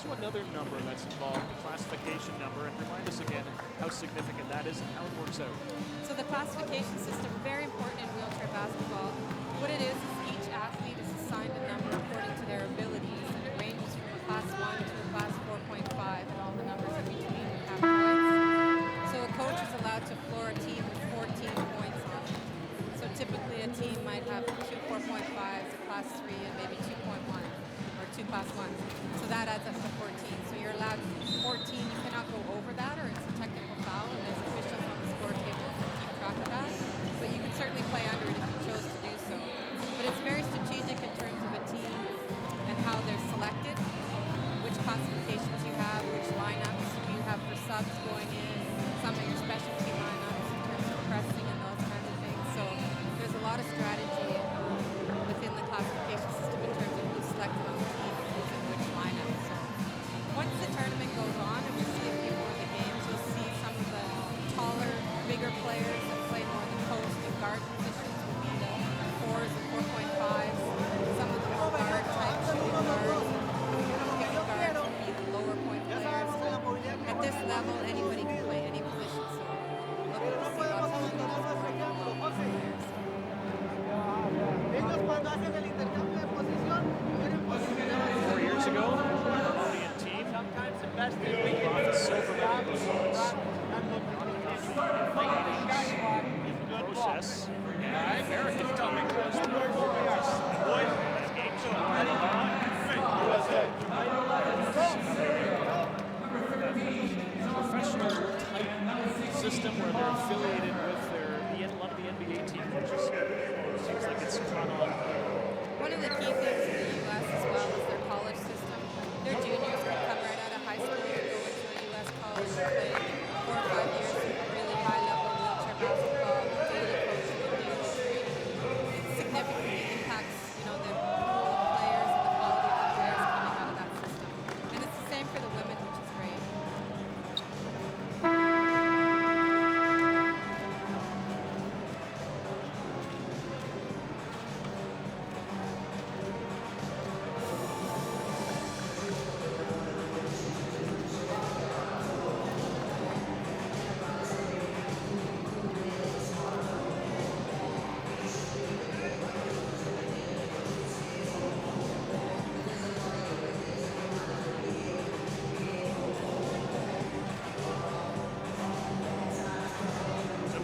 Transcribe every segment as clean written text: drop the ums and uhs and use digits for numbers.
also another number that's involved, the classification number, and remind us again how significant that is and how it works out. So the classification system, very important in wheelchair basketball. What it is each athlete is assigned a number according to their abilities, and it ranges from a class 1 to a class 4.5, and all the numbers in between have points. So a coach is allowed to floor a team with 14 points on it. So typically a team might have 2 4.5s, a class 3, and maybe 2.1, or 2 class 1s. So that adds up to 14. So you're allowed 14, you cannot go over that, or it's a technical foul, and there's officials on the score table to keep track of that. But you can certainly play under it if you chose to do so. But it's very strategic in terms of a team and how they're selected, which classifications you have, which lineups you have for subs going in, some of your specialty lineups in terms of pressing and those kinds of things. So there's a lot of strategy within the classification system in terms of who's selected on the team and who's in which lineup. So once the tournament goes on and we see a few more of the games, you'll see some of the taller, bigger players that play more in the post and guard positions will be the 4s and 4.5s. Some of the more guard type shooting guards and picking guards will be the lower point players. At this level, anybody can play any position. So looking to see lots of scoring from all the players. 4 years ago, the Colombian team brought the silver medal performance in the process. And the American team was the professional type system where they're affiliated with a lot of the NBA teams, which seems like it's caught on. One of the key things in the U.S. as well is their college system. Their juniors can come right out of high school and go into a U.S. college and play 4 or 5 years of really high-level wheelchair basketball with daily coaching and daily training. It significantly impacts, the pool of players and the quality of the players coming out of that system. And it's the same for the women, which is great.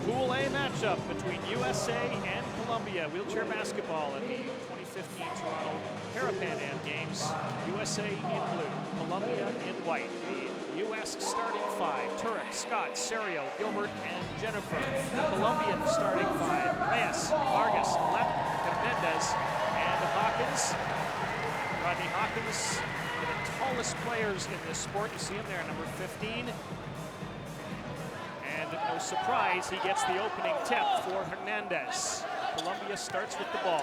Pool A matchup between USA and Colombia, wheelchair basketball at the 2015 Toronto Parapan American Games. USA in blue, Colombia in white. The US starting 5, Turek, Scott, Serio, Gilbert, and Jennifer. The Colombian starting 5, Reyes, Vargas, Lepp, Hernandez, and Hawkins. Rodney Hawkins, one of the tallest players in this sport. You see him there, number 15. No surprise, he gets the opening tip for Hernandez. Colombia starts with the ball.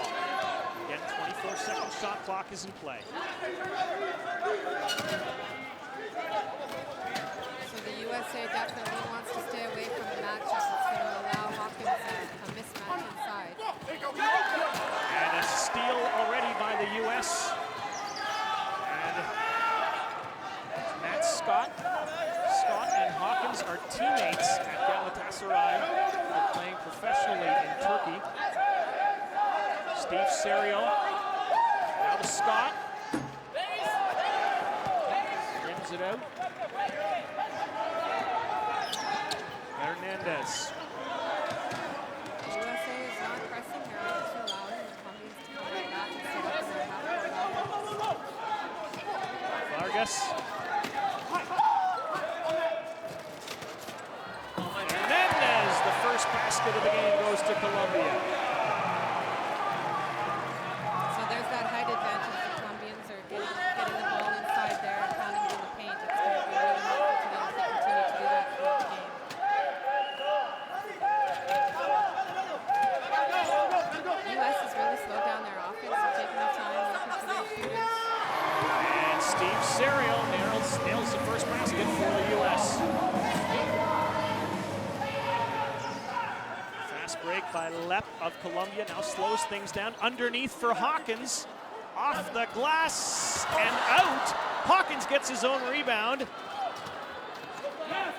Again, 24-second shot clock is in play. So the USA definitely wants to stay away from the matchup that's going to allow Hawkins a mismatch inside. And a steal already by the US. And Matt Scott and Hawkins are teammates at Galatasaray. They're playing professionally in Turkey. Steve Serio, now to Scott. Rims it out. Hernandez. The USA is not pressing here, just allowing the Colombians to come right back and set up in their half-court offense. Vargas. Hernandez, the first basket of the game goes to Colombia. So there's that height advantage. The Colombians are getting the ball inside there and pounding it in the paint. It's going to be really helpful to them if they continue to do that throughout the game. The U.S. has really slowed down their offense. They're taking their time, looking for their shooters. And Steve Serio nails the first basket for the U.S. Fast break by Lepp of Colombia, now slows things down. Underneath for Hawkins, off the glass and out. Hawkins gets his own rebound.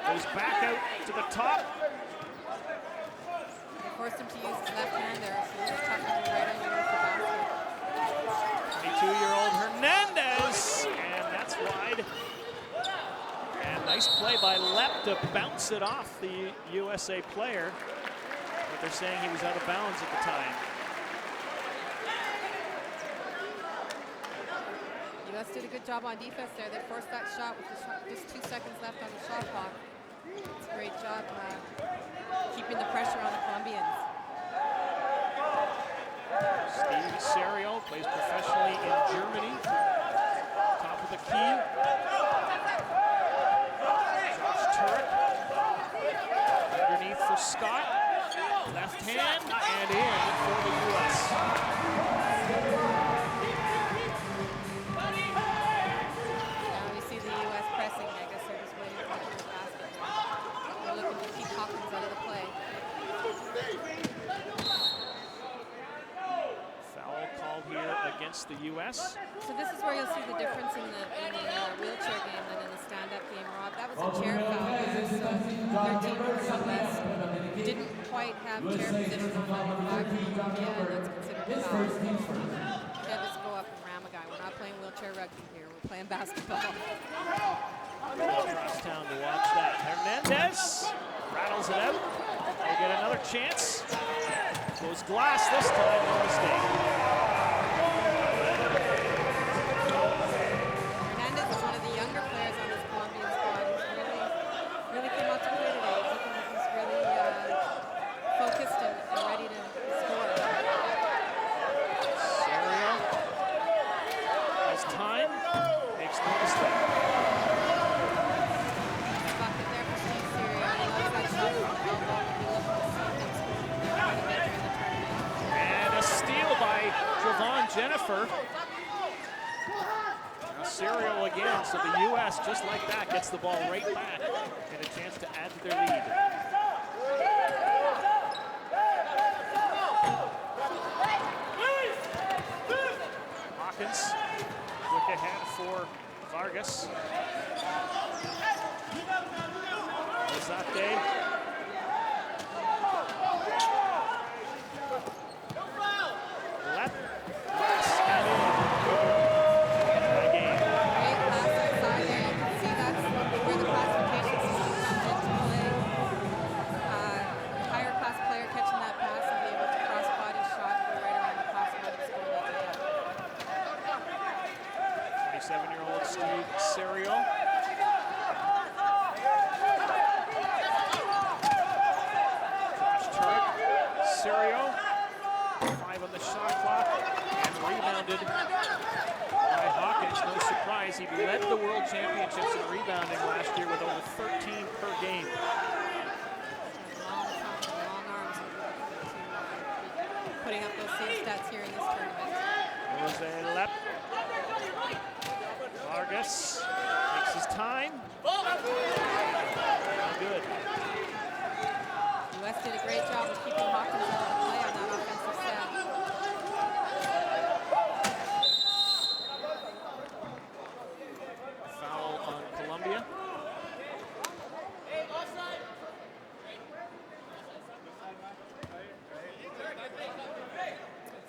Goes back out to the top. They forced him to use his left hand there, so he was tough on the right underneath the basket. 22-year-old Hernandez, and that's wide. And nice play by Lepp to bounce it off the USA player. But they're saying he was out of bounds at the time. US did a good job on defense there. They forced that shot with just 2 seconds left on the shot clock. It's a great job keeping the pressure on the Colombians. Steve Serio plays professionally in Germany. Top of the key. Josh Turek. Underneath for Scott. Left hand and in for the US. Now we see the US pressing. I guess they're just waiting for the basket. They're looking to keep Hawkins out of the play. Foul called here against the US. So this is where you'll see the difference in the wheelchair game than in the stand-up game, Rob. That was a chair foul there, so their team from US didn't quite have chair position on that back. Yeah, and that's considered a foul. Can't just go up and ram a guy. We're not playing wheelchair rugby here. We're playing basketball. Across town to watch that. Hernandez rattles it out. They get another chance. Goes glass this time, no mistake. Hernandez is one of the younger players on this Colombian squad. He's really came out to play today. He's really focused and ready to score. Serio has time, makes no mistake. Bucket there for Steve Serio. He loves that shot from the elbow. We'll be looking to see him score quite a bit during the tournament. And a steal by Javon Jennifer. Now Serio again, so the US, just like that, gets the ball right back and a chance to add to their lead. Hawkins, quick ahead for Vargas. Lozate. Left. And in. Tie game. Great pass outside there. You can see that's where the classification system comes into play. Higher class player catching that pass and be able to cross body shot and go right around the class body and score that layup. 27-year-old Steve Serio. Josh Turek. Serio. 5 on the shot clock and rebounded by Hawkins. No surprise, he led the World Championships in rebounding last year with over 13 per game. Long arms to putting up those same stats here in this tournament. Jose Lepp. Vargas takes his time. Good. US did a great job of keeping Hawkins out of the play on that offensive set. Foul on Colombia.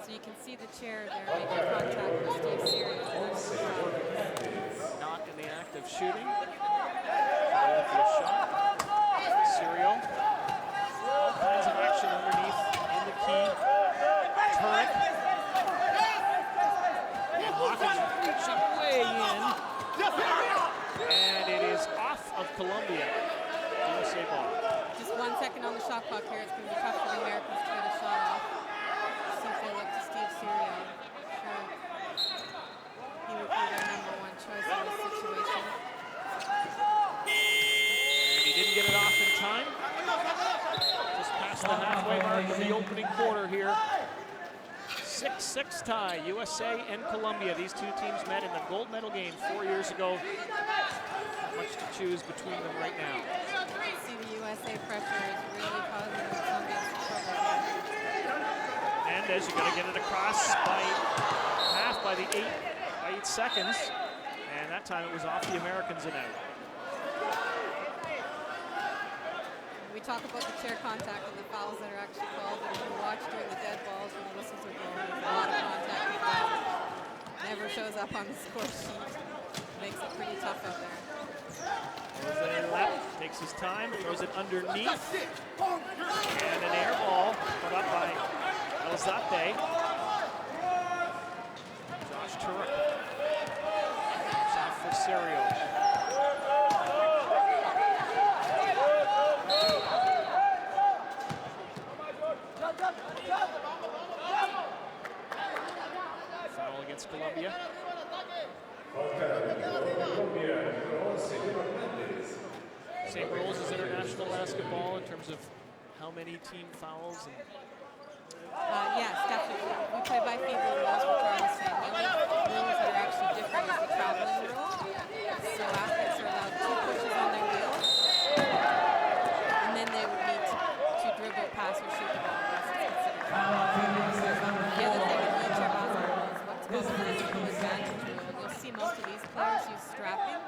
So you can see the chair there making contact with Steve Serio. Not in the act of shooting. Philadelphia shot. Serio. All kinds of action underneath in the key. Turek. And Hawkins reaching way in. And it is off of Colombia. USA ball. Just 1 second on the shot clock here. It's going to be tough for the Americans to get a shot off. See if they look to Steve Serio. Sure. He would be their #1 choice in this situation. And he didn't get it off in time. Just past the halfway mark of the opening quarter here. 6-6 tie, USA and Colombia. These two teams met in the gold medal game 4 years ago. Not much to choose between them right now. See the USA pressure is really causing the Colombians trouble here. And as you got to get it across by half by the 8 seconds. And that time it was off the Americans and out. We talk about the chair contact and the fouls that are actually called, but if you watch during the dead balls when the whistles are blowing, there's a lot of contact with that. Never shows up on the score sheet. Makes it pretty tough out there. Jose left, takes his time, throws it underneath. And an air ball put up by Elzate. Josh Turek. It's off for Serio. Foul against Colombia. Same rules as international basketball in terms of how many team fouls. And Yes, definitely. We play by FIBA rules, which are the same. The only rules that are actually different is the traveling rule. So athletes are allowed 2 pushes on their wheels, and then they would need to dribble, pass, or shoot the ball. Unless it's considered foul. The other thing in wheelchair basketball is what's called a physical advantage rule. And you'll see most of these players use strapping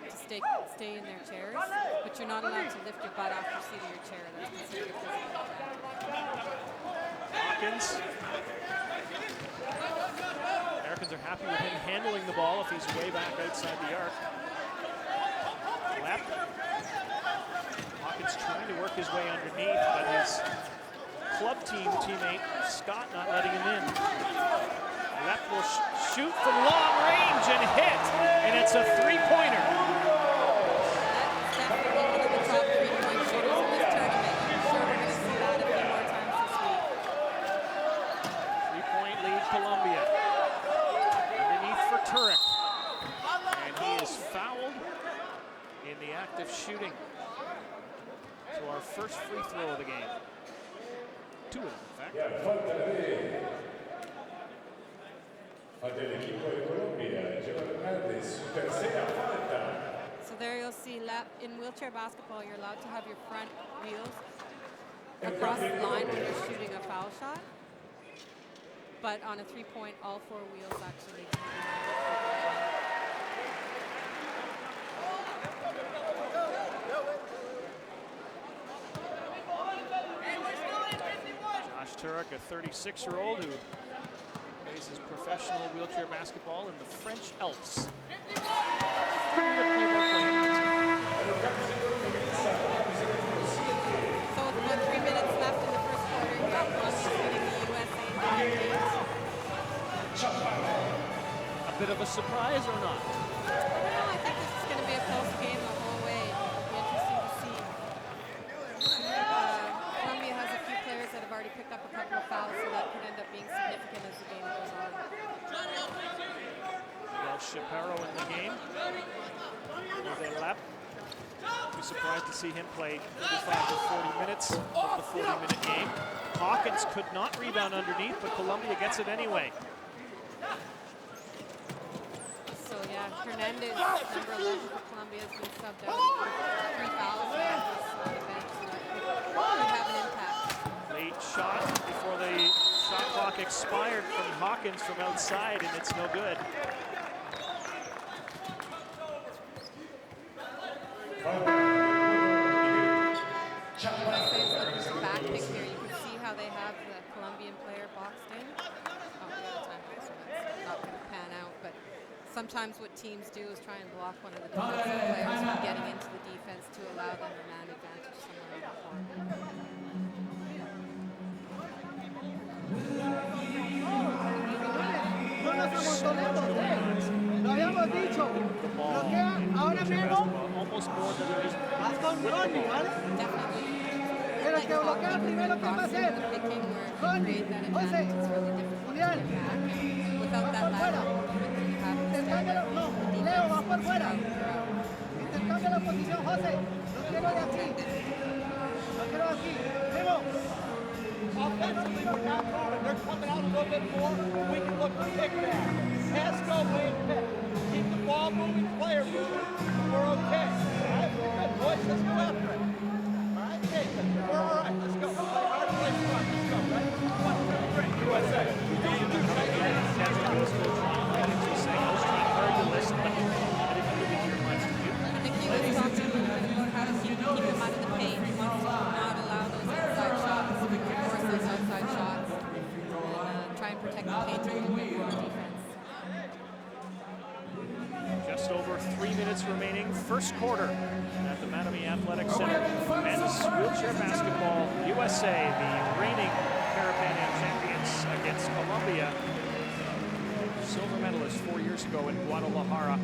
to stay in their chairs, but you're not allowed to lift your butt off your seat of your chair. That's considered a physical advantage. Hawkins. Americans are happy with him handling the ball if he's way back outside the arc. Left. Hawkins trying to work his way underneath, but his club teammate, Scott, not letting him in. Left will shoot from long range and hit, and it's a three-pointer. That's definitely one of the top 3-point shooters in this tournament. I'm sure we're going to see that a few more times this week. 3-point lead, Colombia. Underneath for Turek. And he is fouled in the act of shooting. So our first free throw of the game. 2 of them, in fact. So there you'll see in wheelchair basketball, you're allowed to have your front wheels across the line when you're shooting a foul shot. But on a 3-point, all 4 wheels actually need to be Josh Turek, a 36-year-old who plays his professional wheelchair basketball in the French Alps. So with about 3 minutes left in the first quarter, you have Columbus leading the USA Games. A bit of a surprise or not? Well, I think this is going to be a close game the whole way. It'll be interesting to see. Columbia has a few players that have already picked up a couple of fouls, so that could end up being significant as the game goes on. Miguel Chaparro in the game. Jose Lap. Be surprised to see him play 35 to 40 minutes of the 40-minute game. Hawkins could not rebound underneath, but Colombia gets it anyway. So yeah, Hernandez, number 11 for Columbia, has been subbed out. 3 fouls on this event, so that could have an impact. Late shot before the shot clock expired from Hawkins from outside, and it's no good. USA's looking for back pick here. You can see how they have the Colombian player boxed in. Oh, the other time, so that's not going to pan out. But sometimes what teams do is try and block one of the defensive players from getting into the defense to allow them a man advantage somewhere on the floor. Lo habíamos dicho. Bloquea ahora mismo. Almost more than there is. Haz con Ronnie, ¿vale? Definitely. Pero el que bloquea primero, ¿qué va a hacer? Ronnie, José, Julián. Without that lateral movement that you have in the Intercámbialo. No, Leo, vas por fuera. Intercambia la posición, José. Lo quiero de aquí. Lo quiero aquí. Memo. Offensively, we're not moving. They're coming out a little bit more. We can look to pick that. Pass, go, wait, pick. Keep the ball moving, player moving. We're okay. All right, we're good, boys. Let's go after it. All right, Nathan, we're all right. Let's go. Play hard, play strong. Let's go, right? 1, 2, 3. USA. Coach trying hard to listen, but if Just over 3 minutes remaining, first quarter at the Mattamy Athletic Center. Men's wheelchair basketball, USA, the reigning Parapan Am champions against Colombia. Silver medalist 4 years ago in Guadalajara.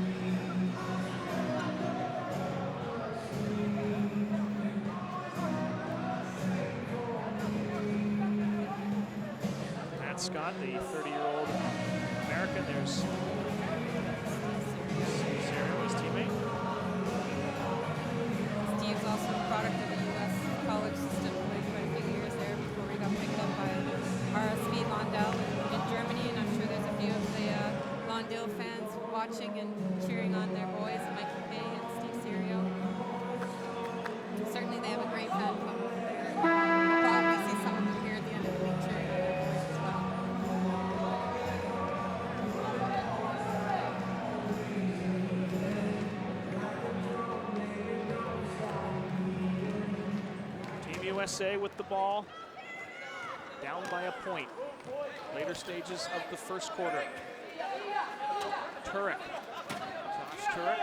Matt Scott, the 30-year-old American. There's his teammate. Steve's also a product of the U.S. college system, played quite a few years there before he got picked up by RSV Londell in Germany, and I'm sure there's a few of the Londell fans watching and cheering on their boys, Mikey Pay and Steve Serio. Certainly they have a great fan club over there. You'll probably see some of them here at the end of the week cheering on their boys as well. Team USA with the ball, down by a point. Later stages of the first quarter. Turek, Josh Turek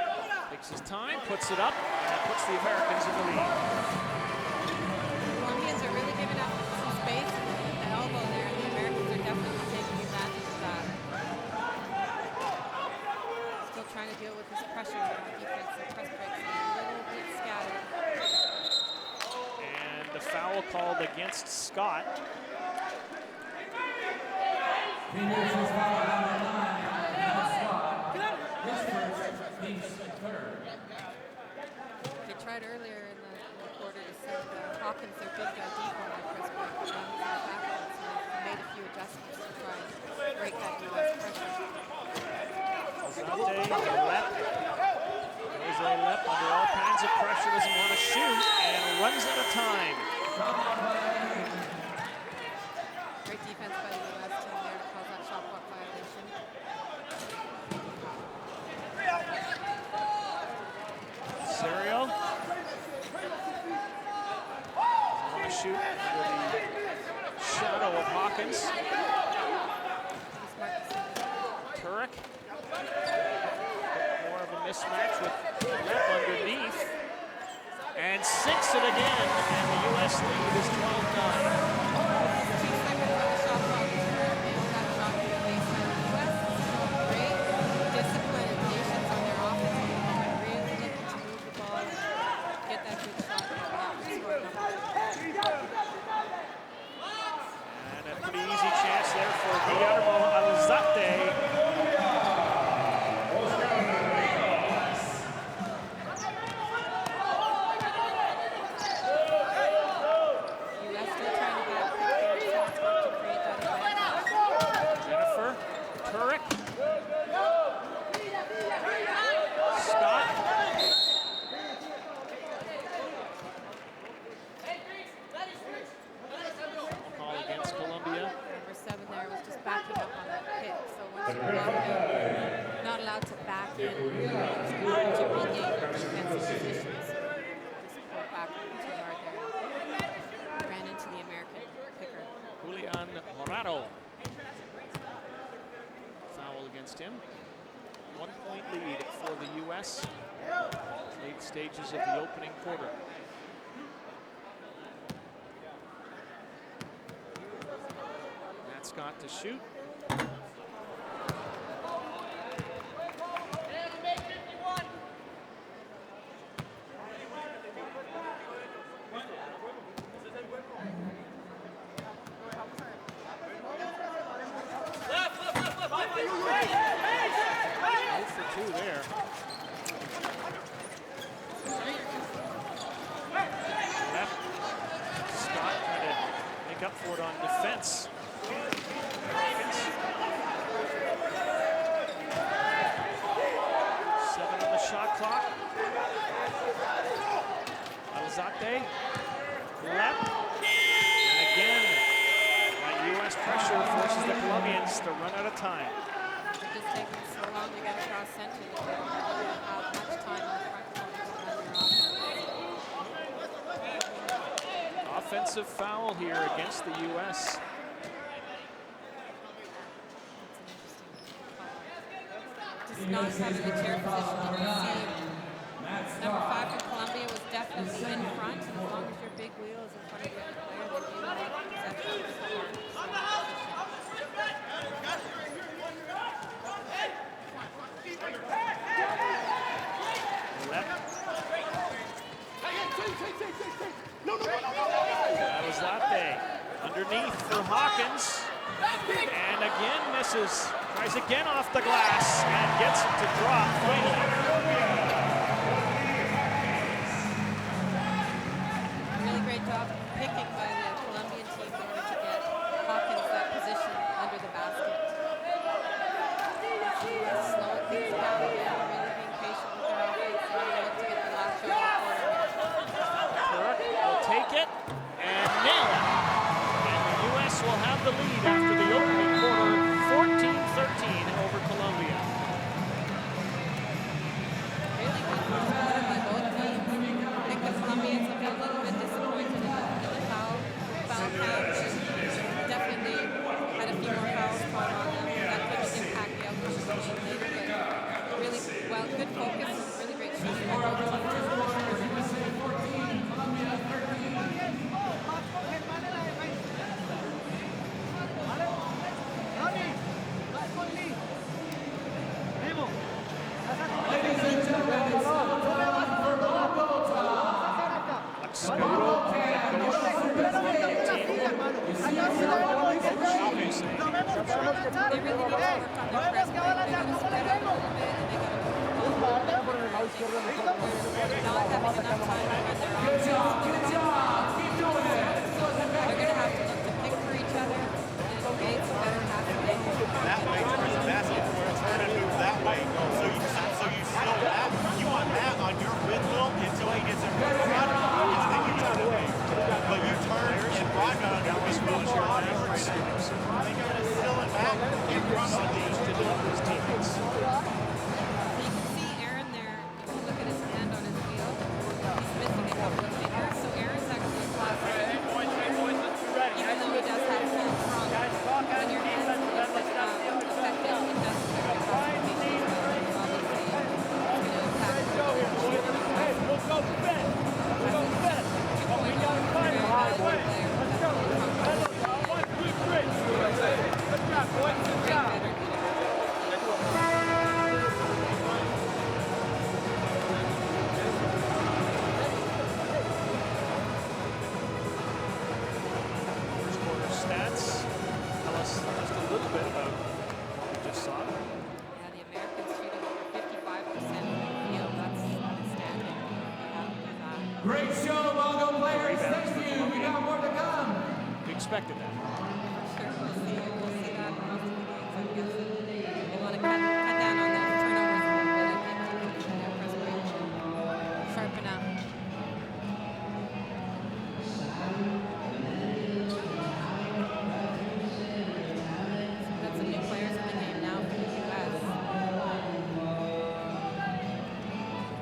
takes his time, puts it up, and puts the Americans in the lead. Colombians are really giving up some space at the elbow there, and the Americans are definitely taking advantage of that. Still trying to deal with this pressure on defense. The press breaks a little bit scattered. And the foul called against Scott. They tried earlier in the quarter to send Hawkins, their big guy, deep on their press break, but now he's in the backwards, and they made a few adjustments to try and break that U.S. pressure. Jose Lep under all kinds of pressure, doesn't want to shoot, and runs out of time. Great defense by the U.S. team there to cause that shot clock violation. Serio doesn't want to shoot under the shadow of Hawkins. Turek, more of a mismatch with Lep underneath, and sinks it again, and the U.S. lead is 12-9. 2 seconds on the shot clock. Nailed that shot to the baseline. The U.S. is showing great discipline and patience on their offense. They're really looking to move the ball and get that good shot and that good score number. And a pretty easy chance there for Guillermo Alzate. Not allowed to back in to regain defensive positions. Just pulled back too hard there. Ran into the American picker. Julian Morado. Foul against him. 1 point lead for the U.S. Late stages of the opening quarter. Matt Scott to shoot. Up for it on defense. 7 on the shot clock. Alzate, Lep, and again, that U.S. pressure forces the Colombians to run out of time. They're just taking so long to get across center that they don't really have much time on the front court to run their offense. Offensive foul here against the U.S. Just not having the chair position That was Latte. Underneath for Hawkins. And again misses. Tries again off the glass and gets it to drop finally. Really great job picking by the Colombian team in order to get Hawkins that position under the basket. Slowing things down again, really being patient with their offense, and really look to get the last shot on the quarter. Kirk will take it and nail it. And the U.S. will have the lead after the opening quarter, 14-13 over Colombia. Really good quarter by both teams. I think the Colombians have been a little bit disappointed in the foul count. Definitely had a few more fouls caught on them. That could impact the outcome of the game later. But really, well, good focus and really great shooting by both teams. They really need to work on their press play. They're going to spread out a little bit, and they got to not having enough time to run their offense. They're going to have to look to pick for each other and create some better passes. That way towards the basket, where it's going to move that way. So you slow that. You want that on your windmill until he gets in front of run, and then you turn away. But you turn and run on your windmill. They're going to still it back in front of these to deliver his teammates. You can see Aaron there. If you look at his hand on his wheel, he's missing a couple of fingers. So Aaron's actually a class even though he does have full front. When your hands are affected, it does affect your classification. Obviously, it's going to impact We'll go to bed. We'll go to bed. 2.1 very valuable player. Good job, boys. Good job. First quarter stats tell us just a little bit about what we just saw. Yeah, the Americans shooting over 55% from the field. That's outstanding. Great show, Mongo players. Thank you. We got more to come. We expected that. Sure, we'll see that in most of the games, I'm guessing. They want to cut down on those turnovers a little bit, I think, to keep their press rate sharpen up. Got some new players in the game now for the U.S.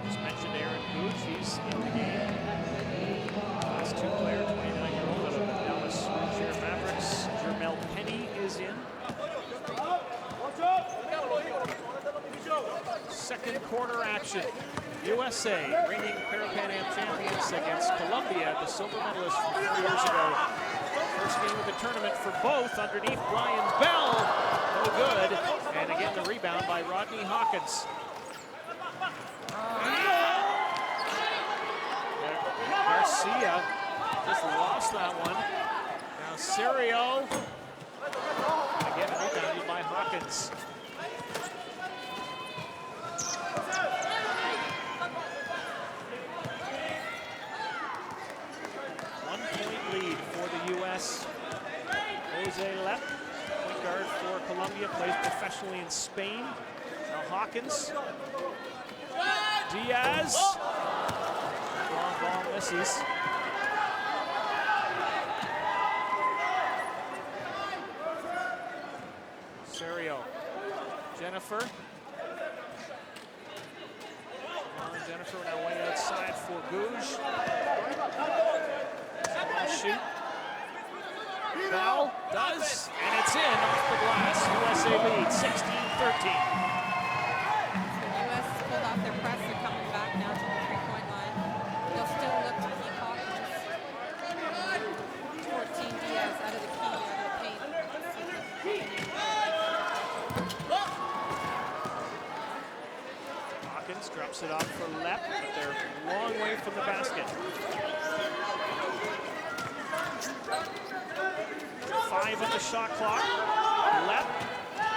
Just mentioned Aaron Gooch. He's in the game. Last two player, 29-year-old out of Dallas Mavericks. Jermel Penny is in. Second quarter action. USA reigning Parapan Am champions against Colombia, the silver medalists from 3 years ago. First game of the tournament for both underneath Brian Bell. No good. And again, the rebound by Rodney Hawkins. Garcia just lost that one. Now Serio. Again, rebounded by Hawkins. One-point lead for the U.S. Jose Lep, point guard for Colombia, plays professionally in Spain. Now Hawkins. Diaz. Long ball misses. Serio. Jennifer. Jennifer now way outside for Gouge. Ball shoot. Bell does, and it's in off the glass. USA lead 16-13. The U.S. pulled off their press. They're coming back now to the three-point line. They'll still look to keep Hawkins. 14 Diaz out of the key, out of the paint. Hawkins drops Dumps it off for Lepp, but they're a long way from the basket. 5 on the shot clock. Lepp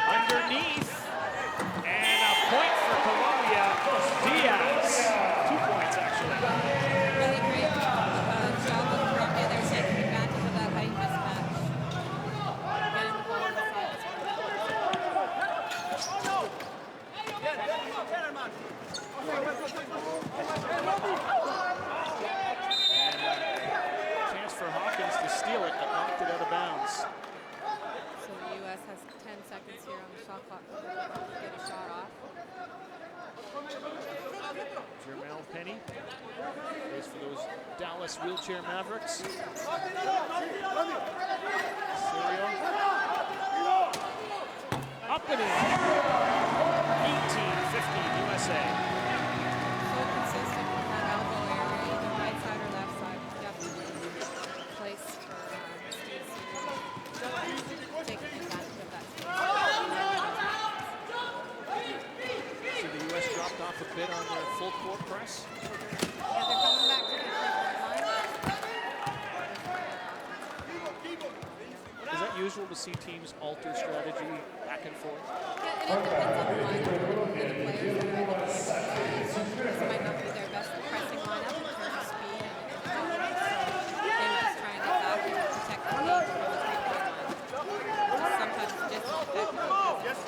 underneath. And a point for Columbia. Diaz. 2 points, actually. Really great job of Columbia. They're taking advantage of that height mismatch. Getting the ball inside. Chance for Hawkins to steal it, but knocked it out of bounds. So the U.S. has 10 seconds here on the shot clock to get a shot off. Jermel Penny plays for those Dallas Wheelchair Mavericks. Serio. Up and in. 18-15 USA. So consistent with that elbow area, either right side or left side. Definitely place for Steve Serio. Taking advantage of that space. See the U.S. dropped off a bit on their full court press. Yeah, they're coming back to the three-point line. Is that usual to see teams alter strategy back and forth? Yeah, and it depends on the lineup and the players that are able to make the plays. This might not be their best pressing lineup in terms of speed and defense. So they were just trying to get back and protect the lead from the three-point line. Sometimes it's just effective because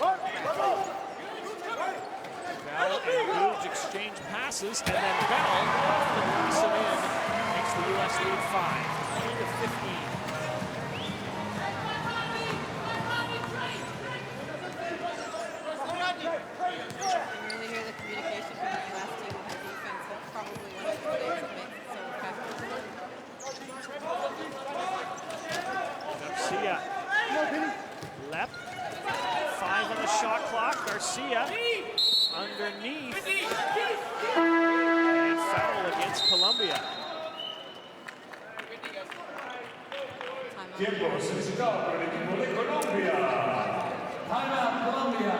Bell and Googe exchange passes, and then Bell knocks it in, makes the U.S. lead 5, 20-15. you can really hear the communication from the U.S. team on their defense. That's probably one of the things that makes it so effective. Garcia. Lepp. 5 on the shot clock. Garcia underneath. And foul against Columbia. Tiempo, necesitado por el equipo de Colombia. Timeout, Colombia.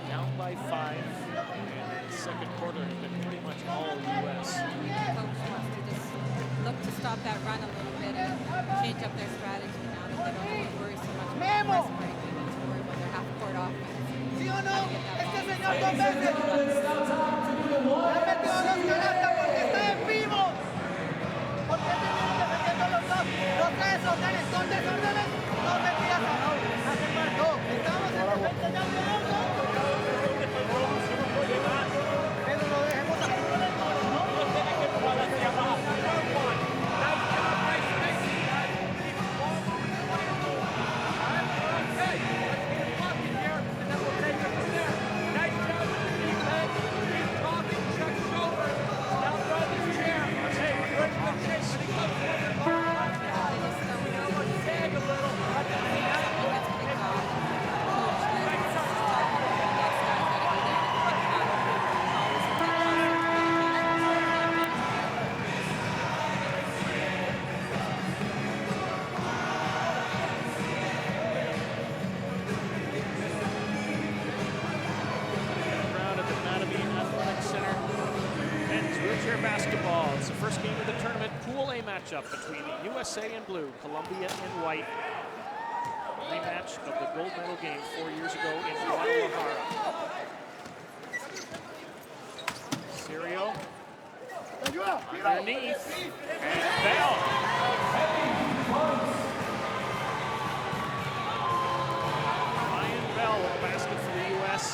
Down by 5. And the second quarter has been pretty much all U.S. Coach wants to just look to stop that run a little bit and change up their strategy now that they don't have to worry so much about press break. They need to worry about their half-court offense. ¿Sí o no? Este señor 2 veces. Le ha metido 2 canastas porque está en vivo. Porque vienen defendiendo los dos. Los 3 órdenes son desórdenes. No te tiras a no. Hace más no. Estamos en defensa ya de algo. Pero lo dejemos aquí con el gol, ¿no? Basketball. It's the first game of the tournament. Pool A matchup between the USA in blue, Columbia in white. Rematch of the gold medal game 4 years ago in Guadalajara. Serio underneath, and Bell. Ryan Bell with a basket for the U.S.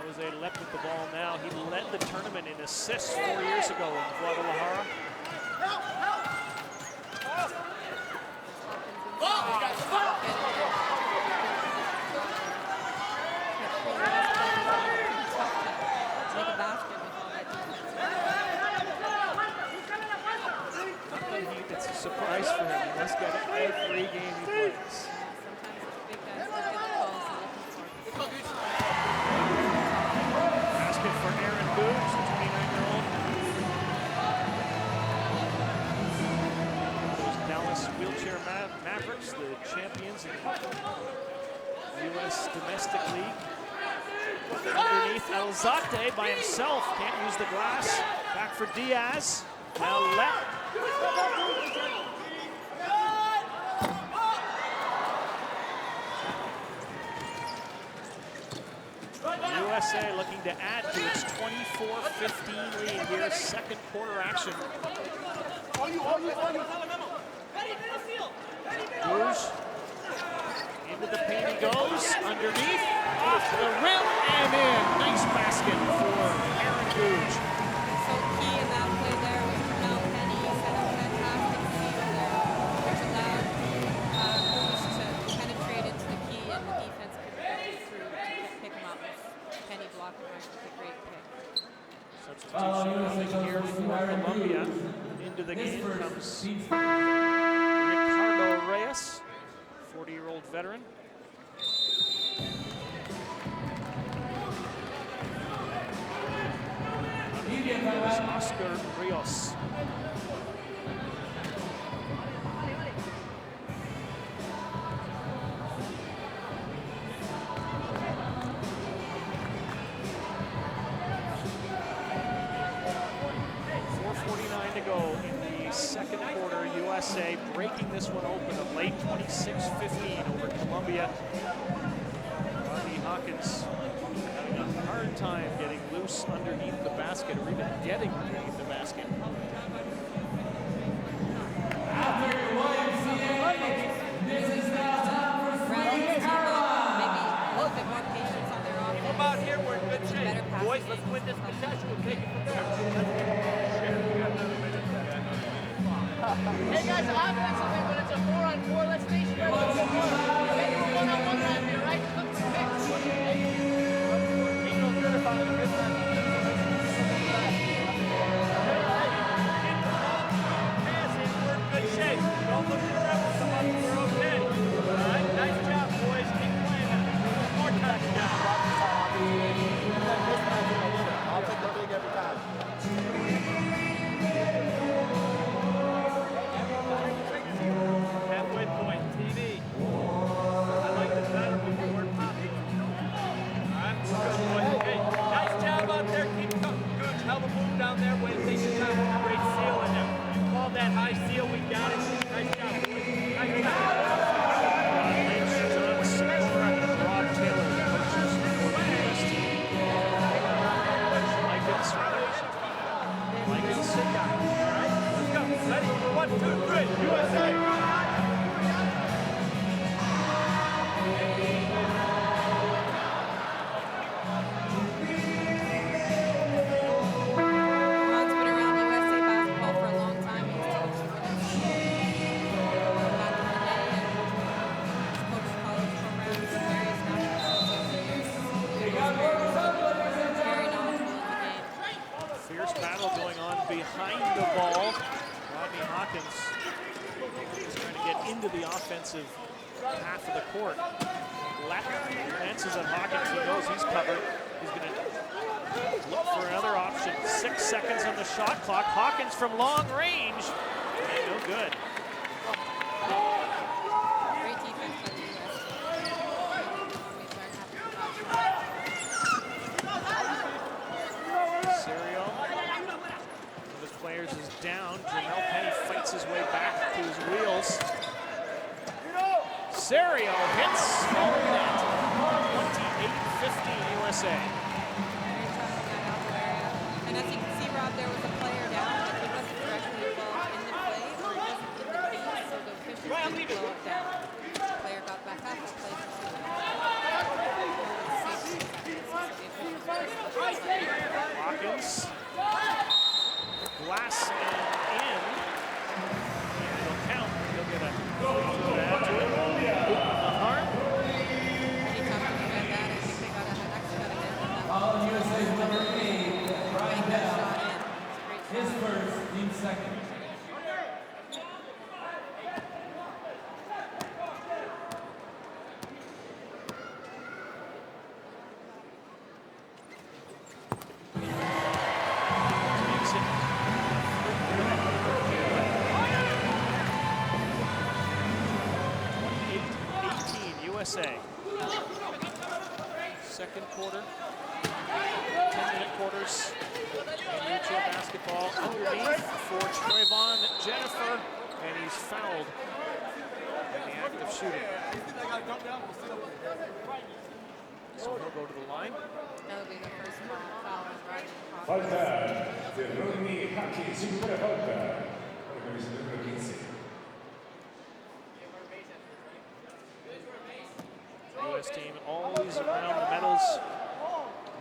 Jose Lepp with the ball now. He led the tournament in assists 4 years ago in Guadalajara. It's a surprise for him. He must get it every game he plays. Basket for Aaron Googe, the 29-year-old. Those Dallas Wheelchair Mavericks, the champions in the U.S. U.S. Domestic League. Underneath Alzate by himself, can't use the glass. Back for Diaz. Now left. USA looking to add to its 24-15 lead here. Second quarter action. Rouge into the paint he goes, underneath, off the rim and in. Nice basket for Aaron Rouge. So key in that play there was Mel Penny. He set up a fantastic steal there, which allowed Rouge to penetrate into the key, and the defense could go through to pick him up. Penny blocking right with a great pick. Substitution here for Columbia. Into the game comes Ricardo Reyes, 40-year-old veteran. Oscar Rios. To go in the second quarter. USA breaking this one open, a late 26-15 over Columbia. Rodney Hawkins having a hard time getting loose underneath the basket, or even getting underneath the basket. After the YMCA, this is now time for Spring Parapan. Maybe a little bit more patience on their offense. Come out here, we're in good shape. Boys, let's win this possession. We'll take it from there. Hey guys, offensively, when it's a 4-on-4, let's stay spread. Maybe we're 1-on-1 right here, right? Look for picks. He feels good about it. Good time. Passing, we're in good shape. Don't look at the reference. We're okay. All right, nice job, boys. Keep playing it. One more time, guys. I'll take the big every time. Halfway point, TV. I like this better when we weren't popping. All right, we're good, boys. Okay, nice job out there. Keep coming. Gooch, hell of a move down there. Way to take your time. Great seal in there. You called that high seal. We got it. Nice job, boys. Nice job. Rob Taylor, the coaches for the U.S. team. Mike and Sidney. All right, let's go. Ready? 1, 2, 3. USA. Ron's been around USA basketball for a long time. He's coached for them back in the day and coached college programs and various national teams over the years. Very knowledgeable of the game. Fierce battle going on behind the ball. Rodney Hawkins is trying to get into the offensive half of the court. Left advances on Hawkins. He knows he's covered. He's going to look for another option. 6 seconds on the shot clock. Hawkins from long range. And no good. Great defense by the US. Serio, one of his players is down. Jamel Penny fights his way back to his wheels. Serio hits full net. 28-15 USA. Very tough in that outer area. And as you can see, Rob, there was a player down, but he wasn't directly involved in the play, or he wasn't in the paint, so the officials didn't blow it down. The player got back up and played for Hawkins. Glass and in. It'll count. He'll get a to add to it. Mahar. Any time to defend that, I think they actually got a hand on that. All USA number 8, right Make that now. shot in. It's a great His shot. first, team second. Makes it 28-18 USA. second quarter. 10-minute quarters in wheelchair basketball. Underneath for Trayvon Jennifer, and he's fouled in the act of shooting. So he'll go to the line. That'll be the first foul on Rodney Hawkins. Falta de Rodney Hawkins, su primera falta. Por la camisa número 15. The U.S. team always around the medals.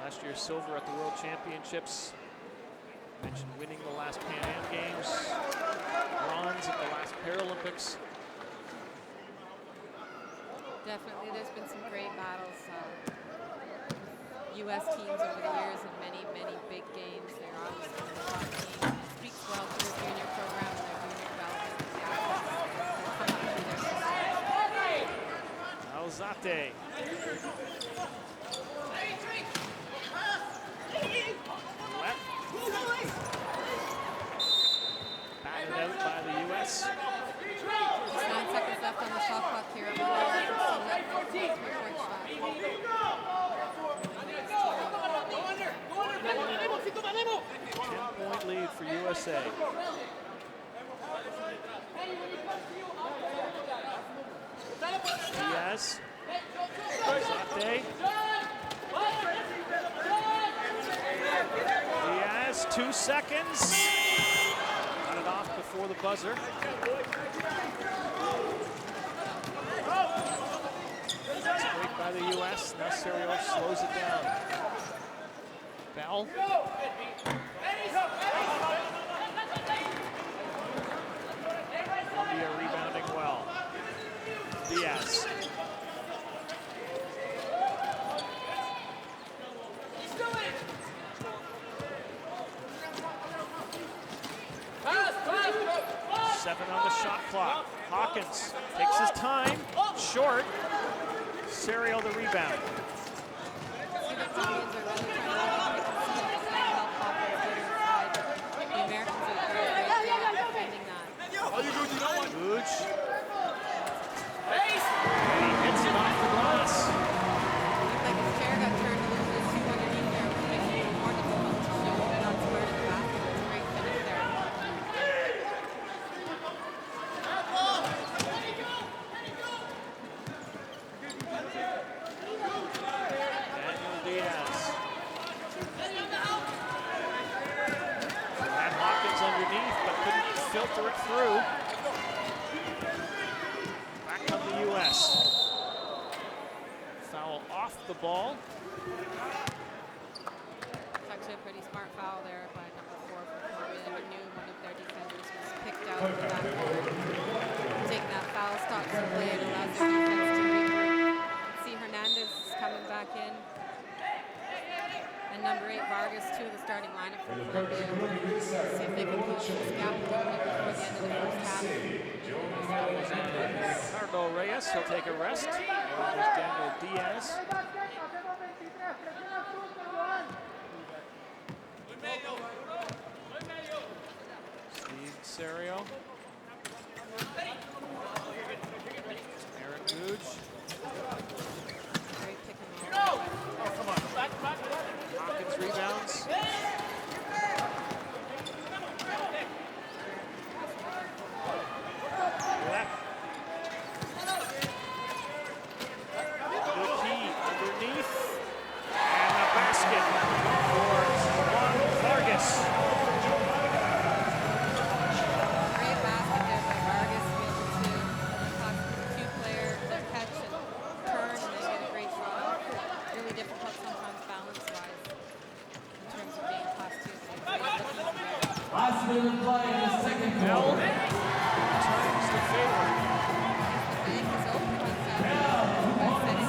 Last year, silver at the World Championships. Mentioned winning the last Pan Am Games. Bronze at the last Paralympics. Definitely, there's been some great battles. U.S. teams over the years in many, many big games. They're obviously the top team. Speaks well to their junior program and their junior development. The athletes that come up through their system. Alzate. Left. Batted out by the U.S. 9 seconds left on the shot clock here. 10-point lead for USA. Diaz. Alzate. Diaz, 2 seconds. Got it off before the buzzer. Nice break by the U.S. Now Serio slows it down. Bell. Columbia rebounding well. Diaz. Seven on the shot clock. Hawkins takes his time. Short. Serio the rebound. Gooch. He hits it off the glass. Looked like his chair got turned a little bit too underneath there, which makes it even more difficult to shoot. They're not smart in the basket. It was a great finish there. Daniel Diaz. Had Hawkins underneath, but couldn't filter it through. Back on the U.S. Foul off the ball. It's actually a pretty smart foul there by number 4 for Columbia. They knew one of their defenders was picked out for that corner. Taking that foul stops the play and allows the defense to regroup. See Hernandez is coming back in. And number 8, Vargas, 2 of the starting lineup for Columbia. See if they can close this gap a little bit before the end of the first half. Ricardo Reyes, he'll take a rest. And there's Daniel Diaz. Steve Serio. Aaron Gooch. Great pick and roll. Hawkins rebounds. Left. The key underneath. And a basket for Juan Vargas. Great basket there by Vargas to be able to pass the 2-player, their catch and turn, and then get a great shot. Really difficult sometimes balance-wise in terms of being class 2. Last minute play in the second Bell quarter. turns the favor. The bank is open on Saturday. By setting,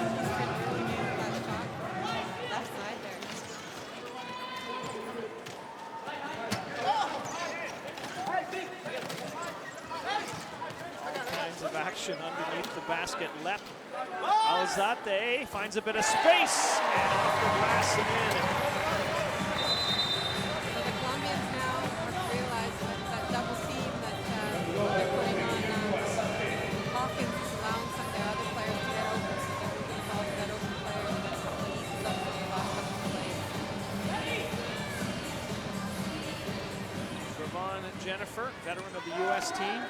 he's pretty really good with that shot. Left side there. Signs of action underneath the basket. Left. Alzate finds a bit of space. And off the glass and in. So the Colombians now have realized that double team that they're putting on Hawkins is allowing some of their other players to get open. So they're moving the ball to that open player. Jennifer, veteran of the U.S. team.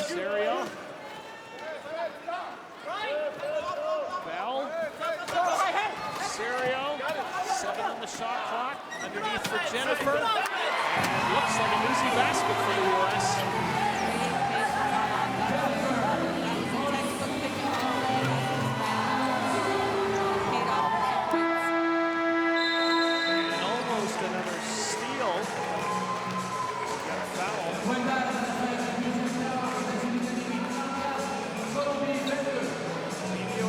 Serio. Bell. Serio. 7 on the shot clock. Underneath for Jennifer. And looks like an easy basket for the U.S.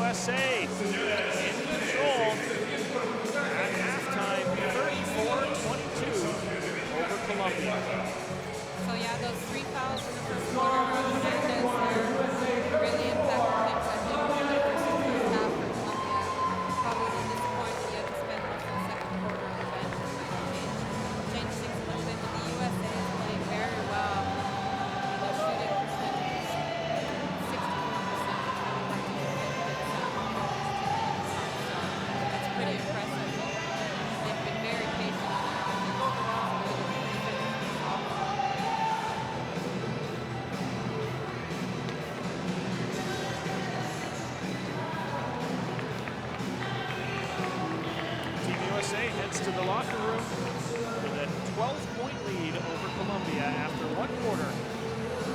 USA in control at halftime, 34-22 over Colombia. So yeah, those 3 fouls in the first quarter really impacted things. I think for the first half for Colombia, probably a little disappointed you had to spend most of the second quarter on the bench. Change things a little bit, but the USA is playing very well. Their shooting percentage is 64%. That's pretty impressive. They've been very patient. Team USA heads to the locker room with a 12-point lead over Colombia after 1 quarter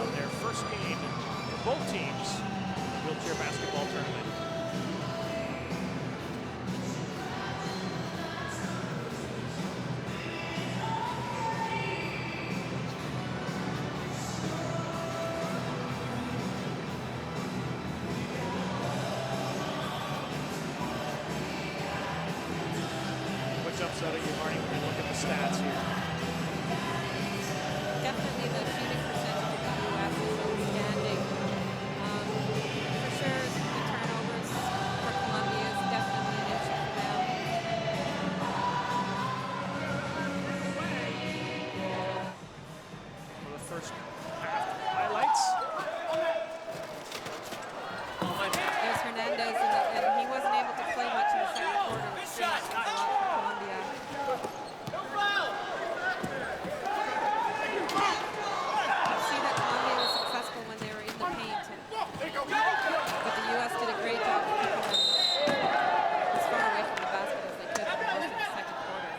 of their first game for both teams in the wheelchair basketball tournament. Jumps out at you, Marty, when you look at the stats here. Definitely the shooting percentage of the U.S. is outstanding. For sure, the turnovers for Colombia is definitely an issue for them. For the first half highlights. There's Hernandez, and he wasn't able to play much in the second quarter, which changed a lot for Colombia. You see that Colombia was successful when they were in the paint, but the U.S. did a great job of keeping them as far away from the basket as they could for most of the second quarter.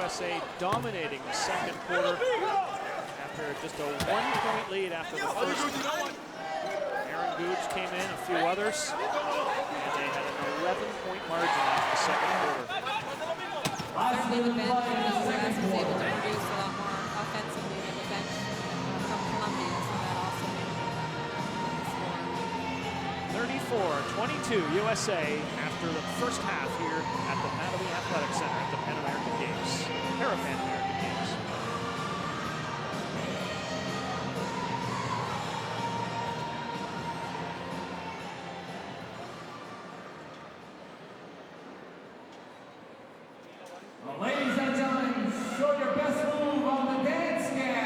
USA dominating the second quarter after just a 1-point lead after the first. Aaron Gooch came in, a few others, and they had an 11-point margin after the second quarter. Certainly the bench from the U.S. was able to produce a lot more offensively than the bench from Colombia, so that also made the score. 34-22 USA after the first half here at the Natalie Athletic Center at the Pan American Games, Parapan American Games. Ladies and gentlemen, show your best move on the dance cam.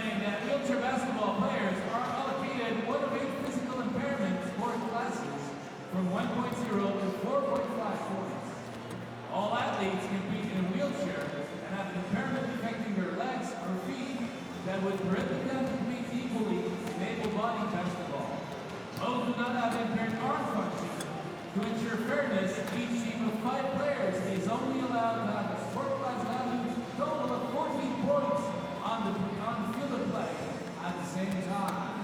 explain that wheelchair basketball players are allocated one of 8 physical impairment sport classes from 1.0 to 4.5 points. All athletes compete in a wheelchair and have an impairment affecting their legs or feet that would permit them to compete equally in able-bodied basketball. Those do not have impaired arm function. To ensure fairness, each team of 5 players is only allowed to have a sport class value total of 14 points on the field of play at the same time.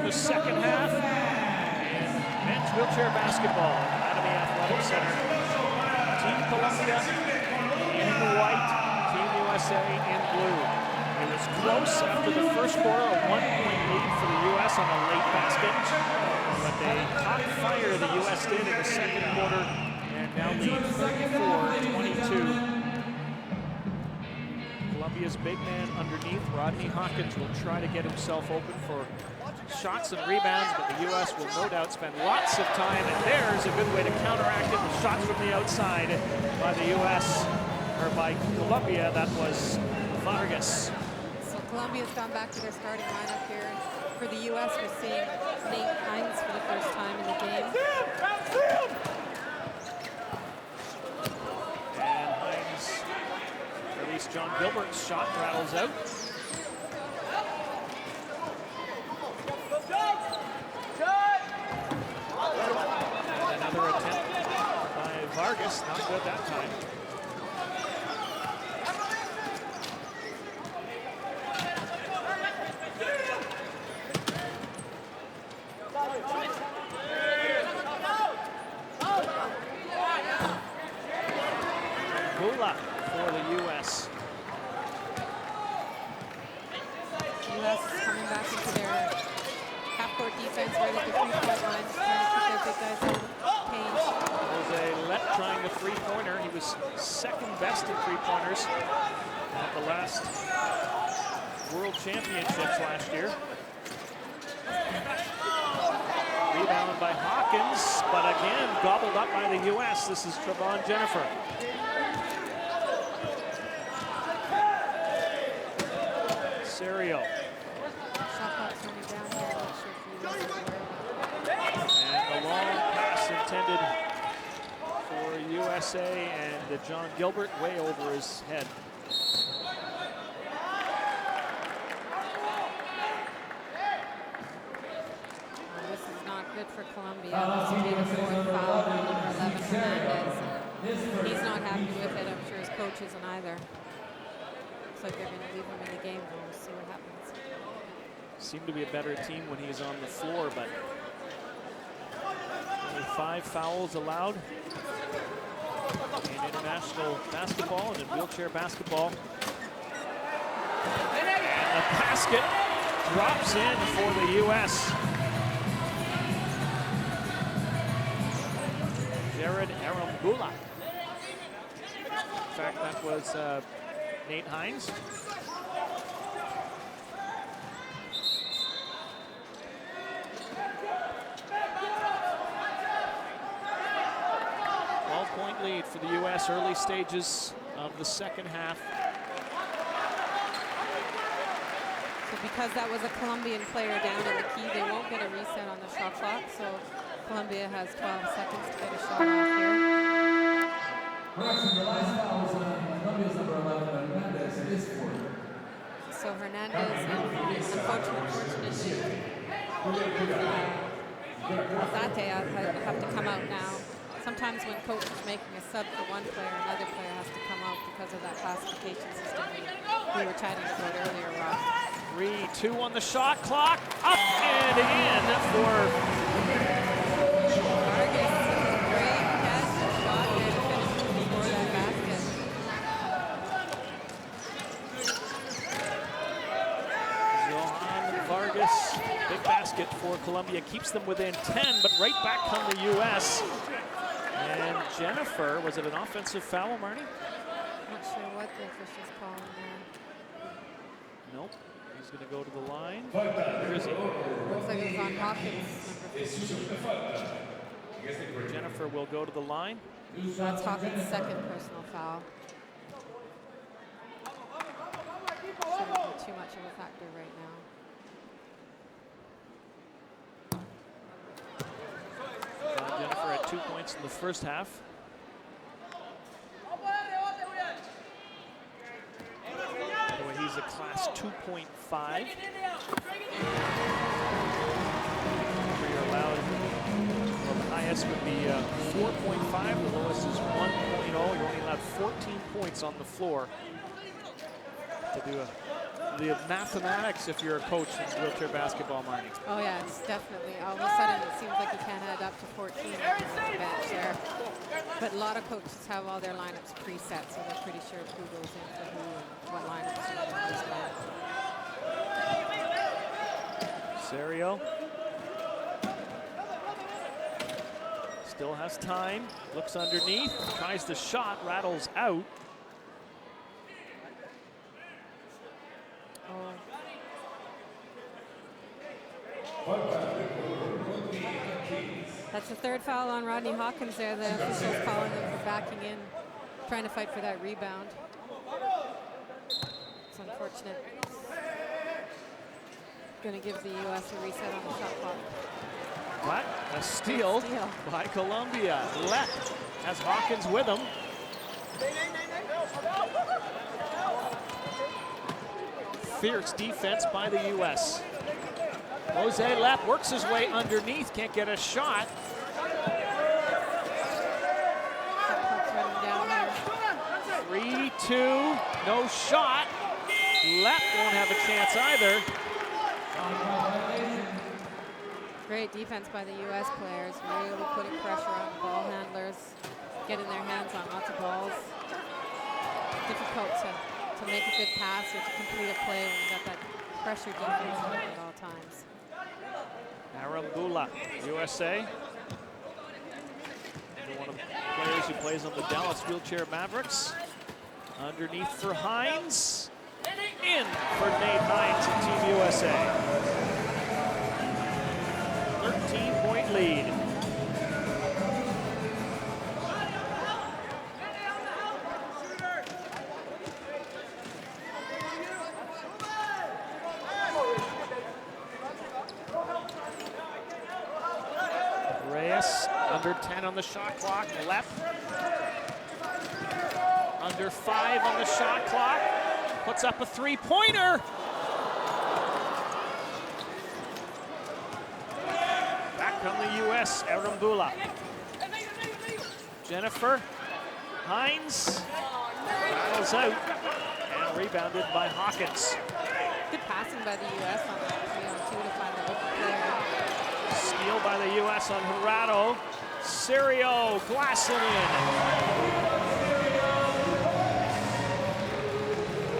the second half. And men's wheelchair basketball, Academy Athletic Center. Team Columbia in white, Team USA in blue. It was close after the first quarter, a 1-point lead for the U.S. on a late basket. But they caught fire, the U.S. did in the second quarter, and now lead 34-22. Columbia's big man underneath, Rodney Hawkins, will try to get himself open for shots and rebounds, but the U.S. will no doubt spend lots of time, and there's a good way to counteract it with shots from the outside by the U.S., or by Columbia. That was Vargas. So Columbia's gone back to their starting lineup here. For the U.S., we're seeing Nate Hines for the first time in the game. And Hines, or at least John Gilbert's shot rattles out. And another attempt by Vargas, not good that time. For the U.S. U.S. is coming back into their half-court defense right at the three-point line, trying to keep their big guys out of pain. Jose Lett trying a three-pointer. He was second best in three-pointers at the last World Championships last year. Rebound by Hawkins, but again gobbled up by the U.S. This is Trevon Jennifer. Serio. Shot clock's running down here. I'm not sure if you guys are aware of And the long pass intended for USA, and John Gilbert way over his head. Well, this is not good for Columbia. This will be the fourth foul on number 11, Hernandez. He's not happy with it. I'm sure his coach isn't either. Looks like they're going to leave him in the game. We'll see what happens. Seemed to be a better team when he's on the floor, but only 5 fouls allowed in international basketball and in wheelchair basketball. And the basket drops in for the U.S. Jared Arambula. In fact, that was Nate Hines. Point lead for the U.S. early stages of the second half. So because that was a Colombian player down in the key, they won't get a reset on the shot clock. So Columbia has 12 seconds to get a shot off here. Correction, the last foul was on Columbia's number 11, Hernandez, is for. So Hernandez, unfortunately, Zate have to come out now. Sometimes when coach is making a sub for one player, another player has to come out because of that classification system we were chatting about earlier, Rob. 3-2 on the shot clock. Up and in for Vargas. Great catch and shot there to finish before that basket. Johan Vargas. Big basket for Columbia. Keeps them within 10, but right back come the U.S. And Jennifer, was it an offensive foul, Marnie? Not sure what the official's calling there. Nope. He's going to go to the line. Where is he? Looks like it's on Hawkins, number 15. Jennifer will go to the line. That's Hawkins' second personal foul. Shouldn't be too much of a factor right now. Jennifer at 2 points in the first half. By the way, he's a class 2.5. You're allowed, well, the highest would be 4.5, the lowest is 1.0. You're only allowed 14 points on the floor. to do the mathematics if you're a coach in wheelchair basketball, Marnie. Oh yeah, it's definitely. All of a sudden, it seems like you can't add up to 14 on the bench there. But a lot of coaches have all their lineups preset, so they're pretty sure who goes into who and what lineups to display. Serio still has time, looks underneath, tries the shot, rattles out. That's the third foul on Rodney Hawkins there. The officials calling him for backing in, trying to fight for that rebound. It's unfortunate. Going to give the U.S. a reset on the shot clock. But a steal by Columbia. Lepp has Hawkins with him. Fierce defense by the U.S. Jose Lepp works his way underneath, can't get a shot. Down there. 3-2, no shot. Lepp won't have a chance either. Great defense by the U.S. players, really putting pressure on the ball handlers, getting their hands on lots of balls. Difficult to make a good pass or to complete a play when you got that pressure defense on at all times. Arambula, USA. One of the players who plays on the Dallas Wheelchair Mavericks. Underneath for Hines. In for Nate Hines and Team USA. 13-point lead. Reyes, under 10 on the shot clock. Lepp, under 5 on the shot clock. Puts up a three-pointer. Back from the U.S., Arambula. Jennifer, Hines, rattles out, and rebounded by Hawkins. Good passing by the U.S. on that 3-on-2 to find the open player. Steal by the U.S. on Jurado. Serio glassing in.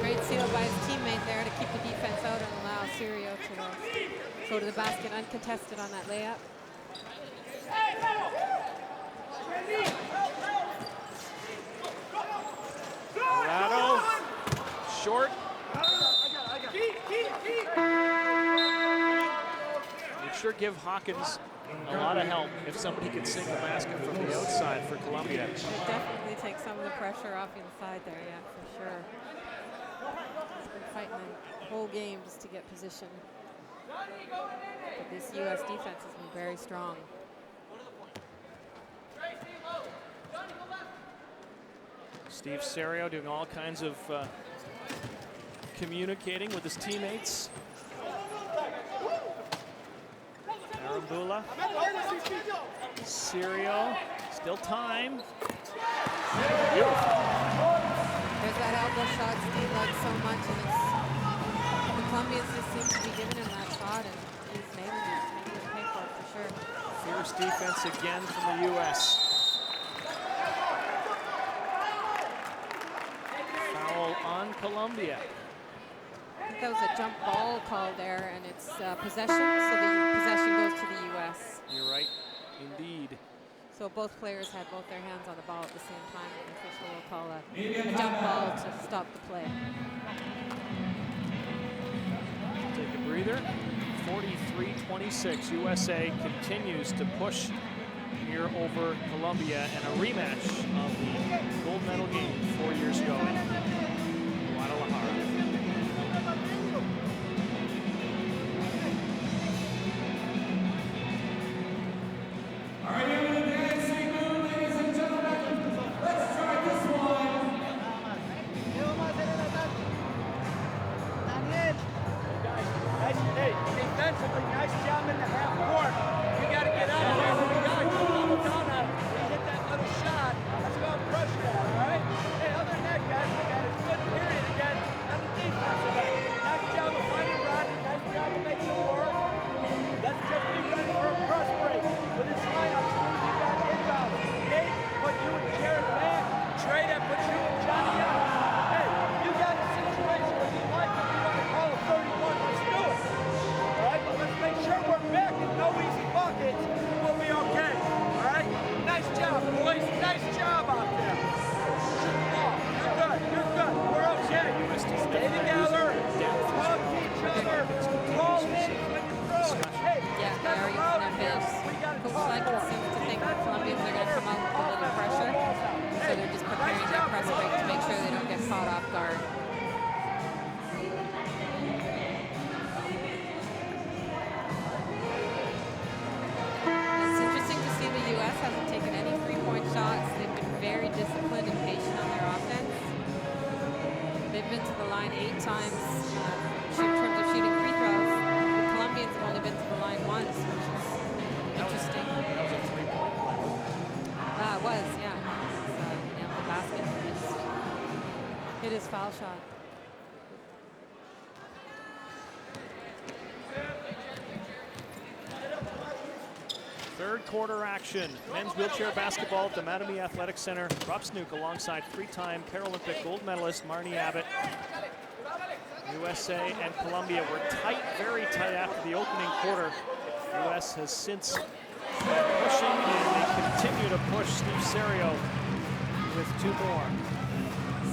Great steal by his teammate there to keep the defense out and allow Serio to go to the basket uncontested on that layup. Jurado, short. Would sure give Hawkins a lot of help if somebody could sink the basket from the outside for Columbia. It definitely takes some of the pressure off inside there, yeah, for sure. He's been fighting the whole game just to get position. But this U.S. defense has been very strong. Steve Serio doing all kinds of communicating with his teammates. Arambula, Serio, still time. Beautiful. There's that elbow shot Steve likes so much, and the Colombians just seem to be giving him that shot, and he's nailing it, making him pay for it for sure. Fierce defense again from the U.S. Foul on Columbia. I think that was a jump ball call there, and it's possession, so the possession goes to the U.S. You're right, indeed. So both players had both their hands on the ball at the same time, and the official will call a jump ball to stop the play. Take a breather. 43-26. USA continues to push here over Colombia and a rematch of the gold medal game 4 years ago in Guadalajara. All right, here in the dancing mood, ladies and gentlemen, let's try this one. Hey, defensively, nice job in the half court. You got to get out of there. You got to double down on it. You hit that little shot. Let's go and pressure that, all right? Hey, other than that, guys, we got to his foul shot. Third quarter action. Men's wheelchair basketball at the Mattamy Athletic Center. Rob Snook alongside three-time Paralympic gold medalist Marnie Abbott. USA and Colombia were tight, very tight after the opening quarter. US has since been pushing, and they continue to push. Steve Serio with 2 more.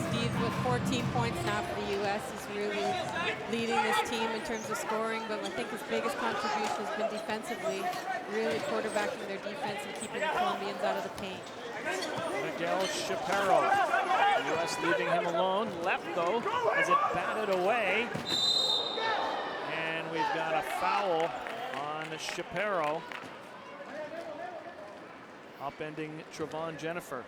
Steve with 14 points now for the U.S. He's really leading this team in terms of scoring, but I think his biggest contribution has been defensively, really quarterbacking their defense and keeping the Colombians out of the paint. Miguel Shapiro, U.S. leaving him alone. Left though, as it batted away. And we've got a foul on Shapiro, upending Trevon Jennifer.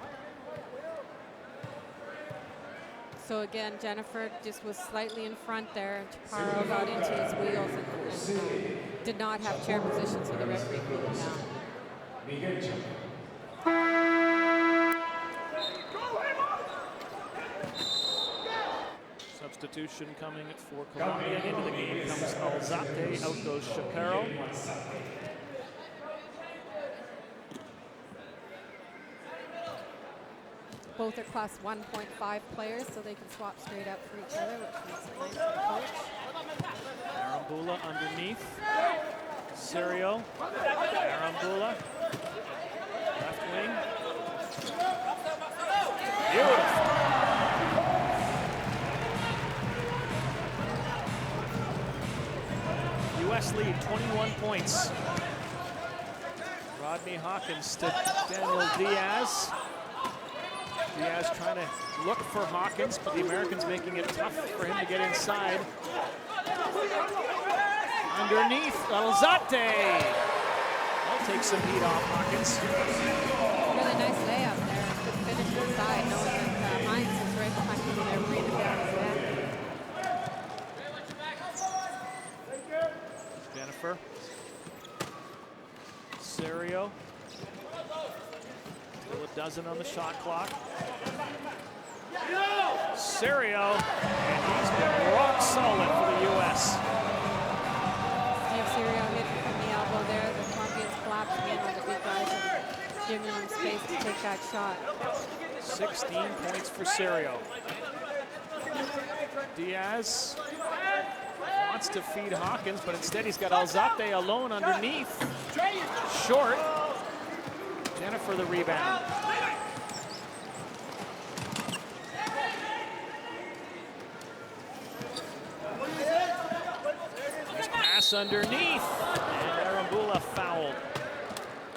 So again, Jennifer just was slightly in front there, and Chaparro got into his wheels and did not have chair position, so the referee pulled him down. Substitution coming for Colombia. Into the game comes Alzate, out goes Shapiro. Both are class 1.5 players, so they can swap straight up for each other, which makes it nice for the coach. Arambula underneath. Serio. Arambula. Left wing. Beautiful. U.S. lead 21 points. Rodney Hawkins to Daniel Diaz. Diaz trying to look for Hawkins, but the Americans making it tough for him to get inside. Underneath, Alzate. I'll take some heat off Hawkins. Really nice layup there. Good finish inside, knowing that Hines is right behind him there, breathing down his neck. Jennifer. Serio. Still a dozen on the shot clock. Serio, and he's been rock solid for the U.S. Steve Serio hit from the elbow there. The Colombians collapsing in on the big guys and giving them space to take that shot. 16 points for Serio. Diaz wants to feed Hawkins, but instead he's got Alzate alone underneath. Short. Jennifer the rebound. Nice pass underneath. And Arambula fouled.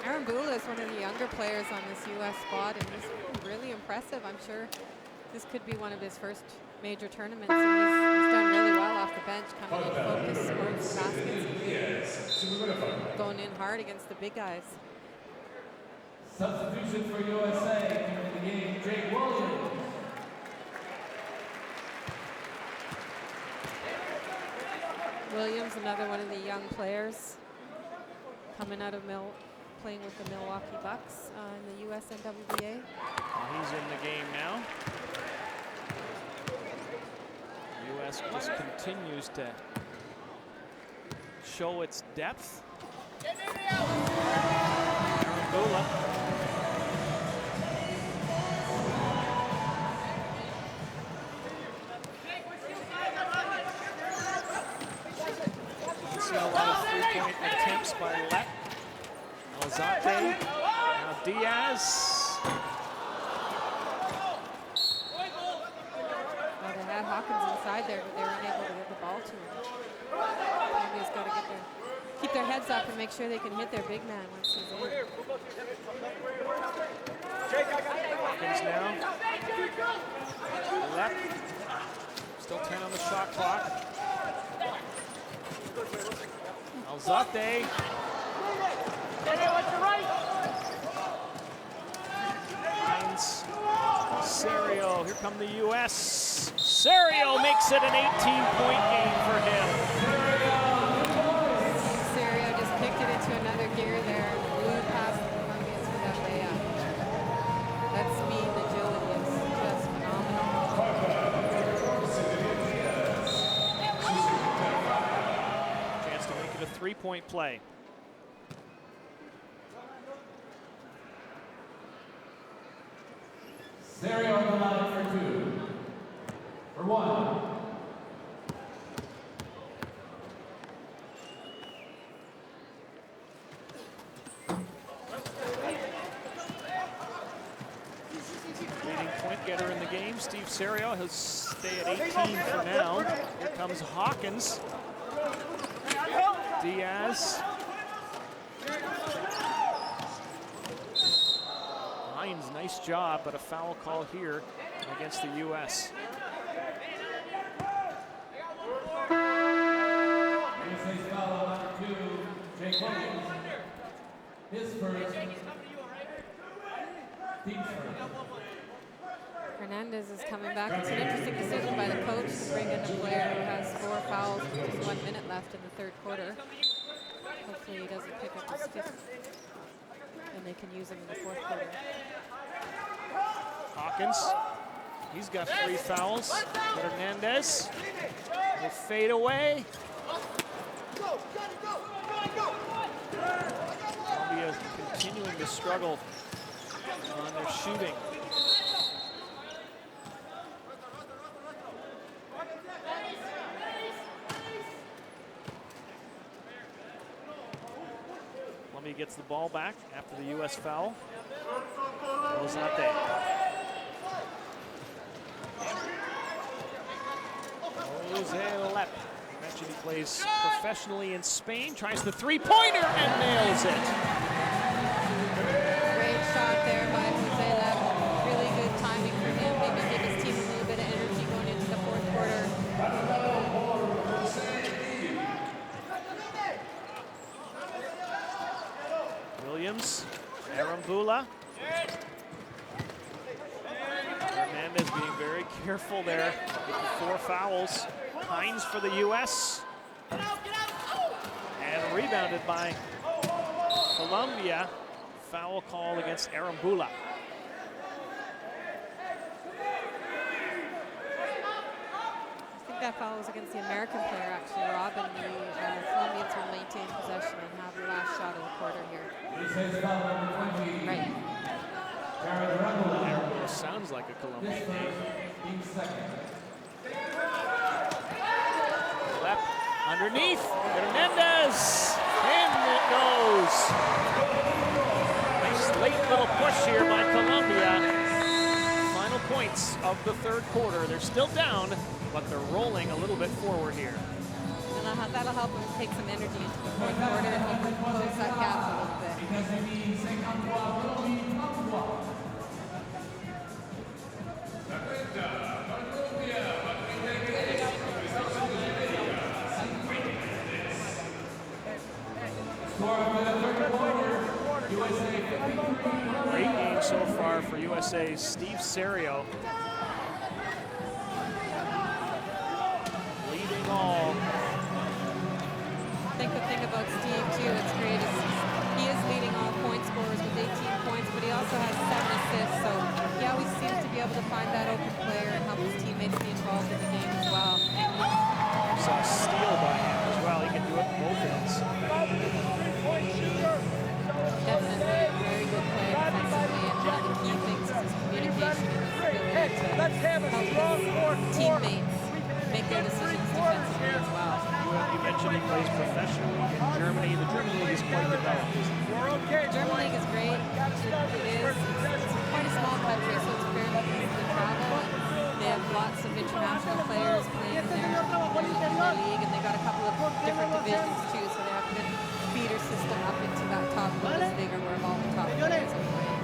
Arambula is one of the younger players on this U.S. squad, and he's really impressive. I'm sure this could be one of his first major tournaments, and he's done really well off the bench, coming in focused, scoring some baskets, and going in hard against the big guys. Substitution for USA in the game, Drake Williams. Williams, another one of the young players coming out of playing with the Milwaukee Bucks in the USNWBA. He's in the game now. U.S. just continues to show its depth. Arambula. Seen a lot of three-point attempts by Lett. Alzate. Now Diaz. Well, they had Hawkins inside there, but they weren't able to get the ball to him. Colombia's got to keep their heads up and make sure they can hit their big man once he's in. Hawkins now. Left. Still 10 on the shot clock. Alzate. Hines. Serio. Here come the U.S. Serio makes it an 18-point game for him. Serio just kicked it into another gear there and blew past the Colombians for that layup. That speed and agility is just phenomenal. 3-point play. Serio on the line for 2. For 1. Leading point getter in the game, Steve Serio. He'll stay at 18 for now. Here comes Hawkins. Diaz. Hines, nice job, but a foul call here against the U.S. USA's foul on number 2, Jake Williams. His first. Team's first. Hernandez is coming back. It's an interesting decision by the coach to bring in a player who has 4 fouls with just 1 minute left in the third quarter. Hopefully he doesn't pick up his 5th, and they can use him in the fourth quarter. Hawkins, he's got 3 fouls. Hernandez will fade away. Columbia continuing to struggle on their shooting. Columbia gets the ball back after the U.S. foul. Rosate. Jose Lep. I mentioned he plays professionally in Spain. Tries the 3-pointer and nails it. Great shot there by Jose Lep. Really good timing for him. Maybe give his team a little bit of energy going into the fourth quarter. Williams, Arambula. Hernandez being very careful there with the 4 fouls. Hines for the U.S. And rebounded by Columbia. Foul call against Arambula. I think that foul was against the American player, actually, Rob, and the Colombians will maintain possession and have the last shot of the quarter here. USA's foul number 20. Right. Arambula sounds like a Colombian name. Team second. Lep underneath, Hernandez, and it goes. Nice late little push here by Columbia. Final points of the third quarter. They're still down, but they're rolling a little bit forward here. And that'll help them take some energy into the fourth quarter and help them close that gap a little bit. Great game so far for USA's Steve Serio. Leading all. I think the thing about Steve, too, that's great is he is leading all point scorers with 18 points, but he also has 7 assists, so he always seems to be able to find that open player and help his teammates be involved in the game as well. Saw a steal by him as well. He can do it both ends. Definitely a very good player defensively, and one of the key things is his communication and his ability to help his teammates make their decisions defensively as well. You mentioned he plays professionally in Germany. The German league is quite developed, isn't it? The German league is great. It's quite a small country, so it's fairly easy to travel. And they have lots of international players playing in their league, and they got a couple of different divisions too. So they have a good feeder system up into that top Bundesliga where all the top players are playing.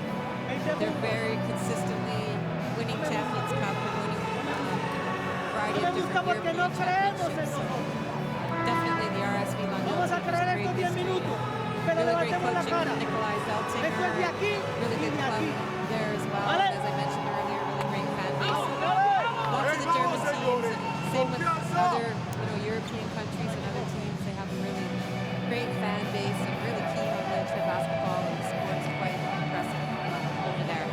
They're very consistently winning Champions Cup and winning a variety of different European championships. So definitely the RSV London is a great history. Really great coaching from Nikolai Zeltinger. Really good club there as well. And as I mentioned earlier, really great fan base. Lots of the German teams, and same with other European countries and other teams. They have a really great fan base and really keen on wheelchair basketball, and the sport's quite impressive over there.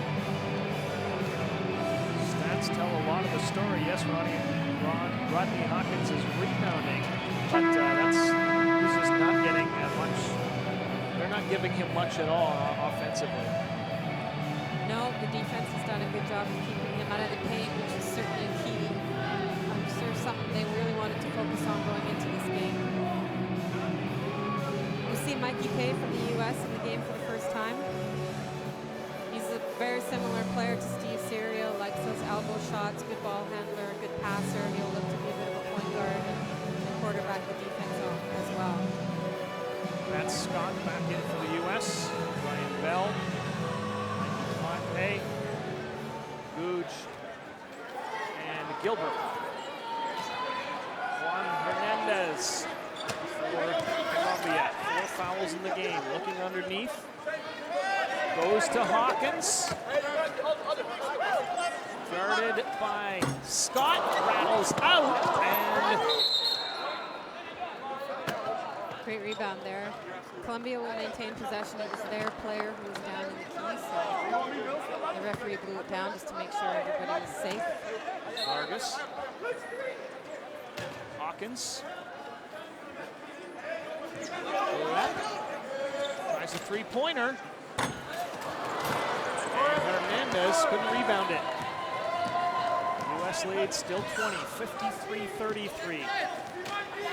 Stats tell a lot of the story. Yes, Rodney Hawkins is rebounding, but he's just not getting giving him much at all offensively. No, the defense has done a good job of keeping him out of the paint, which is certainly key. I'm sure something they really wanted to focus on going into this game. We see Mikey Pay from the U.S. in the game for the first time. He's a very similar player to Steve Serio, likes those elbow shots, good ball handler, good passer. He'll look to be a bit of a point guard and quarterback the defense as well. Matt Scott back in for the U.S. Brian Bell, Pay, Googe, and Gilbert. Juan Hernandez for Columbia. 4 fouls in the game. Looking underneath. Goes to Hawkins. Guarded by Scott. Rattles out. And great rebound there. Columbia will maintain possession. It was their player who was down in the key, so the referee blew it down just to make sure everybody was safe. Vargas. Hawkins. Tries a three-pointer. And Hernandez couldn't rebound it. U.S. lead still 20, 53-33.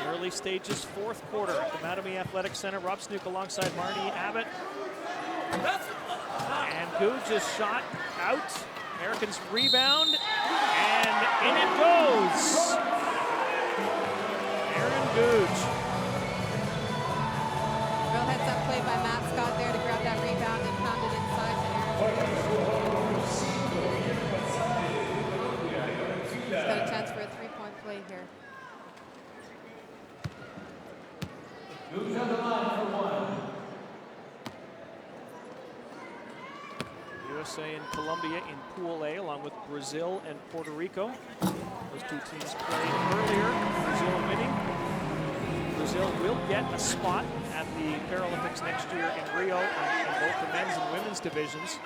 Early stages, 4th quarter at the Mattamy Athletic Center. Rob Snook alongside Marnie Abbott. And Googe's shot out. Americans rebound, and in it goes. Aaron Googe. Real heads-up play by Matt Scott there to grab that rebound and pound it inside to Aaron. He's got a chance for a 3-point play here. Googe on the line for 1. USA and Colombia in Pool A, along with Brazil and Puerto Rico. Those 2 teams played earlier. Brazil winning. Brazil will get a spot at the Paralympics next year in Rio in both the men's and women's divisions.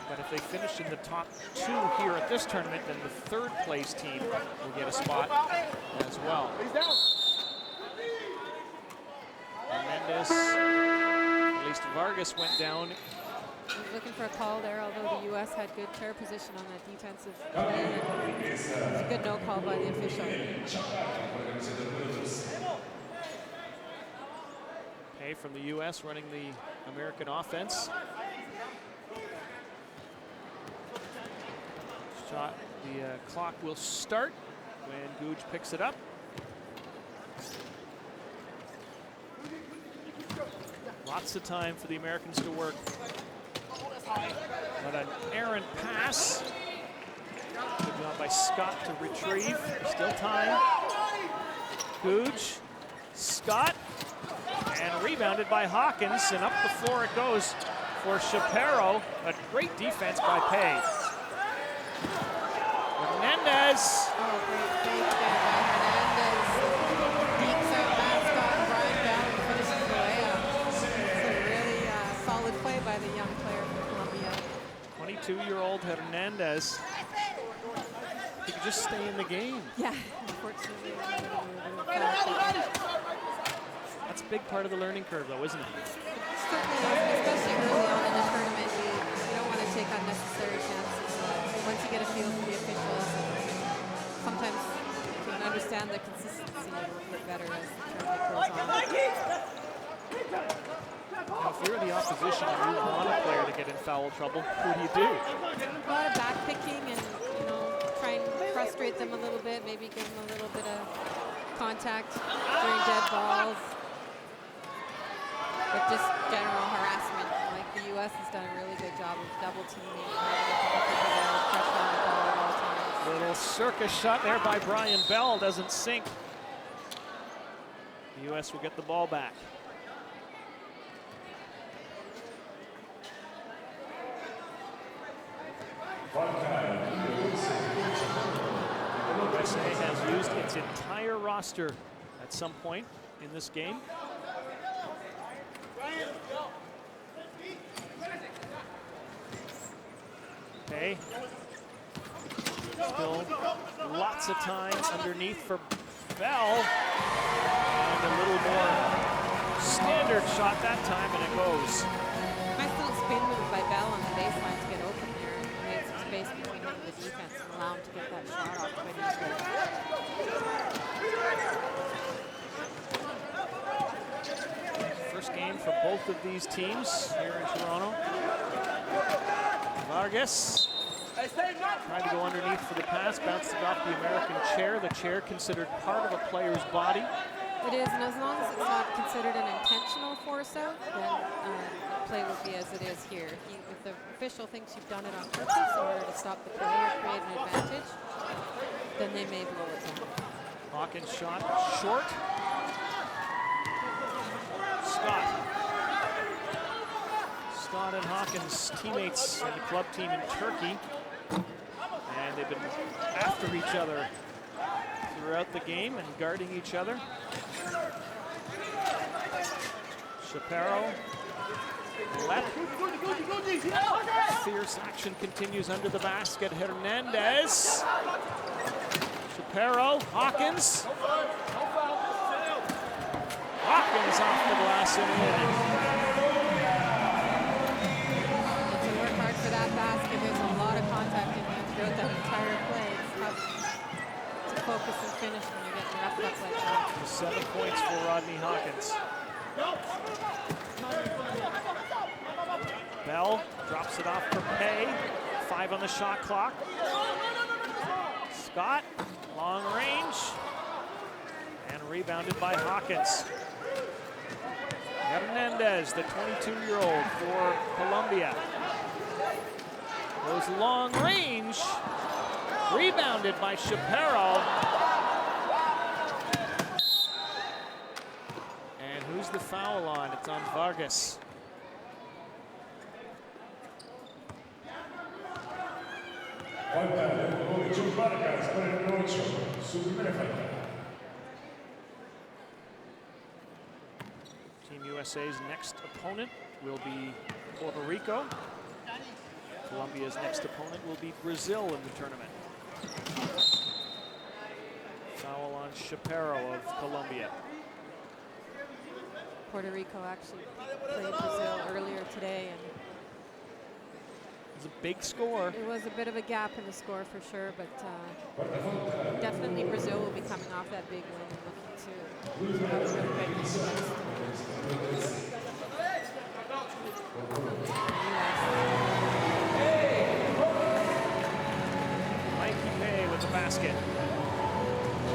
But if they finish in the top 2 here at this tournament, then the 3rd place team will get a spot as well. Hernandez, at least Vargas went down. He's looking for a call there, although the U.S. had good chair position on that defensive play. It's a good no call by the official. Pay from the U.S. running the American offense. Shot, the clock will start when Googe picks it up. Lots of time for the Americans to work. But an errant pass. Good job by Scott to retrieve. Still time. Googe, Scott, and rebounded by Hawkins, and up the floor it goes for Shapiro. A great defense by Pay. Hernandez. Oh, great fake there by Hernandez. Beats out Matt Scott and Brian Bell and finishes the layup. It's a really solid play by the young player from Columbia. 22-year-old Hernandez. He could just stay in the game. Yeah, unfortunately. That's a big part of the learning curve, though, isn't it? Certainly is, especially early on in the tournament. You don't want to take unnecessary chances. Once you get a feel for the officials, sometimes you can understand the consistency a little bit better as the tournament goes on. Now, if you're the opposition and you want a player to get in foul trouble, what do? A lot of back picking and, try and frustrate them a little bit, maybe give them a little bit of contact during dead balls. But just general harassment. Like the U.S. has done a really good job of double teaming, pressure on the ball at all times. Little circus shot there by Brian Bell, doesn't sink. The U.S. will get the ball back. USA has used its entire roster at some point in this game. Okay. Still lots of time underneath for Bell. And a little more standard shot that time, and it goes. Nice little spin move by Bell on the baseline to get open there and create some space between him and the defense and allow him to get that shot off when he's good. First game for both of these teams here in Toronto. Vargas tried to go underneath for the pass, bounced it off the American chair. The chair considered part of a player's body. It is, and as long as it's not considered an intentional force out, then the play will be as it is here. If the official thinks you've done it on purpose in order to stop the play or create an advantage, then they may blow it down. Hawkins shot short. Scott and Hawkins, teammates in the club team in Turkey. And they've been after each other throughout the game and guarding each other. Shapiro left. Fierce action continues under the basket. Hernandez. Shapiro, Hawkins. Hawkins off the glass and in. To work hard for that basket, there's a lot of contact in there throughout that entire play. It's tough to focus and finish when you're getting roughed up like that. 7 points for Rodney Hawkins. Bell drops it off for Pay. 5 on the shot clock. Scott, long range. And rebounded by Hawkins. Hernandez, the 22-year-old for Colombia. Goes long range. Rebounded by Shapiro. And who's the foul on? It's on Vargas. Falta del número 8 Vargas para el número 8, su primera falta. Team USA's next opponent will be Puerto Rico. Colombia's next opponent will be Brazil in the tournament. Foul on Shapiro of Colombia. Puerto Rico actually played Brazil earlier today, and It was a big score. it was a bit of a gap in the score for sure, but definitely Brazil will be coming off that big win and looking to have a really great performance. Mikey Pay with the basket.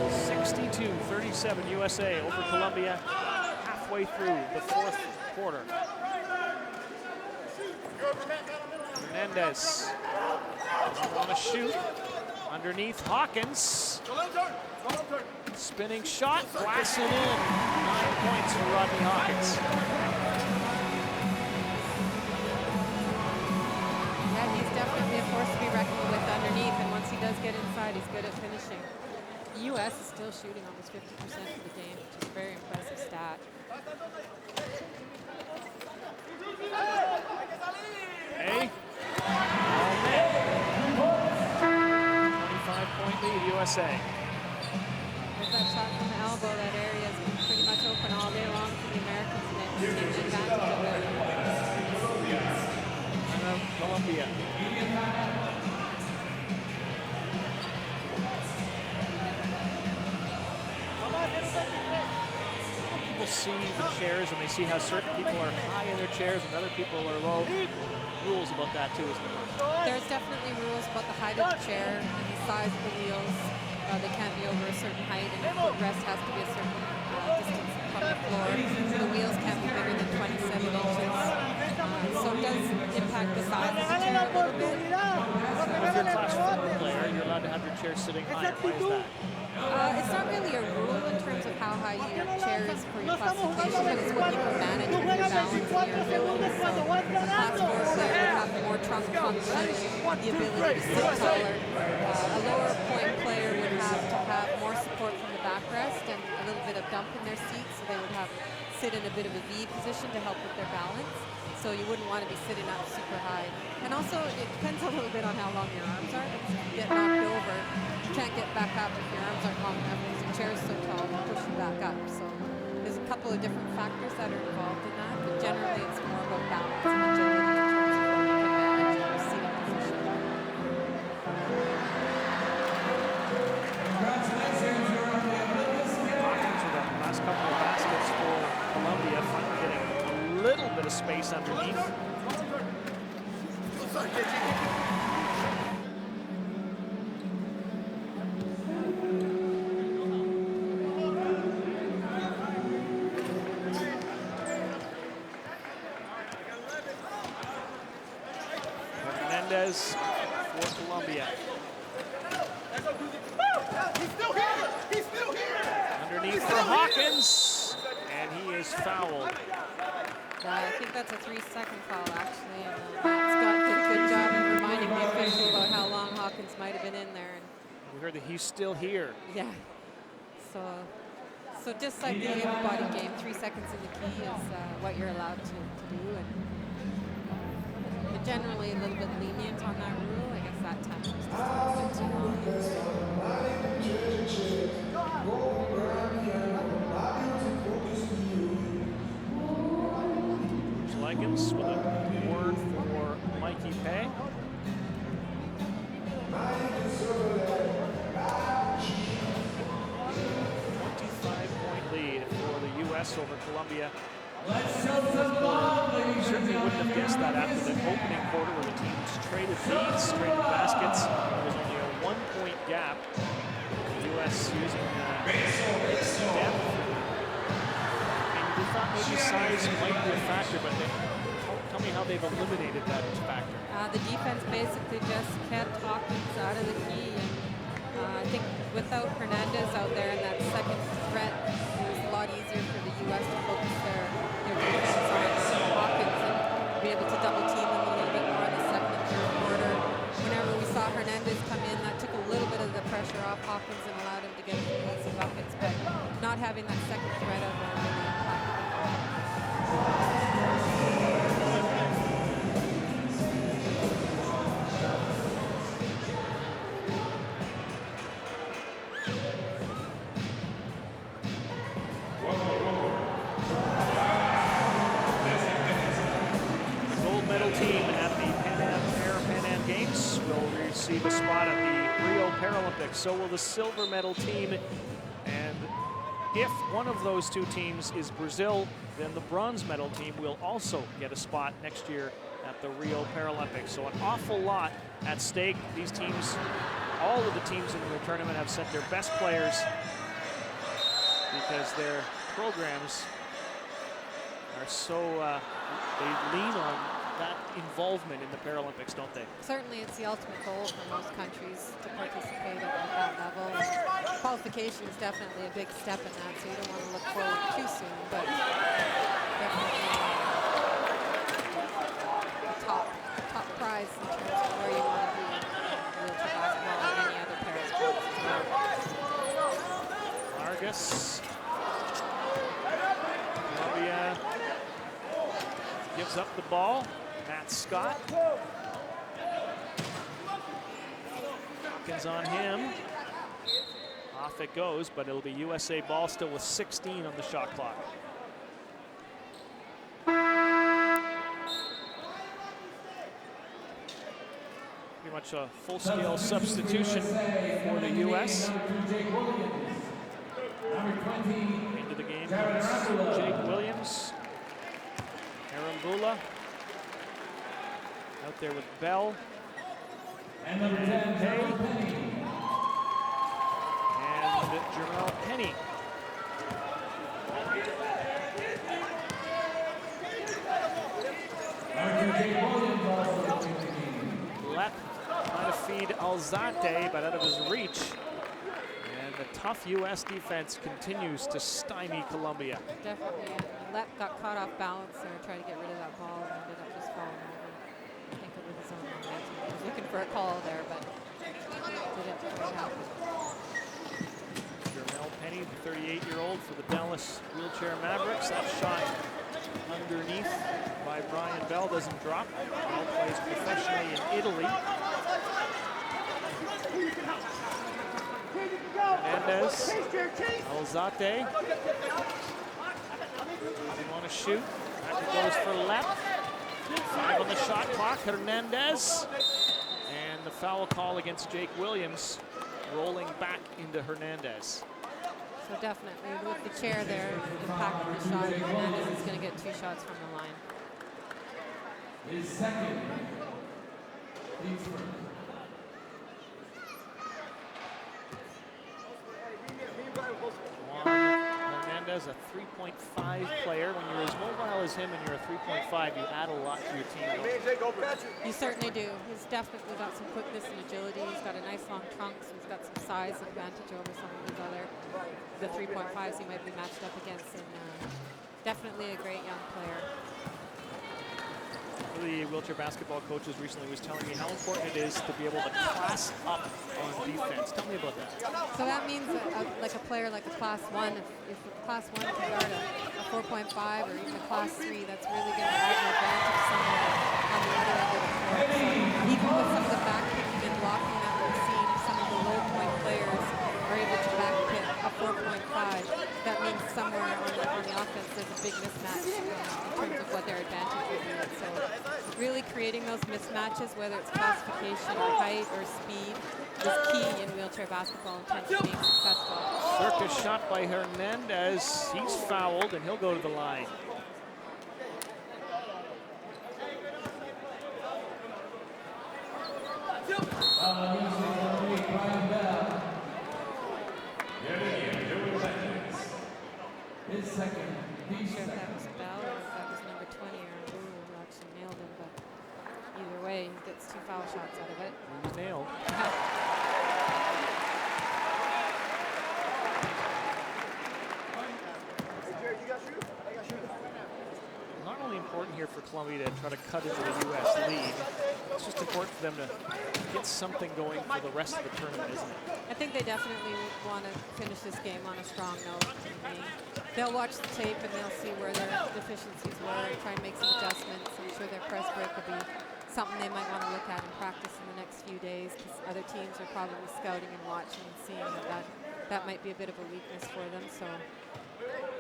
62-37 USA over Colombia halfway through the fourth quarter. Hernandez on a shoot. Underneath Hawkins. Spinning shot, blasting in. 9 points for Rodney Hawkins. Yeah, he's definitely a force to be reckoned with underneath, and once he does get inside, he's good at finishing. The U.S. is still shooting almost 50% of the game, which is a very impressive stat. Hey. 25-point lead, USA. There's that shot from the elbow. That area has been pretty much open all day long for the Americans, and they've taken advantage of it. And Colombia. People see the chairs and they see how certain people are high in their chairs and other people are low. Rules about that too, isn't there? There's definitely rules about the height of the chair and the size of the wheels. They can't be over a certain height, and the footrest has to be a certain distance from the floor. The wheels can't be bigger than 27 inches. So it does impact the size of the chair a little bit. If you're a class 4 player, you're allowed to have your chair sitting higher. Why is that? It's not really a rule in terms of how high your chair is for your classification, but it's what you can manage with your balance and your ability. So a class 4 player would have more trunk function, the ability to sit taller. A lower point player would have to have more support from the backrest and a little bit of dump in their seat, so they would have sit in a bit of a V position to help with their balance. So you wouldn't want to be sitting up super high. And also, it depends a little bit on how long your arms are. Because if you get knocked over, you can't get back up if your arms aren't long enough because your chair is so tall to push you back up. So there's a couple of different factors that are involved in that, but generally it's more about balance and agility in terms of what you can manage in your seating position. Congratulations, you're on the Olympics. Hawkins with the last couple of baskets for Columbia, finally getting a little bit of space underneath. Hernandez for Columbia. He's still here! He's still here! Underneath for Hawkins, and he is fouled. I think that's a 3-second foul, actually. And Matt Scott did a good job of reminding the official about how long Hawkins might have been in there. And We heard that he's still here. yeah. So just like the body game, 3 seconds in the key is what you're allowed to do. And but generally a little bit lenient on that rule. I guess that time was just a little bit too long. Likens with a word for Mikey Pay. 25-point lead for the U.S. over Columbia. Let's show some love, ladies and Certainly wouldn't have gentlemen. guessed that after the opening quarter where the teams traded leads, traded baskets. There was only a 1-point gap. The U.S. using its depth. And we thought maybe size might be a factor, but tell me how they've eliminated that factor. The defense basically just kept Hawkins out of the key. And I think without Hernandez out there in that second threat, it was a lot easier for the U.S. to focus their defense on Hawkins and be able to double team them a little bit more in the second and third quarter. Whenever we saw Hernandez come in, that took a little bit of the pressure off Hawkins and allowed him to get a few easy buckets. But not having that second threat out there really impacted him. Team at the Parapan American Games will receive a spot at the Rio Paralympics. So will the silver medal team. And if one of those two teams is Brazil, then the bronze medal team will also get a spot next year at the Rio Paralympics. So an awful lot at stake. These teams, all of the teams in the tournament have sent their best players because their programs are so, they lean on that involvement in the Paralympics, don't they? Certainly it's the ultimate goal for most countries to participate at that level. Qualification is definitely a big step in that, so you don't want to look forward too soon, but definitely the top prize in terms of where you want to be in wheelchair basketball or any other para sports as well. Vargas. Columbia gives up the ball. Matt Scott. Hawkins on him. Off it goes, but it'll be USA ball still with 16 on the shot clock. Pretty much a full-scale substitution for the US. Into the game comes Jake Williams. Arambula. Out there with Bell. And number 10, Jermel Penny. And Jermel Penny. Left trying to feed Alzate, but out of his reach. And the tough U.S. defense continues to stymie Columbia. Definitely. Lep got caught off balance there, tried to get rid of that ball and ended up just falling over. I think it was his own momentum. He was looking for a call there, but didn't quite happen. Jermel Penny, the 38-year-old for the Dallas Wheelchair Mavericks. That shot underneath by Brian Bell doesn't drop. Bell plays professionally in Italy. Hernandez, Alzate. They want to shoot. Back it goes for left. 5 on the shot clock. Hernandez. And the foul call against Jake Williams, rolling back into Hernandez. So definitely with the chair there impacting the shot, Hernandez is going to get 2 shots from the line. His second. Leads first. Hernandez, a 3.5 player. When you're as mobile as him and you're a 3.5, you add a lot to your team. You certainly do. He's definitely got some quickness and agility. He's got a nice long trunk, so he's got some size advantage over some of these other, the 3.5s he might be matched up against, and definitely a great young player. The wheelchair basketball coaches recently was telling me how important it is to be able to class up on defense. Tell me about that. So that means like a player like a class 1, if a class 1 can guard a 4.5 or even a class 3, that's really going to add an advantage somewhere on the other end of the court. So even with some of the back picking and blocking that we've seen, some of the low point players are able to back pick a 4.5. That means somewhere on the offense there's a big mismatch in terms of what their advantage would be. So really creating those mismatches, whether it's classification or height or speed, is key in wheelchair basketball in terms of being successful. Circus shot by Hernandez. He's fouled and he'll go to the line. His second. I'm not sure if that was Bell or if that was number 20 or Mbulu who actually nailed him, but either way, he gets 2 foul shots out of it. He was nailed. Not only important here for Columbia to try to cut into the U.S. lead, it's just important for them to get something going for the rest of the tournament, isn't it? I think they definitely want to finish this game on a strong note. They'll watch the tape and they'll see where their deficiencies were and try and make some adjustments. I'm sure their press break will be something they might want to look at and practice in the next few days, because other teams are probably scouting and watching and seeing that might be a bit of a weakness for them. So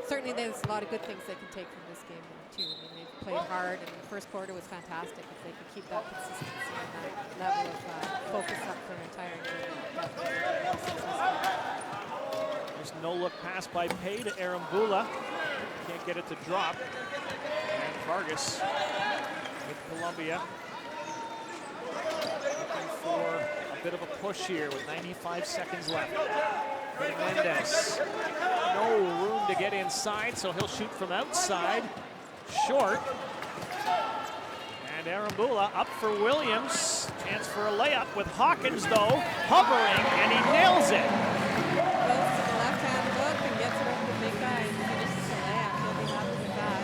certainly there's a lot of good things they can take from this game too. I mean, they've played hard and the first quarter was fantastic. If they could keep that consistency and that level of focus up for an entire game, There's no look pass by Pay to Arambula. Can't get it to drop. And Vargas with Columbia looking for a bit of a push here with 95 seconds left. Hernandez, no room to get inside, so he'll shoot from outside. Short. And Arambula up for Williams. Chance for a layup with Hawkins, though, hovering, and he nails it. Goes to the left-hand hook and gets it over the big guy and finishes the layup. He'll be happy with that.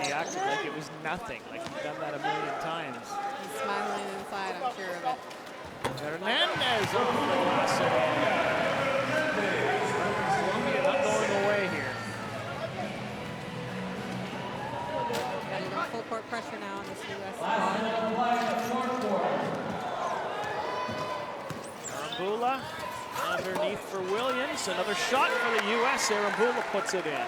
He acted like it was nothing, like he's done that a million times. He's smiling inside, I'm sure of it. Hernandez over the glass again. Columbia not going away here. Got a little full court pressure now on this U.S. squad. Arambula underneath for Williams. Another shot for the U.S. Arambula puts it in.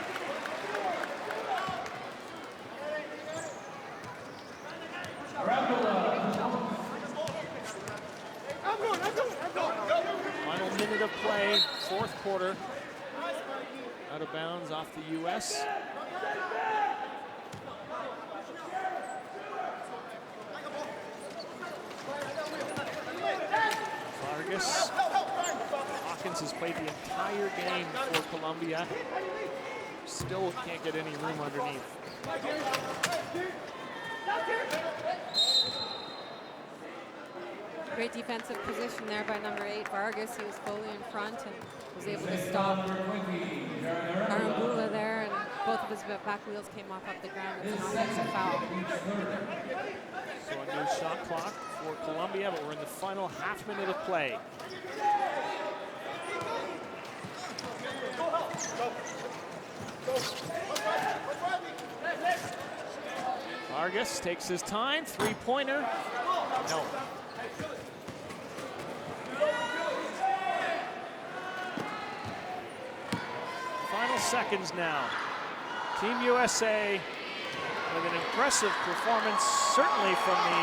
Final minute of play, fourth quarter. Out of bounds off the U.S. Vargas. Hawkins has played the entire game for Columbia. Still can't get any room underneath. Great defensive position there by number 8, Vargas. He was fully in front and was able to stop Arambula there, and both of his back wheels came off the ground. It's an offensive foul. So a new shot clock for Columbia, but we're in the final half minute of play. Vargas takes his time, three-pointer. No. final seconds now. Team USA with an impressive performance, certainly from the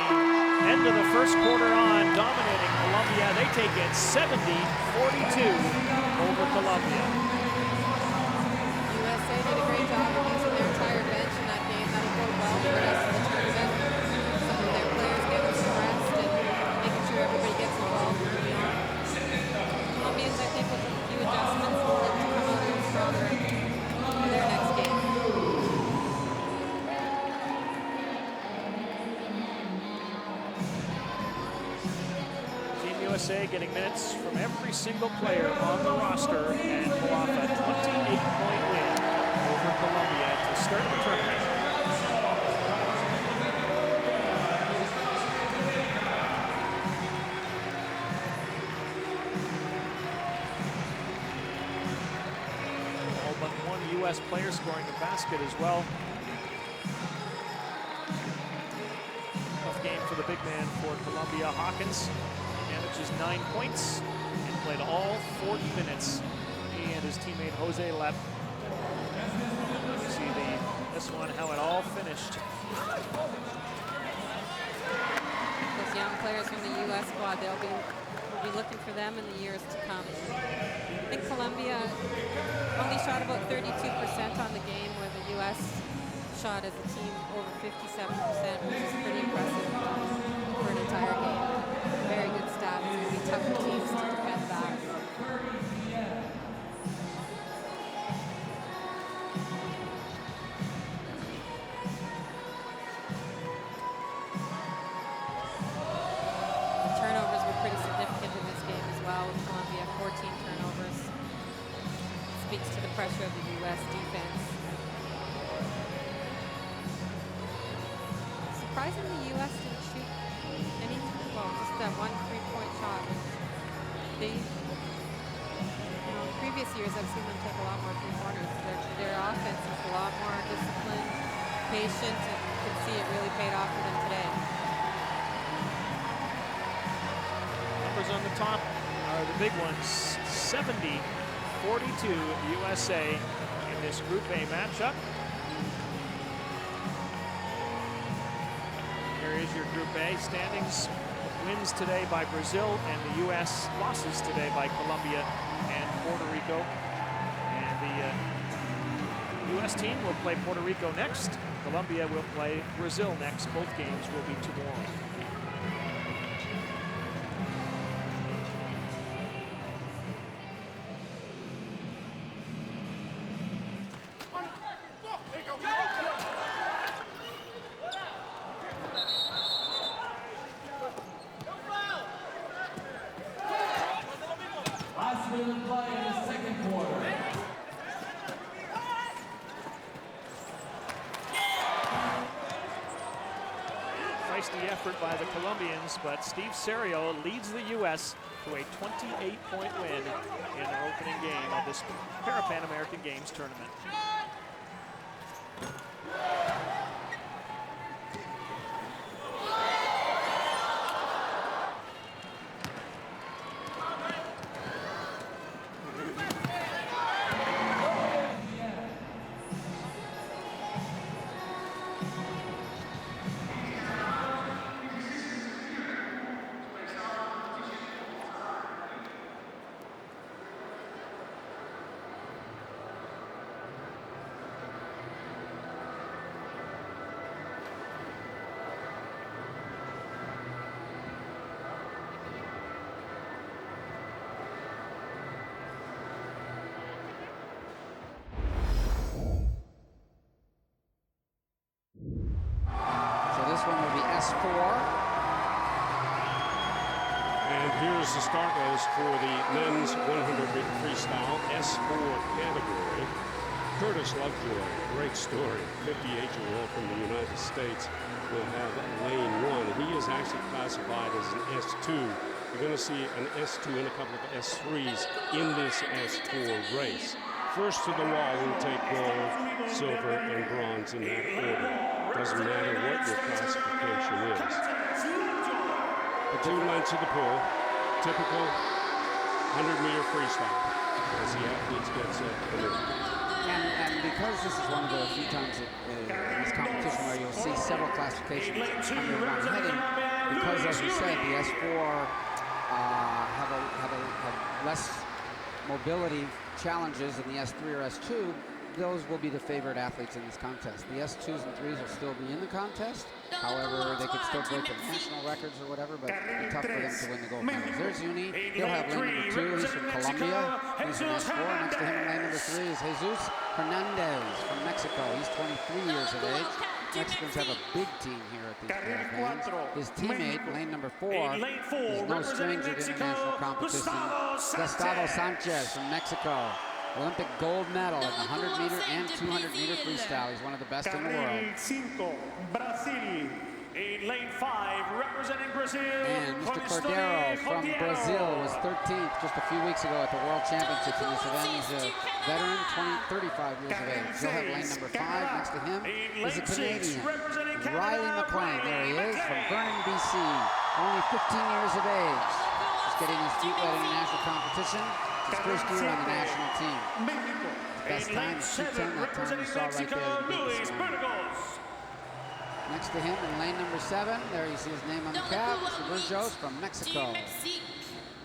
end of the first quarter on, dominating Colombia. They take it 70-42 over Colombia. USA did a great job of using their entire bench in that game. That'll go well for the rest of the tournament. Some of their players getting some rest and making sure everybody gets involved early on. Colombians, I think, with a few adjustments, will look to come out even stronger for their next game. Team USA getting minutes from every single player on the roster and pull off a 28-point win over Colombia to start the tournament. All but one U.S. player scoring the basket as well. Tough game for the big man for Colombia. Hawkins averages 9 points and played all 40 minutes. He and his teammate Jose Lep. You see this one, how it all finished. Those young players from the U.S. squad, we'll be looking for them in the years to come. I think Colombia only shot about 32% on the game, where the U.S. shot as a team over 57%, which is pretty impressive for an entire game. Very good stats. It's going to be tough for teams to defend that. The turnovers were pretty significant in this game as well, with Colombia 14 turnovers. Speaks to the pressure of the U.S. defense. Surprisingly, the U.S. didn't shoot any, well, just that one 3-point shot. They, previous years I've seen them take a lot more three-pointers. Their offense is a lot more disciplined, patient, and you can see it really paid off for them today. Numbers on the top are the big ones. 70-42 USA in this Group A matchup. Here is your Group A standings. Wins today by Brazil, and the U.S. losses today by Colombia and Puerto Rico. And the U.S. team will play Puerto Rico next. Colombia will play Brazil next. Both games will be tomorrow. Feisty effort by the Colombians, but Steve Serio leads the U.S. to a 28-point win in their opening game of this Parapan American Games tournament. Here's the start list for the men's 100-meter freestyle S4 category. Curtis Lovejoy, great story, 58-year-old from the United States, will have lane 1. He is actually classified as an S2. You're going to see an S2 and a couple of S3s in this S4 race. First to the wall will take gold, silver, and bronze in that order. Doesn't matter what your classification is. The 2 lengths of the pool. Typical 100-meter freestyle as the athletes get set for it. And because this is one of the few times in this competition where you'll see several classifications under one heading, because as we said, the S4 have less mobility challenges than the S3 or S2, those will be the favored athletes in this contest. The S2s and 3s will still be in the contest. However, they could still break their national records or whatever, but it'll be tough for them to win the gold medals. There's Uni. He'll have lane number 2. He's from Colombia. He's in S4. Next to him in lane number 3 is Jesus Hernandez from Mexico. He's 23 years of age. Mexicans have a big team here at these Paralympics. His teammate, lane number 4, is no stranger to international competition. Gustavo Sanchez from Mexico. Olympic gold medal in the 100-meter and 200-meter freestyle. He's one of the best in the world. In lane 5, representing Brazil. And Mr. Cordero from Brazil was 13th just a few weeks ago at the World Championships in this event. He's a veteran, 35 years of age. He'll have lane number 5. Next to him is a Canadian, Riley McLean. There he is, from Vernon, BC. Only 15 years of age. Just getting his feet wet in national competition. His first year on the national team. His best time is 2:10. That time you saw right there. Next to him in lane number 7, there you see his name on the cap, Mr. Burgos from Mexico.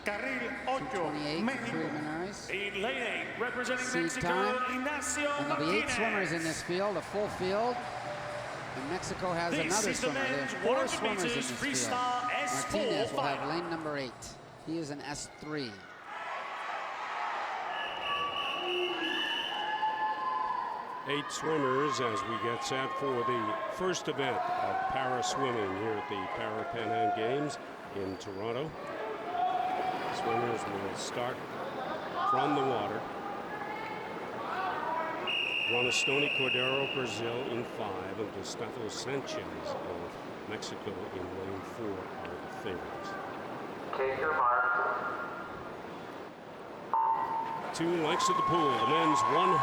2:28 preliminaries. In lane 8, representing Seed time. And there'll be 8 swimmers in this field, a full field. And Mexico has another swimmer. There's 4 swimmers in this field. Martinez will have lane number 8. He is an S3. Eight swimmers as we get set for the first event of para swimming here at the Parapan Games in Toronto. Swimmers will start from the water. Ronestoni Cordero, Brazil in 5, and Gustavo Sanchez of Mexico in lane 4 are the favorites. Take your mark. 2 lengths of the pool, the men's 100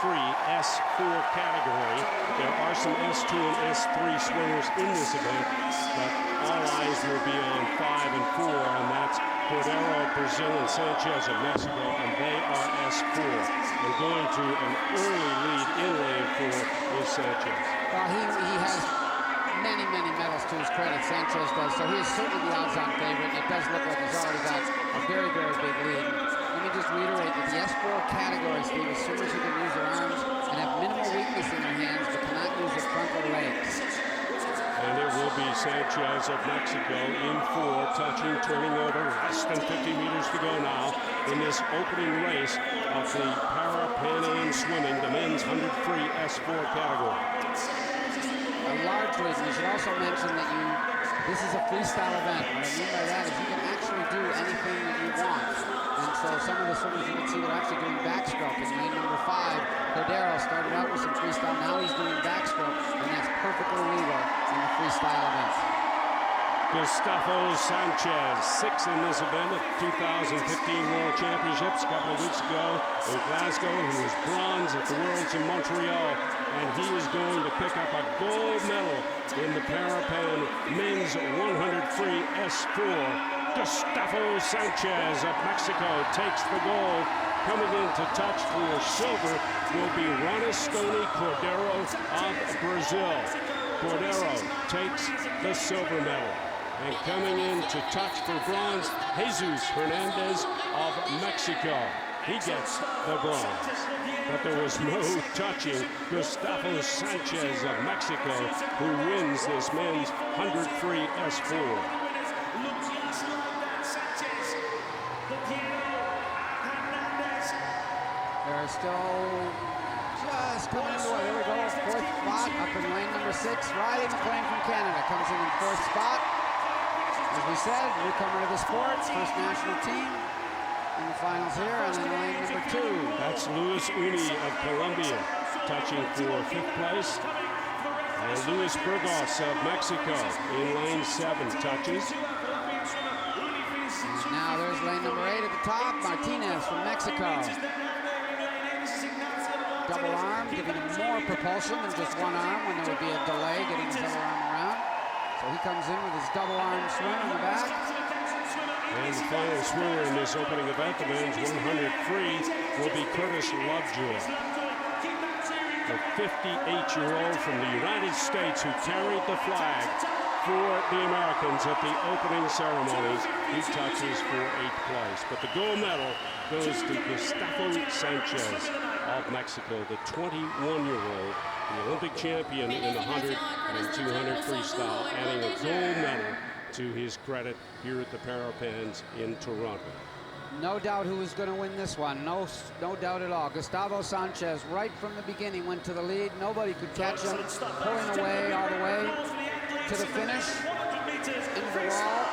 free S4 category. There are some S2 and S3 swimmers in this event, but all eyes will be on 5 and 4, and that's Cordero, Brazil, and Sanchez of Mexico, and they are S4. And going to an early lead in lane 4 is Sanchez. Well, he has many medals to his credit, Sanchez does, so he is certainly the odds-on favorite. It does look like he's already got a very big lead. Let me just reiterate that the S4 category, Steve, is swimmers who can use their arms and have minimal weakness in their hands but cannot use their front or legs. And it will be Sanchez of Mexico in 4, touching, turning over, less than 50 meters to go now in this opening race of the Parapan swimming, the men's 100 free S4 category. A large reason, we should also mention that this is a freestyle event. What I mean by that is you can actually do anything that you want. And so some of the swimmers you can see they're actually doing backstroke. In lane number 5, Cordero started out with some freestyle. Now he's doing backstroke, and that's perfectly legal in the freestyle event. Gustavo Sanchez, 6th in this event at the 2015 World Championships a couple of weeks ago in Glasgow. He was bronze at the Worlds in Montreal, and he is going to pick up a gold medal in the Parapan men's 100 free S4. Gustavo Sanchez of Mexico takes the gold. Coming in to touch for silver will be Ronestoni Cordero of Brazil. Cordero takes the silver medal. And coming in to touch for bronze, Jesus Hernandez of Mexico. He gets the bronze. But there was no touching Gustavo Sanchez of Mexico, who wins this men's 100 free S4. They're still just coming into it. Here we go, 4th spot up in lane number 6. Riley McLean from Canada comes in 4th spot. As we said, newcomer to the sport, first national team in the finals here, and then lane number 2. That's Luis Uni of Colombia, touching for 5th place. And Luis Burgos of Mexico in lane 7 touches. And now there's lane number 8 at the top, Martinez from Mexico. Double arm, giving him more propulsion than just one arm when there would be a delay getting his other arm around. So he comes in with his double arm swim in the back. And the final swimmer in this opening event, the men's 100 free, will be Curtis Lovejoy. the 58-year-old from the United States who carried the flag for the Americans at the opening ceremony. He touches for 8th place. But the gold medal goes to Gustavo Sanchez of Mexico, the 21-year-old, the Olympic champion in the 100 and 200 freestyle, adding a gold medal to his credit here at the Parapans in Toronto. No doubt who was going to win this one. No doubt at all. Gustavo Sanchez, right from the beginning, went to the lead. Nobody could catch him, pulling away all the way to the finish, into the wall.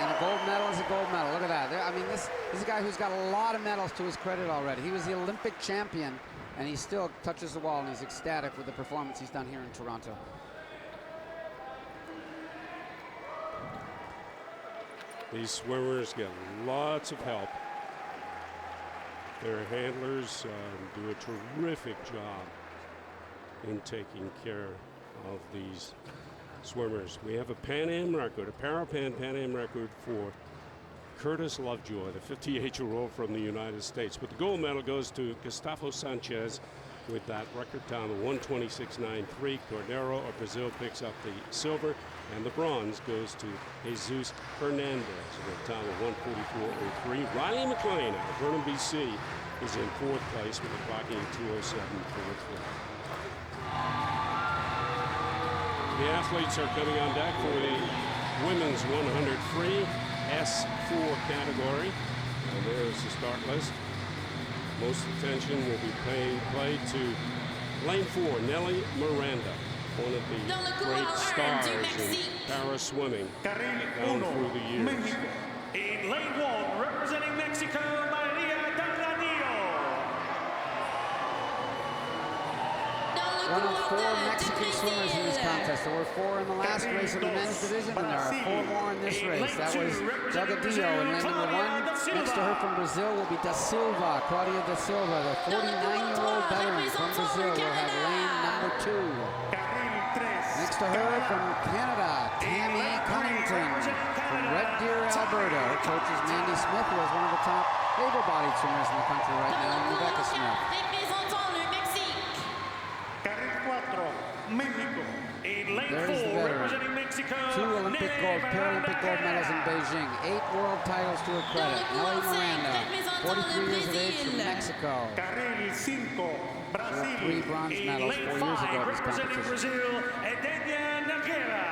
And a gold medal is a gold medal. Look at that. I mean, this is a guy who's got a lot of medals to his credit already. He was the Olympic champion, and he still touches the wall, and he's ecstatic with the performance he's done here in Toronto. These swimmers get lots of help. Their handlers do a terrific job in taking care of these swimmers. We have a Pan Am record, a Parapan Pan Am record for Curtis Lovejoy, the 58-year-old from the United States. But the gold medal goes to Gustavo Sanchez with that record time of 126.93. Cordeiro of Brazil picks up the silver, and the bronze goes to Jesus Hernandez with a time of 144.03. Riley McLean out of Vernon, BC is in 4th place with a clocking 207.43. The athletes are coming on deck for the women's 100 free S4 category. And there's the start list. Most attention will be played to lane 4, Nelly Miranda, one of the great stars in para swimming down through the years. In lane 1, representing Mexico, Maria Danilo. One of 4 Mexican swimmers in this contest. There were 4 in the last race of the men's division, and there are 4 more in this race. That was Delgadillo in lane number 1. Next to her from Brazil will be Da Silva, Claudia Da Silva, the 49-year-old veteran from Brazil, will have lane number 2. Next to her from Canada, Tammy Cunnington from Red Deer, Alberta. Her coach is Mandy Smith, who is one of the top able-bodied swimmers in the country right now, and Rebecca Smith. There's the veteran. 2 Olympic gold, Paralympic gold medals in Beijing. 8 world titles to her credit. Nelly Miranda, 43 years of age from Mexico. She had 3 bronze medals 4 years ago in this competition.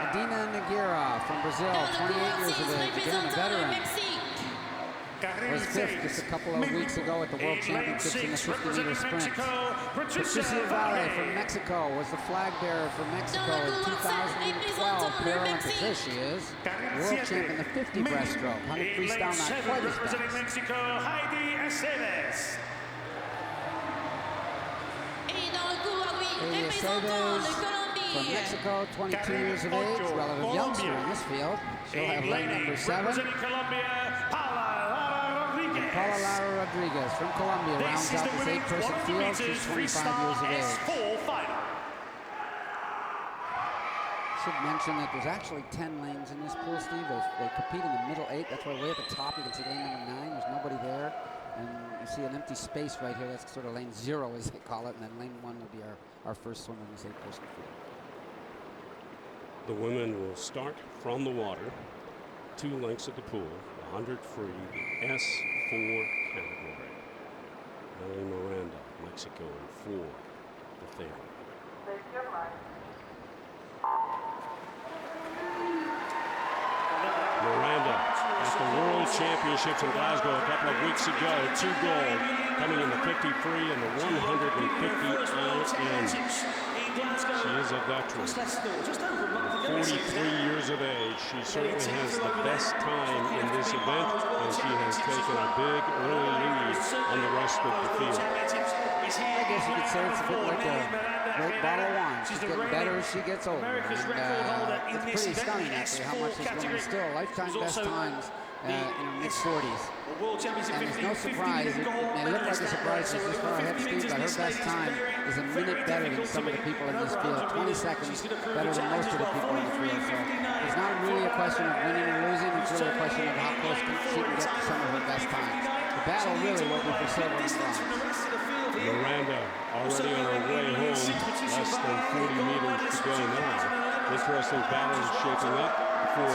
Adina Nogueira from Brazil, 28 years of age. Again, a veteran. Was 5th just a couple of weeks ago at the World Championships in the 50-meter sprint. Patricia Valle from Mexico was the flag bearer for Mexico in 2012 Paralympics. There she is. World champion, the 50 breaststroke. 100 freestyle, not quite as fast. Mexico, Heidi Aceves. Heidi Aceves from Mexico, 22 years of age, relative youngster in this field. She'll have lane number 7. Paula Lara Rodriguez from Colombia rounds out this 8-person field. She's 25 years of age. Should mention that there's actually 10 lanes in this pool, Steve. They compete in the middle 8. That's why way at the top you can see lane number 9. There's nobody there. And you see an empty space right here. That's sort of lane 0, as they call it. And then lane 1 will be our first swim in this 8-person field. The women will start from the water, 2 lengths of the pool, 100 free, the S4 category. Nelly Miranda, Mexico, in 4, the favorite. Miranda at the World Championships in Glasgow a couple of weeks ago, 2 gold, coming in the 50 free and the 150 IM. She is a veteran, 43 years of age. She certainly has the best time in this event, and she has taken a big early lead on the rest of the field. I guess you could say it's a bit like a great bottle of wine. She's getting better as she gets older. And, it's pretty stunning, actually, how much this woman is still lifetime best times in her mid-40s. And it's no surprise, it may look like a surprise she's this far ahead, Steve, but her best time is a minute better than some of the people in this field, 20 seconds better than most of the people in the field. So it's not really a question of winning or losing, it's really a question of how close she can get to some of her best times. The battle really will be for silver and bronze. Miranda already on her way home, less than 40 meters to go now. Interesting battle is shaping up for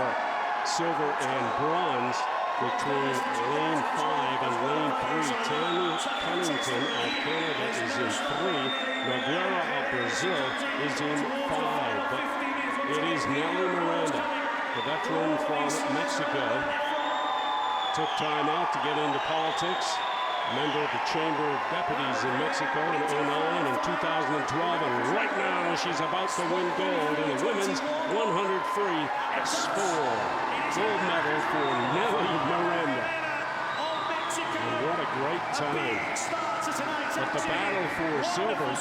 silver and bronze between lane 5 and lane 3. Tammy Cunnington of Canada is in 3. Nogueira of Brazil is in 5. But it is Nelly Miranda, the veteran from Mexico. Took time out to get into politics. Member of the Chamber of Deputies in Mexico in 2009 and 2012, and right now she's about to win gold in the women's 100 free S4. Gold medal for Nelly Miranda. And what a great time. But the battle for silver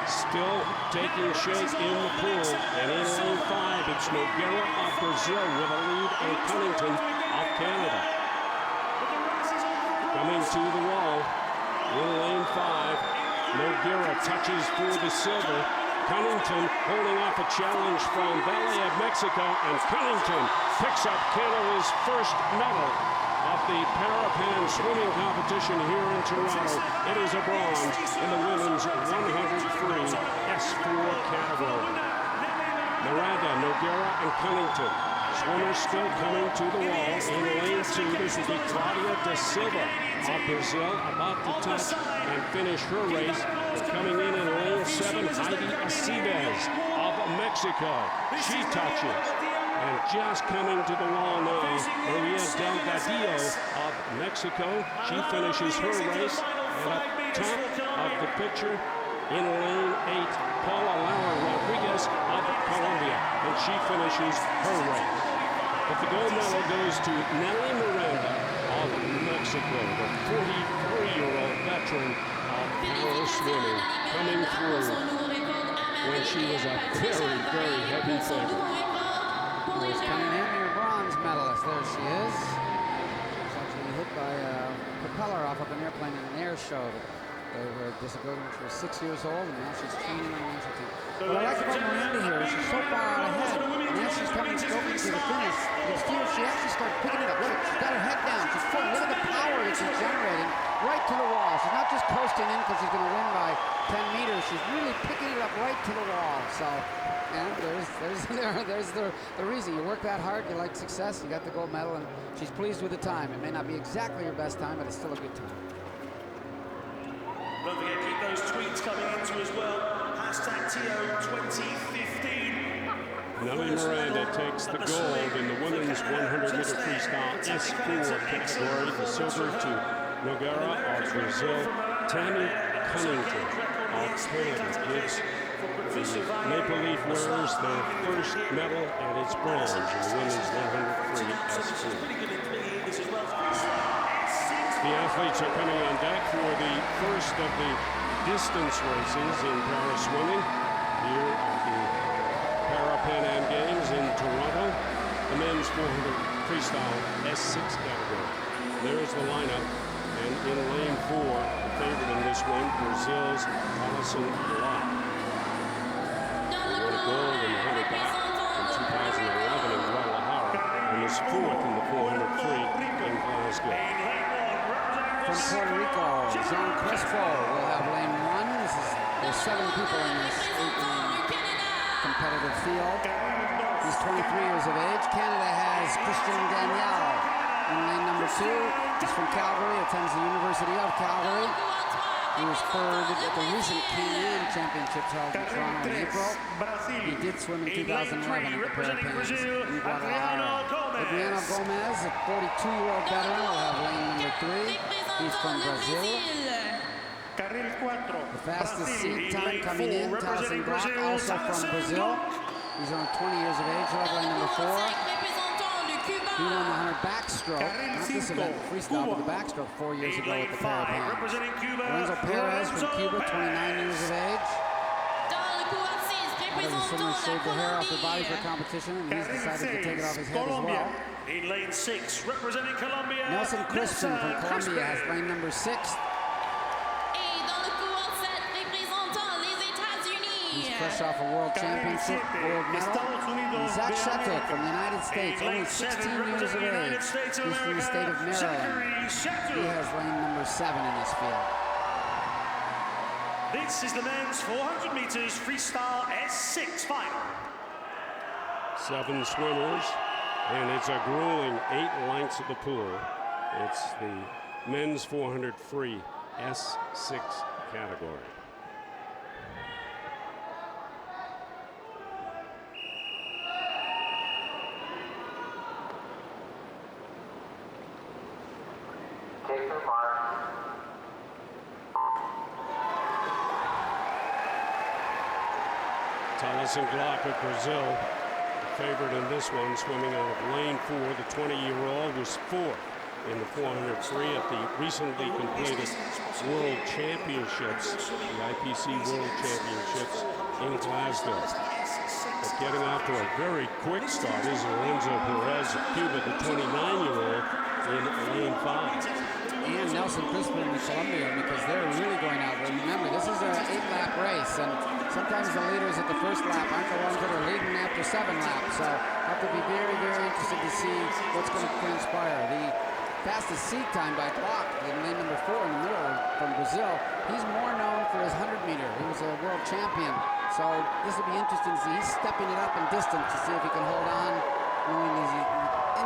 still taking shape in the pool, and in lane 5 it's Nogueira of Brazil with a lead on Cunnington of Canada. Coming to the wall in lane 5. Nogueira touches for the silver. Cunnington holding off a challenge from Valle of Mexico, and Cunnington picks up Canada's first medal of the Parapan swimming competition here in Toronto. It is a bronze in the women's 100 free S4 category. Miranda, Nogueira, and Cunnington. Swimmers still coming to the wall in lane 2. This will be Claudia da Silva of Brazil, about to touch and finish her race. Coming in lane 7, Heidi Aceves of Mexico. She touches. And just coming to the wall now, Maria Delgadillo of Mexico. She finishes her race. And up top of the picture, in lane 8, Paula Laura Rodriguez of Colombia, and she finishes her race. But the gold medal goes to Nelly Miranda of Mexico, the 43-year-old veteran of para swimming, coming through when she was a very, very heavy favorite. Who's coming in, your bronze medalist. There she is. She's actually hit by a propeller off of an airplane in an air show. They were disability when she was 6 years old, and now she's training on the national team. What I like about Miranda here is she's so far out ahead, and as she's coming straight to the finish, you can see her, she actually starts picking it up. Look, she's got her head down. She's full. Look at the power that she's generating right to the wall. She's not just coasting in because she's going to win by 10 meters. She's really picking it up right to the wall. So, and there's the reason. You work that hard, you like success, you got the gold medal, and she's pleased with the time. It may not be exactly her best time, but it's still a good time. Don't forget, keep those tweets coming into as well. #TO2015. Nelly Miranda takes the gold in the women's 100-meter freestyle S4 category. The silver to Nogueira of Brazil. Tammy Cunnington of Canada gives the Maple Leaf wearers their first medal, and it's bronze in the women's 100 free S4. The athletes are coming on deck for the first of the distance races in para swimming here at the Parapan American Games in Toronto. The men's 400 freestyle S6 category. There's the lineup, and in lane 4, the favorite in this one, Brazil's Alison Lott. Won gold in the 100 back in 2011 in Guadalajara, and was fourth in the 400 free in Glasgow. From Puerto Rico, Jean Crespo will have lane 1. There's 7 people in this competitive field. He's 23 years of age. Canada has Christian Daniel in lane number 2. He's from Calgary, attends the University of Calgary. He was third at the recent Can-Am Championships held in Toronto in April. He did swim in 2011 at the Paralympic Games in Guadalajara. Adriano Gomez, a 42-year-old veteran, will have lane number 3. He's from Brazil. The fastest seat time coming in, Taliesin Brock, also from Brazil. He's only 20 years of age, he'll have lane number 4. He won the 100 backstroke, not this event, freestyle, but the backstroke 4 years ago at the Parapan. Lorenzo Perez from Cuba, 29 years of age. The swimmers shaved the hair off their body for competition, and he's decided to take it off his head as well. In lane 6, representing Colombia, Nelson Crispin from Colombia has lane number 6. He's fresh off a World Championship gold medal. And Zach Shattuck from the United States, only 16 years of age. He's from the state of Maryland. He has lane number 7 in this field. This is the men's 400 meters freestyle S6 final. 7 swimmers, and it's a grueling 8 lengths of the pool. It's the men's 400 free S6 category. Take your mark. Thomas and Glock of Brazil, the favorite in this one, swimming out of lane 4. The 20-year-old was 4th in the 400 free at the recently completed World Championships, the IPC World Championships in Glasgow. But getting off to a very quick start is Lorenzo Perez of Cuba, the 29-year-old, in lane 5. And Nelson Crispin in Colombia, because they're really going out there. Remember, this is an 8-lap race, and sometimes the leaders at the first lap aren't the ones that are leading after 7 laps. So have to be very, very interested to see what's going to transpire. The fastest seat time by Glock in lane number 4 in the middle from Brazil. He's more known for his 100-meter. He was a world champion. So this will be interesting to see. He's stepping it up in distance to see if he can hold on, knowing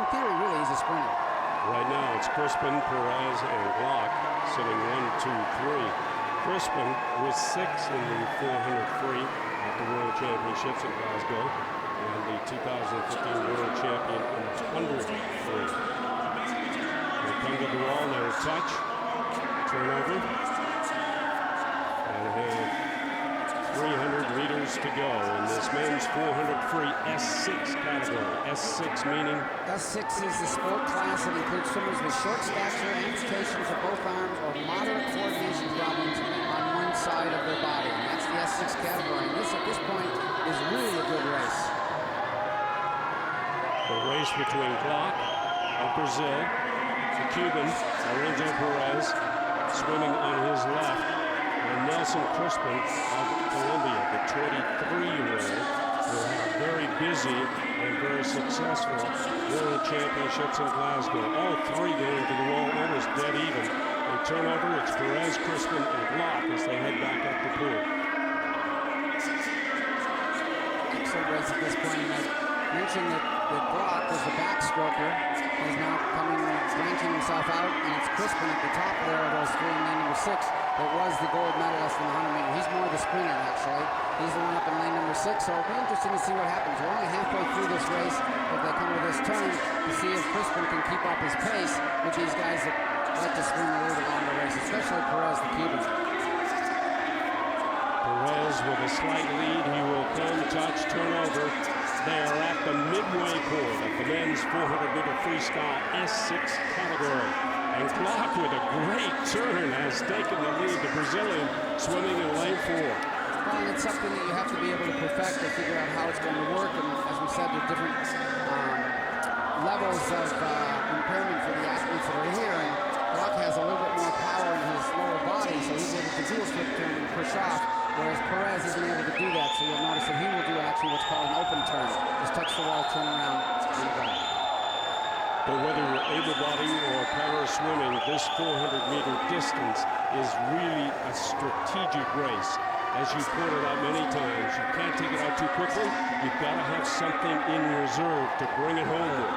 in theory, really, he's a sprinter. Right now, it's Crispin, Perez, and Glock sitting 1, 2, 3. Crispin was 6th in the 400 free at the World Championships in Glasgow, and the 2015 World Champion in the 100 free. They come to the wall, their touch, turnover, and have 300 meters to go in this men's 400 free S6 category. S6 meaning? S6 is the sport class that includes swimmers with short stature, amputations of both arms, or moderate coordination problems on one side of their body. And that's the S6 category. And this, at this point, is really a good race. The race between Glock of Brazil, the Cuban, Lorenzo Perez, swimming on his left, and Nelson Crispin of Colombia, the 23-year-old, will have very busy and very successful World Championships in Glasgow. All 3 going to the wall almost dead even. They turn over, it's Perez, Crispin, and Glock as they head back up the pool. Excellent race at this point. I mentioned that Glock was the backstroker. He's now branching himself out, and it's Crispin at the top there of those 3 in lane number 6 that was the gold medalist in the 100 meter. He's more the sprinter, actually. He's the one up in lane number 6, so it'll be interesting to see what happens. We're only halfway through this race if they come to this turn to see if Crispin can keep up his pace with these guys that like to swim a little bit longer race, especially Perez, the Cuban. Perez with a slight lead. He will come, touch, turnover. They are at the midway point of the men's 400-meter freestyle S6 category. And Glock with a great turn has taken the lead. The Brazilian swimming in lane 4. Well, it's something that you have to be able to perfect to figure out how it's going to work. And as we said, there are different levels of impairment for the athletes that are here. And Glock has a little bit more power in his lower body, so he's able to do a flip turn and push off. Whereas Perez isn't able to do that, so you'll notice that he will do actually what's called an open turn. Just touch the wall, turn around, and go. But whether you're able-bodied or para-swimming, this 400-meter distance is really a strategic race. As you pointed out many times, you can't take it out too quickly. You've got to have something in reserve to bring it home with.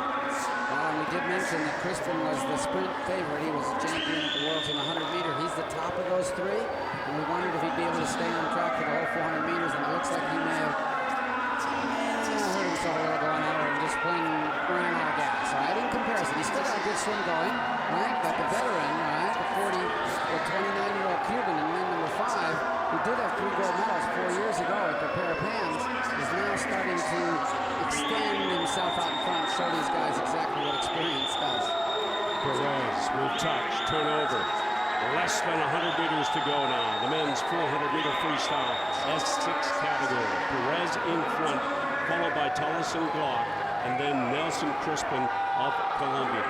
Well, and we did mention that Crispin was the sprint favorite. He was a champion at the Worlds in the 100-meter. He's the top of those 3, and we wondered if he'd be able to stay on track for the whole 400 meters, and it looks like he may have hurt himself a little going out and just plain ran out of gas. So in comparison, he's still got a good swim going, right? Got the veteran, right? The 29-year-old Cuban in lane number 5, who did have 3 gold medals 4 years ago at the Parapans, is now starting to extend himself out in front, show these guys exactly what experience does. Perez will touch, turn over. Less than 100 meters to go now. The men's 400-meter freestyle S6 category. Perez in front, followed by Thomas and Glock, and then Nelson Crispin of Colombia.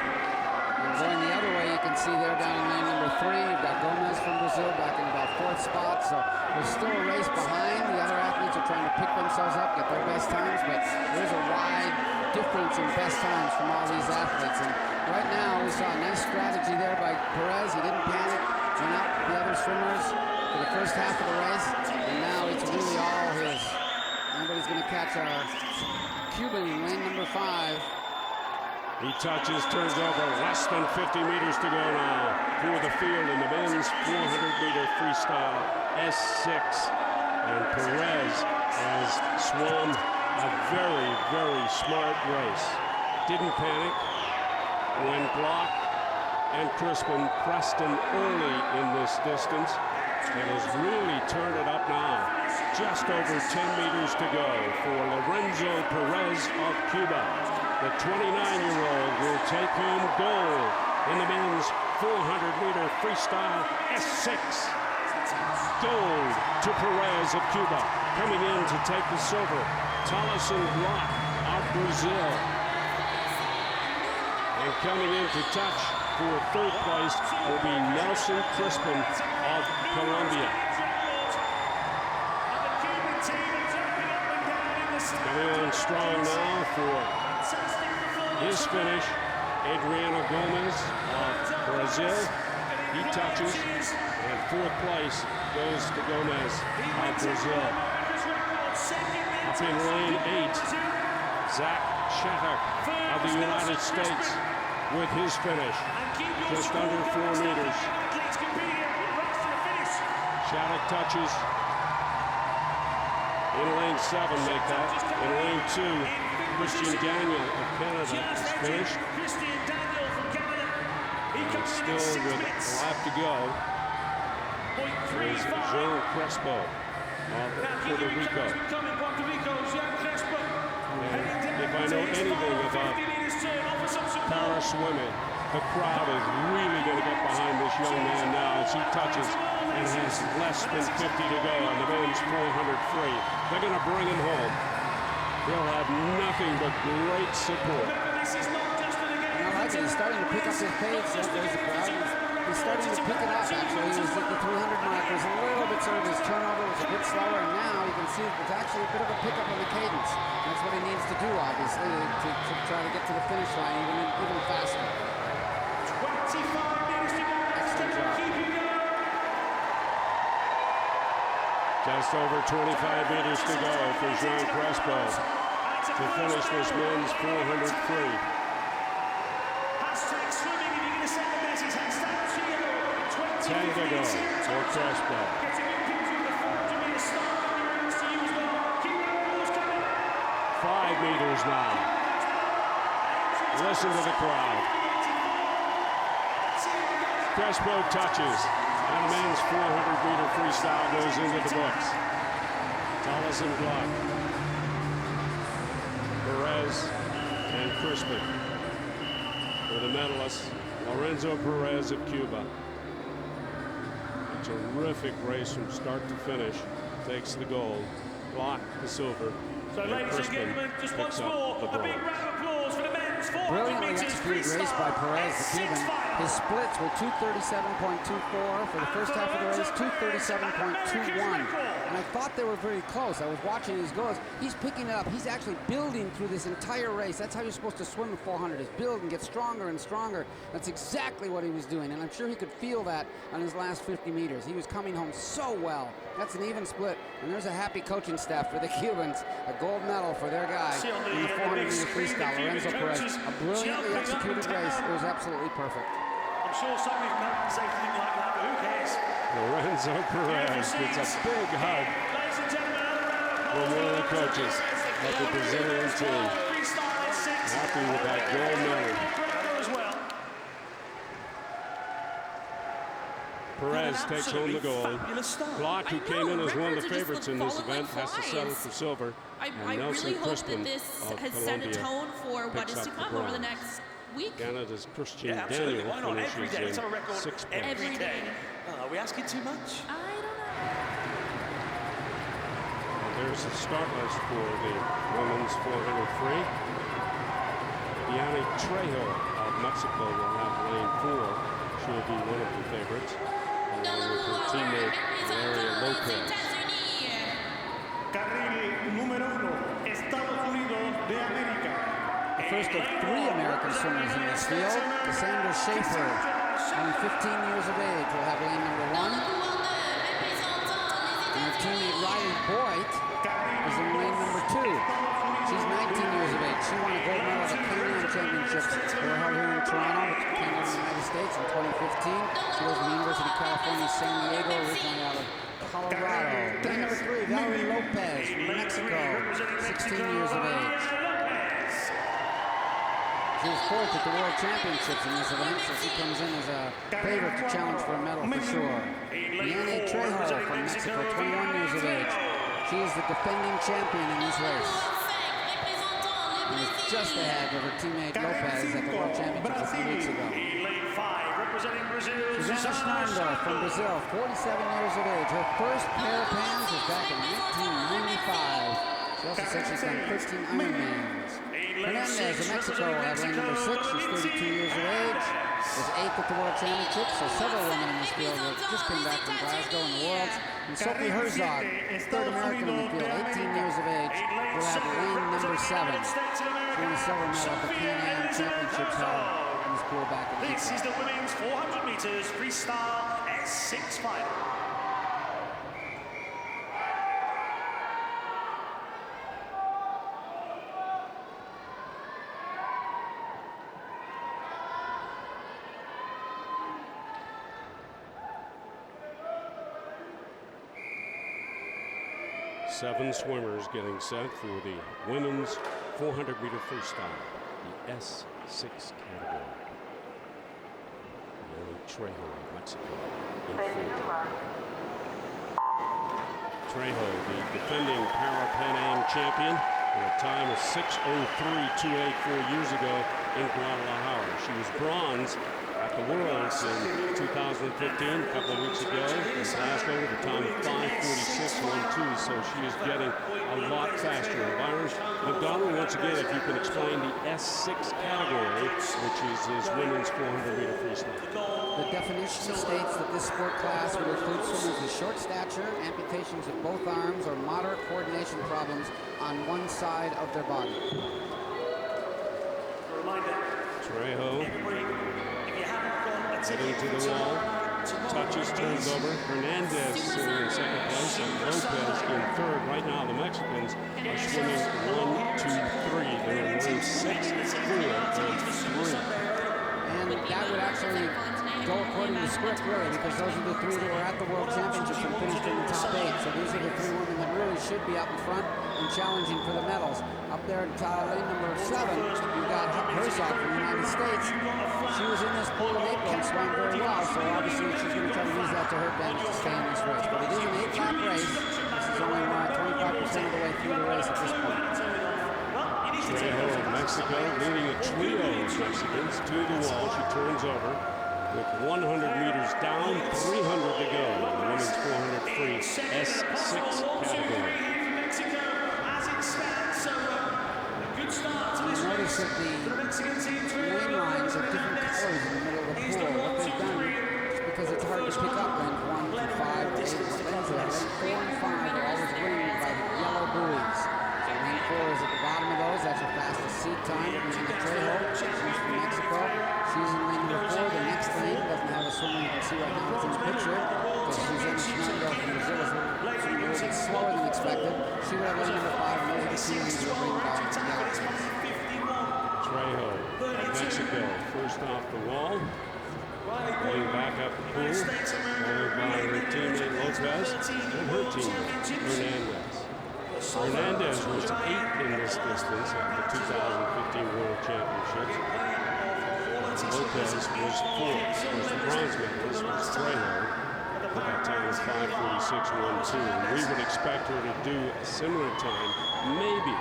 And going the other way, you can see there down in lane number 3, you've got Gomez from Brazil back in about 4th spot. So there's still a race behind. The other athletes are trying to pick themselves up, get their best times, but there's a wide difference in best times from all these athletes. And right now, we saw a nice strategy there by Perez. He didn't panic, went out the other swimmers for the first half of the race, and now it's really all his. Nobody's going to catch a Cuban in lane number 5. He touches, turns over, less than 50 meters to go now for the field in the men's 400-meter freestyle S6. And Perez has swum a very, very smart race. Didn't panic when Glock and Crispin pressed him early in this distance and has really turned it up now. Just over 10 meters to go for Lorenzo Perez of Cuba. The 29-year-old will take home gold in the men's 400-meter freestyle S6. Gold to Perez of Cuba. Coming in to take the silver, Taliesin Glock of Brazil. And coming in to touch for 3rd place will be Nelson Crispin of Colombia. Coming on strong now for his finish, Adriano Gomez of Brazil. He touches, and 4th place goes to Gomez of Brazil. Up in lane 8, Zach Shattuck of the United States with his finish, just under 4 meters. Shattuck touches. In lane 7, make that. In lane 2, Christian Daniel of Canada is finished. And still with a lap to go is Jean Crespo of Puerto Rico. And if I know anything about para swimming, the crowd is really going to get behind this young man now as he touches and has less than 50 to go on the men's 400 free. They're going to bring him home. He'll have nothing but great support. I like it. He's starting to pick up his pace. There's the crowd. He's starting to pick it up, actually. He was at the 300 mark. It was a little bit sort of his turnover was a bit slower, and now you can see it's actually a bit of a pickup on the cadence. That's what he needs to do, obviously, to try to get to the finish line even faster. 25 minutes to go. Excellent job. Just over 25 meters to go for Jean Crespo to finish this men's 400 free. Hashtag swimming if you're going to send the message. Hashtag Gio. 10 to go for Crespo. Getting in picture of the 400-meter start. To you as well. Keep that applause coming. 5 meters now. Listen to the crowd. Crespo touches, and men's 400-meter freestyle goes into the books. Taliesin Glock, Perez, and Crispin. For the medalists, Lorenzo Perez of Cuba. A terrific race from start to finish. Takes the gold. Glock the silver. So, and ladies and Crispin gentlemen, just once picks up more, the a big bronze. round of applause for the men's 400 Brilliantly meters executed freestyle. race by Perez, the Cuban. S6 His splits were 237.24 for the first half of the race, 237.21. And I thought they were very close. I was watching his goals. He's picking it up. He's actually building through this entire race. That's how you're supposed to swim the 400, is build and get stronger and stronger. That's exactly what he was doing, and I'm sure he could feel that on his last 50 meters. He was coming home so well. That's an even split, and there's a happy coaching staff for the Cubans. A gold medal for their guy in the 400-meter freestyle, Lorenzo Perez. A brilliantly executed race. It was absolutely perfect. I'm sure somebody can say something like that, but who cares? Lorenzo Perez gets a big hug Ladies and gentlemen, from one of the coaches of the Brazilian team. Happy with that gold medal. as well. Perez takes home the gold. Glock, who came in as one of the favorites in this event, has to settle for silver. I Nelson really hope Crispin that this of has set a Colombia tone for what picks is to up the come over the bronze. next week. Canada's Christian Yeah, absolutely. Daniel Why not? Every finishes day. Let's have a in record 6 points. Every day. Are we asking too much? I don't know. There's the start list for the women's 400 free. Yanni Trejo of of Mexico will have lane 4. She'll be one of the favorites, along with her teammate Valeria Lopez. Carril número 1, Estados Unidos de América. The first of 3 American swimmers in this field, Cassandra Schaefer, only 15 years of age, will have lane number 1. And her teammate Riley Boyd is in lane number 2. She's 19 years of age. She won a gold medal at the Pan-Am Championships that were held here in Toronto, Canada, and the United States in 2015. She was from the University of California, San Diego, originally out of Colorado. Lane number 3, Valerie Lopez from Mexico, 16 years of age. She was 4th at the World Championships in this event, so she comes in as a favorite to challenge for a medal for sure. Liane Trejo from Mexico, 21 years of age. She is the defending champion in this race. And is just ahead of her teammate Lopez at the World Championships a few weeks ago. Susanna Schnarndorf from Brazil, 47 years of age. Her first Parapans was back in 1995. She also said she's done 13 Ironmans. Hernandez of Mexico will have lane number 6. She's 32 years of age. Was 8th at the World Championships, so several women in this field that just came back from Glasgow in the Worlds. And Sophie Herzog, 3rd American in the field, 18 years of age, will have lane number 7. She won a silver medal at the Pan-Am Championships held in this pool back in April. This is the women's 400 meters freestyle S6 final. Seven swimmers getting set for the women's 400-meter freestyle, the S6 category. Liane Trejo of Mexico in 4th. Trejo, the defending Parapan Am champion, with a time of 6:03.28 4 years ago in Guadalajara. She was bronze at the Worlds in 2015, a couple of weeks ago in Glasgow, with a time of 5:46.12, so she is getting a lot faster. Byron McDonald, once again, if you can explain the S6 category, which is his women's 400-meter freestyle. The definition states that this sport class will include swimmers with short stature, amputations of both arms, or moderate coordination problems on one side of their body. Trejo heading to the wall, touches, turns over. Hernandez sitting in 2nd place, and Lopez in 3rd. Right now, the Mexicans are swimming 1, 2, 3. They're in lane 6, 4, and 3. And that would actually go according to script, really, because those are the 3 that were at the World Championships and finished in the top 8. So these are the 3 women that really should be up in front and challenging for the medals. Up there at lane number 7, you've got Herzog from the United States. She was in this pool in April and swam very well, so obviously she's going to try to use that to her advantage to stay in this race. But it is an 8-lap race. This is only 25% of the way through the race at this point. Trejo of Mexico leading a trio of Mexicans to the wall. She turns over with 100 meters down, 300 to go. The women's 400 free S6 category. Notice that the lane lines are different colors in the middle of the pool. What they've done, just because it's hard to pick up lanes 1 through 5 to 8, lanes 4 and 5 are always ringed by the yellow buoys. So lane 4 is at the bottom of those. That's her fastest seed time. Liane Trejo, she's from Mexico. She's in lane number 4. The next lane doesn't have a swimmer you can see right now that's in the picture, because Susanna Schnarndorf from Brazil is a little bit slower than expected. She would have lane number 5, and those are the 2 lanes that are ringed by the yellow buoys. Trejo of Mexico first off the wall, heading back up the pool, followed by her teammate Lopez and her teammate Hernandez. Hernandez was 8th in this distance at the 2015 World Championships. Lopez was 4th, was the bronze medalist, was Trejo. At that time was 5:46.12. We would expect her to do a similar time, maybe,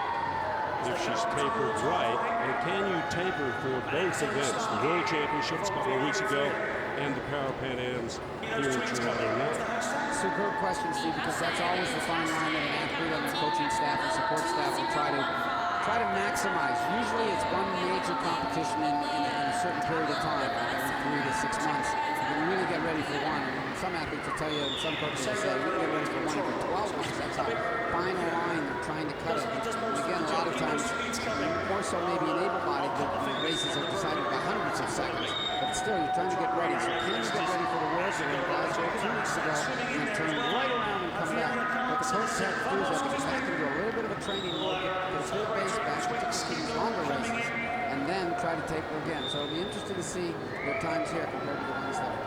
if she's tapered right. And can you taper for both events, the World Championships a couple of weeks ago and the Parapan Ams here in Toronto now? Superb question, Steve, because that's always the fine line that an athlete and their coaching staff and support staff will try to maximize. Usually it's one major competition in a certain period of time, like every 3 to 6 months. You can really get ready for one. And some athletes will tell you, and some coaches will say, we can get ready for one every 12 months. That's how fine a line they're trying to cut it. And again, a lot of times, more so maybe in able-bodied, the races are decided by hundreds of seconds. But still, you're trying to get ready. So can you get ready for the Worlds or guys go 2 weeks ago and turn right around and come back? What the coaches have to do is have to get back into a little bit of a training mode, get a good base back, particularly these longer races, and then try to taper again. So it'll be interesting to see their times here compared to the ones there.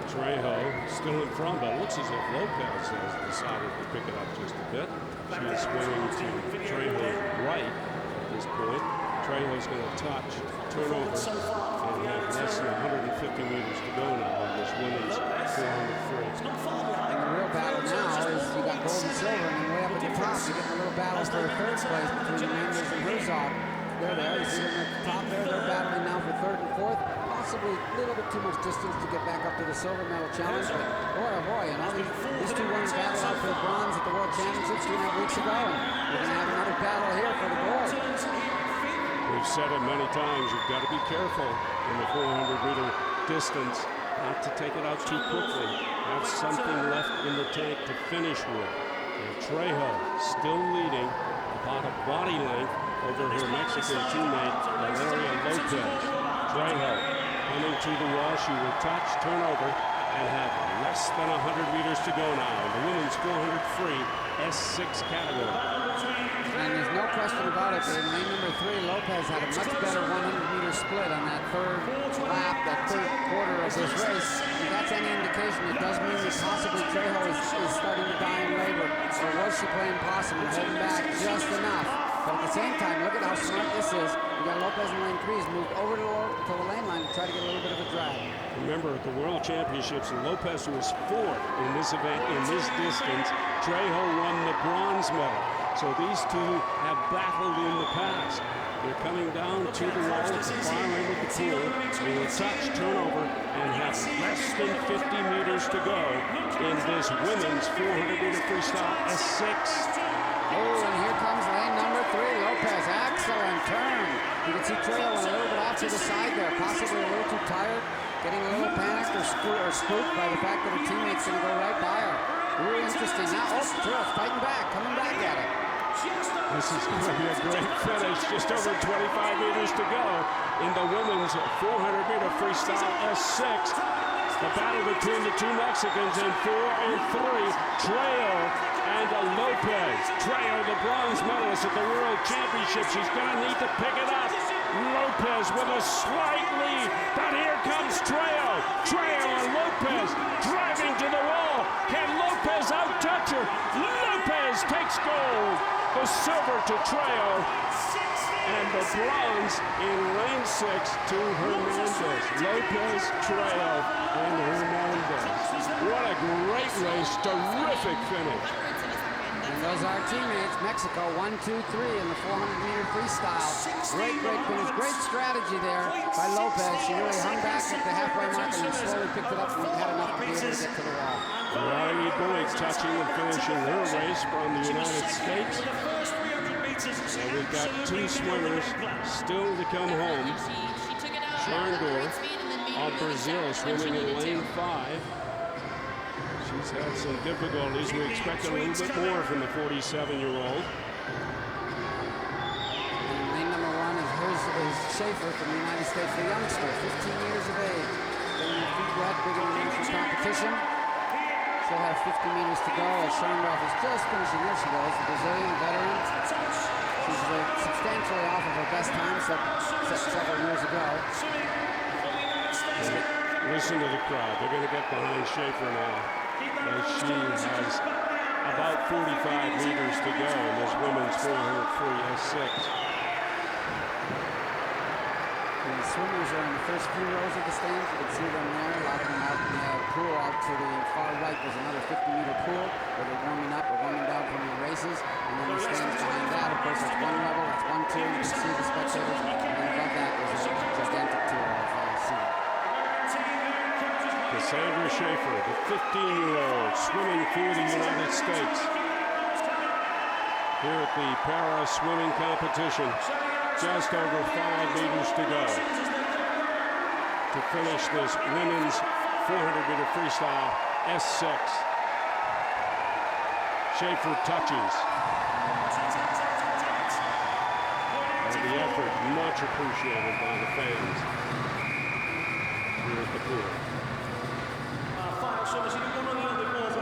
Trejo still in front, but it looks as if Lopez has decided to pick it up just a bit. She's swinging to Trejo's right at this point. Trejo's going to touch, turnover, and have less than 150 meters to go now on this women's 400 free. And the real battle now is you got gold and silver, and then way up at the top, you're getting a little battle for third place between Mendes and Herzog. They're there. You see them at the top there. They're battling now for third and fourth. Possibly a little bit too much distance to get back up to the silver medal challenge, but boy, oh boy, and all these two won battle out for the bronze at the World Championships 2.5 weeks ago, and we're going to have another battle here for the gold. We've said it many times, you've got to be careful in the 400-meter distance, not to take it out too quickly. Have something left in the tank to finish with. And Trejo still leading about a body length over her Mexican teammate, Valeria Lopez. Trejo coming to the wall. She will touch, turnover, and have less than 100 meters to go now in the women's 400 free S6 category. And there's no question about it. In lane number 3, Lopez had a much better 100-meter split on that third lap, that third quarter of this race. If that's any indication, it does mean that possibly Trejo is starting to die in labor. Or was she playing possum and holding back just enough? But at the same time, look at how smart this is. You got Lopez in lane 3. He's moved over to the lane line to try to get a little bit of a drag. Remember, at the World Championships, Lopez was 4th in this event, in this distance. Trejo won the bronze medal. So these two have battled in the past. They're coming down to the wall at the far end of the pool. They will touch, turnover, and have less than 50 meters to go in this women's 400-meter freestyle S6. Oh, and here comes lane number 3, Lopez. Excellent turn. You can see Trejo a little bit off to the side there, possibly a little too tired, getting a little panicked or spooked by the fact that her teammate's going to go right by her. Really interesting. Now, oh, Trejo's fighting back, coming back at it. This is going to be a great finish. Just over 25 meters to go in the women's 400-meter freestyle S6. The battle between the two Mexicans in 4 and 3. Trejo and Lopez. Trejo, the bronze medalist at the World Championships. She's going to need to pick it up. Lopez with a slight lead. But here comes Trejo. Trejo and Lopez driving to the wall. Can Lopez out-touch her? Lopez takes gold. The silver to Trejo. And the bronze in lane 6 to Hernandez. Lopez, Trejo, and Hernandez. What a great race. Terrific finish. And those are our teammates. Mexico 1, 2, 3 in the 400-meter freestyle. Great finish. Great strategy there by Lopez. She really hung back at the halfway mark and slowly picked it up and had enough to be able to get to the wall. Riley Boyd touching and finishing her race from the United States. So we've got 2 swimmers still to come home. Sharndor of Brazil swimming in lane 5. She's had some difficulties. We expect a little bit more from the 47-year-old. Lane number 1 is Schaefer from the United States, the youngster, 15 years of age. Getting her feet wet, big in the national competition. Still have 50 meters to go as Sharndor is just finishing. There she goes, the Brazilian veteran. She's substantially off of her best time set several years ago. Listen to the crowd. They're going to get behind Schaefer now, as she has about 45 meters to go in this women's 400 free S6. The swimmers are in the first few rows of the stands. You can see them there. A lot of them out in the pool out to the far right. There's another 50-meter pool where they're warming up or warming down from the races. And then the stands behind that, of course, that's 1 level. That's 1, 2. You can see the spectators. And then above that, there's a gigantic tour of seating. Cassandra Schaefer, the 15-year-old, swimming for the United States. Here at the para swimming competition. Just over 5 meters to go. to finish this women's 400-meter freestyle S6. Schaefer touches. And the effort much appreciated by the fans here at the pool.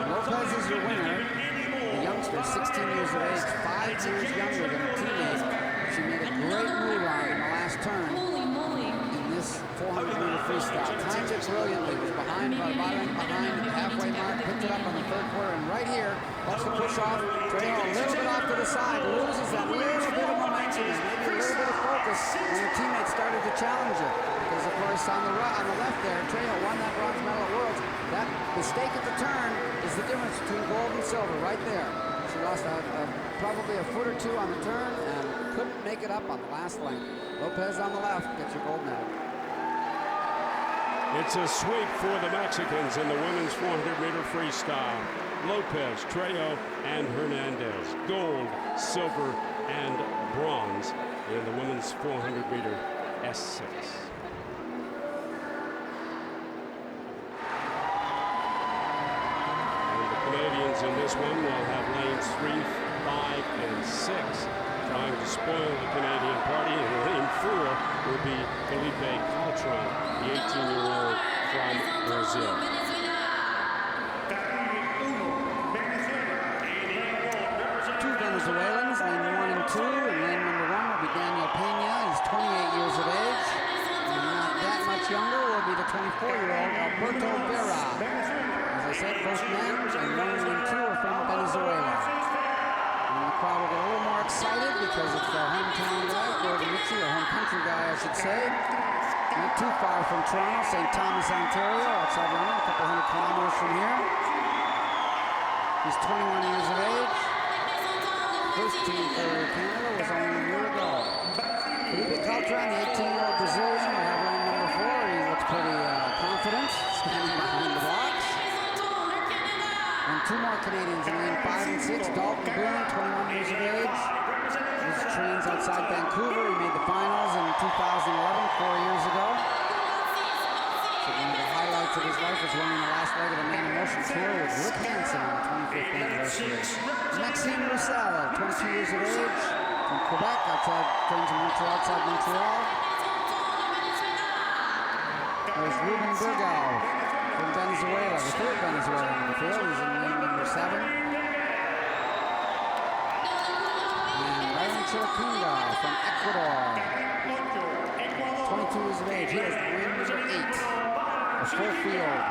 Lopez is your winner. The youngster, 16 years of age, 5 years younger than her teammate. She made a great move on in the last turn in this 400-meter freestyle. Timed it brilliantly. Was behind by bottom, behind the halfway mark, picked it up on the third quarter, and right here, watch the push off. Trejo a little bit off to the side, loses that little bit of momentum and maybe a little bit of focus when her teammate started to challenge her. Because of course on the left there, Trejo won that bronze medal at Worlds. That mistake at the turn is the difference between gold and silver right there. She lost probably a foot or two on the turn and couldn't make it up on the last length. Lopez on the left gets your gold medal. It's a sweep for the Mexicans in the women's 400-meter freestyle. Lopez, Trejo, and Hernandez. Gold, silver, and bronze in the women's 400-meter S6. Canadians in this one will have lanes 3, 5, and 6 trying to spoil the Canadian party. And lane 4 will be Felipe Caltron, the 18-year-old from Brazil. Two Venezuelans, lane 1 and 2, and lane number 1 will be Daniel Pena. He's 28 years of age, and not that much younger will be the 24-year-old Alberto Vera. As I said, both men and lane 1 and 2 are from Venezuela. And the crowd will get a little more excited because it's their hometown guy, Gordon Ritchie, or home country guy, I should say. Not too far from Toronto, St. Thomas, Ontario, outside London, a couple hundred kilometers from here. He's 21 years of age. First team for Canada was only a year ago. Felipe Caltron, the 18-year-old Brazilian, will have lane number 4. He looks pretty confident, standing behind the blocks. And two more Canadians in lane 5 and 6. Dalton Boone, 21 years of age. He trains outside Vancouver. He made the finals in 2011, 4 years ago. So one of the highlights of his life was running the last leg of the Man in Motion Tour with Rick Hansen on the 25th anniversary. Maxime Roussel, 22 years of age, from Quebec, trains in Montreal, outside Montreal. There's Ruben Burgau from Venezuela, the third Venezuelan in the field. He's in lane number 7. Chiracunga from Ecuador, 22 years of age. He is lane number 8, a full field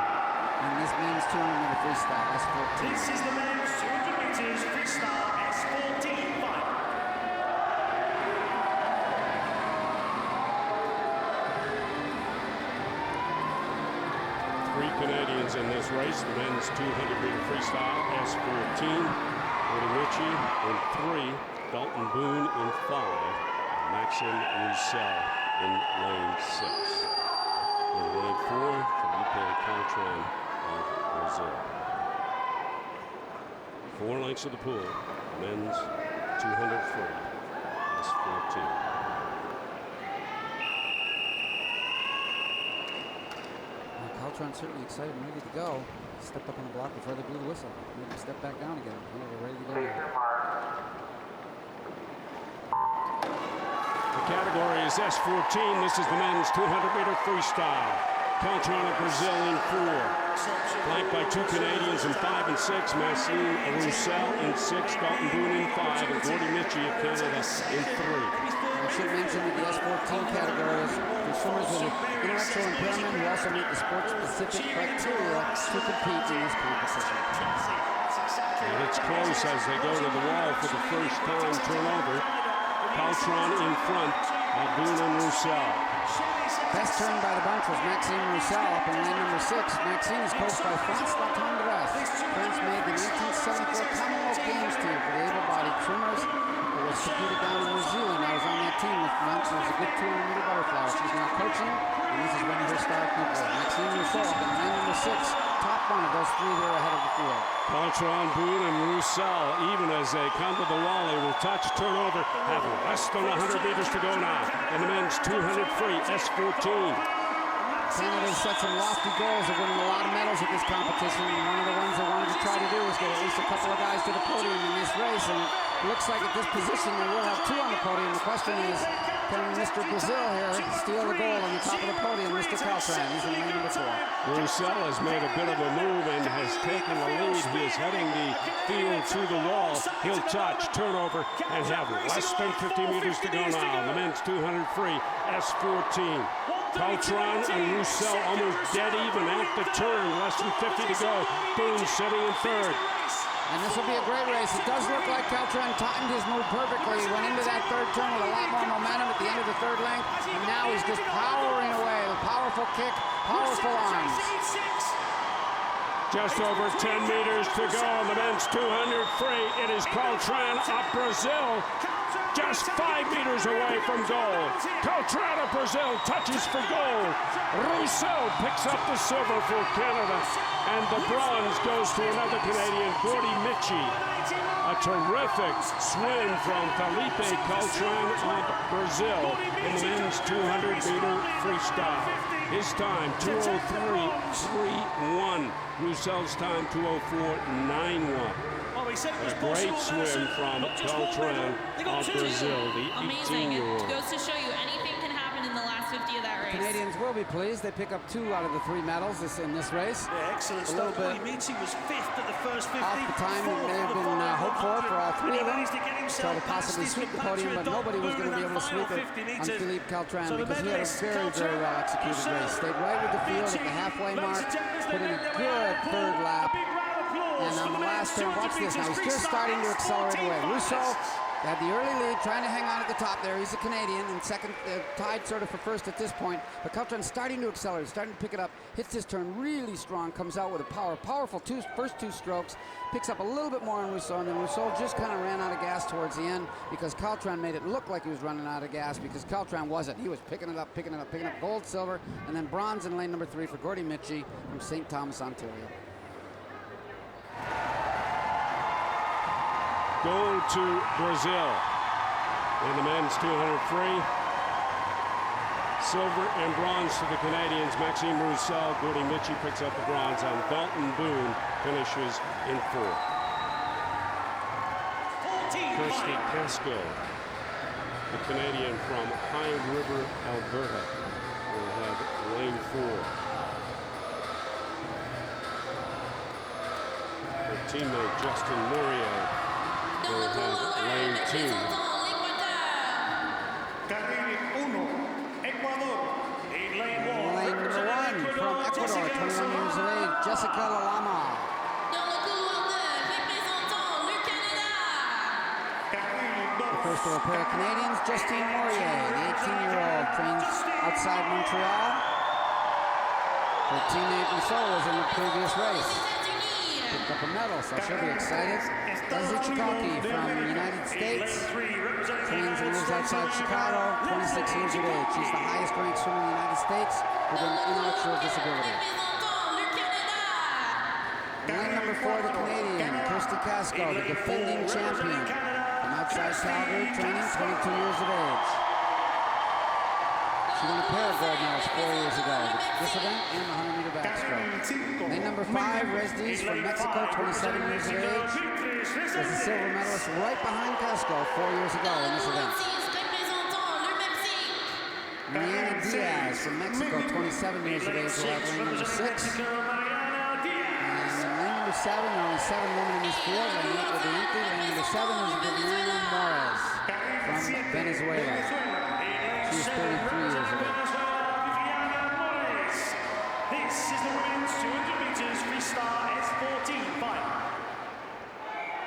in this men's 200-meter freestyle, S14. This is the men's 200 meters freestyle S14 final. 3 Canadians in this race, the men's 200-meter freestyle S14. Gordon Ritchie in 3. Dalton Boone in 5, Maxime Roussel in lane 6. In lane 4, Felipe Caltron of Brazil. 4 lengths of the pool, men's 200 free, S14. Well, Caltron's certainly excited and ready to go. Stepped up on the block before they blew the whistle. Maybe step back down again. We're ready to go now. The category is S14. This is the men's 200-meter freestyle. Caltron of Brazil in 4. Flanked by 2 Canadians in 5 and 6. Maxime Roussel in 6. Dalton Boone in 5. And Gordon Ritchie of Canada in 3. I should mention that the S14 category is consumers with intellectual impairment who also meet the sport-specific criteria to compete in this competition. And it's close as they go to the wall for the first time. Turnover. Caltron in front of Boone and Roussel. Best turn by the bunch was Maxime Roussel up in lane number 6. Maxime is coached by France Latondres. France made the 1974 Commonwealth Games team for the able-bodied swimmers. It was competed down in New Zealand. I was on that team with France. It was a good 200-meter butterfly. She's now coaching, and this is one of her star people. Maxime Roussel up in lane number 6. Top one of those 3 there ahead of the field. Caltron, Boone, and Roussel, even as they come to the wall, they will touch, turnover, have less than 100 meters to go now. And the men's 200 free, S14. Canada set some lofty goals of winning a lot of medals at this competition, and one of the ones they wanted to try to do was get at least a couple of guys to the podium in this race, and it looks like at this position they will have 2 on the podium. The question is, can Mr. Brazil here steal the goal on the top of the podium? Mr. Caltran, he's in lane number 4. Roussel has made a bit of a move and has taken the lead. He is heading the field to the wall. He'll touch, turnover, and have less than 50 meters to go now. The men's 200 free, S14. Caltran and Roussel almost dead even at the turn. Less than 50 to go. Boone sitting in third. And this will be a great race. It does look like Caltran timed his move perfectly. He went into that third turn with a lot more momentum at the end of the third length. And now he's just powering away. A powerful kick, powerful arms. Just over 10 meters to go on the men's 200 free. It is Caltran of Brazil, just 5 meters away from goal. Caltran of Brazil touches for goal. Roussel picks up the silver for Canada, and the bronze goes to another Canadian, Gordy Michi. A terrific swim from Felipe Caltran of Brazil in the men's 200-meter freestyle. His time, 2:03.31. Roussel's time, 2:04.91. A great swim from Caltran of Brazil, the 18-year-old. Goes to show you anything can happen in the last 50 of that race. Canadians will be pleased. They pick up 2 out of the 3 medals in this race. Yeah, excellent a little stuff. bit Michi was 5th at the first 50. off the time that may have been hoped for all 3 of them. Try to possibly sweep the podium, but nobody was going to be able to sweep it on Philippe Caltran because he had a very, very well executed race. Stayed right with the field at the halfway mark, put in a good third lap. And on the last turn, watch this now, he's just starting to accelerate away. Roussel had the early lead, trying to hang on at the top there. He's a Canadian, and second, tied sort of for first at this point. But Caltran's starting to accelerate, starting to pick it up, hits this turn really strong, comes out with a powerful first 2 strokes, picks up a little bit more on Roussel, and then Roussel just kind of ran out of gas towards the end because Caltran made it look like he was running out of gas because Caltran wasn't. He was picking it up, gold, silver, and then bronze in lane number 3 for Gordy Michi from St. Thomas, Ontario. Gold to Brazil in the men's 200 free. Silver and bronze to the Canadians. Maxime Roussel, Gordy Michi picks up the bronze, and Dalton Boone finishes in 4th. Kirsty Casco, the Canadian from High River, Alberta, will have lane 4. Her teammate Justin Morier will have lane 2. Lane number 1 from Ecuador, 21 years of age, Jessica Lalama. The first of a pair of Canadians, Justine Morier, the 18-year-old, trains outside Montreal. Her teammate Rousseau was in the previous race. Picked up a medal, so she'll be excited. Leslie Chikaki from the United States. Trains and lives outside Chicago, 26 years of age. She's the highest ranked swimmer in the United States with an intellectual disability. Lane number 4, the Canadian, Kirsty Casco, the defending champion. From outside Calgary, training, 22 years of age. She won a pair of gold medals 4 years ago, this event and the 100-meter backstroke. Lane number 5, Resdes from Mexico, 27 years of age. Was a silver medalist right behind Casco 4 years ago in this event. Mariana Diaz from Mexico, 27 years of age, will have lane number 6. And lane number 7, there are only 7 women in this field. Lane 8 will be empty. Lane number 7 is Viviana Morez from Venezuela. She's 33 years of age. This is the women's 200 meters freestyle S14 final.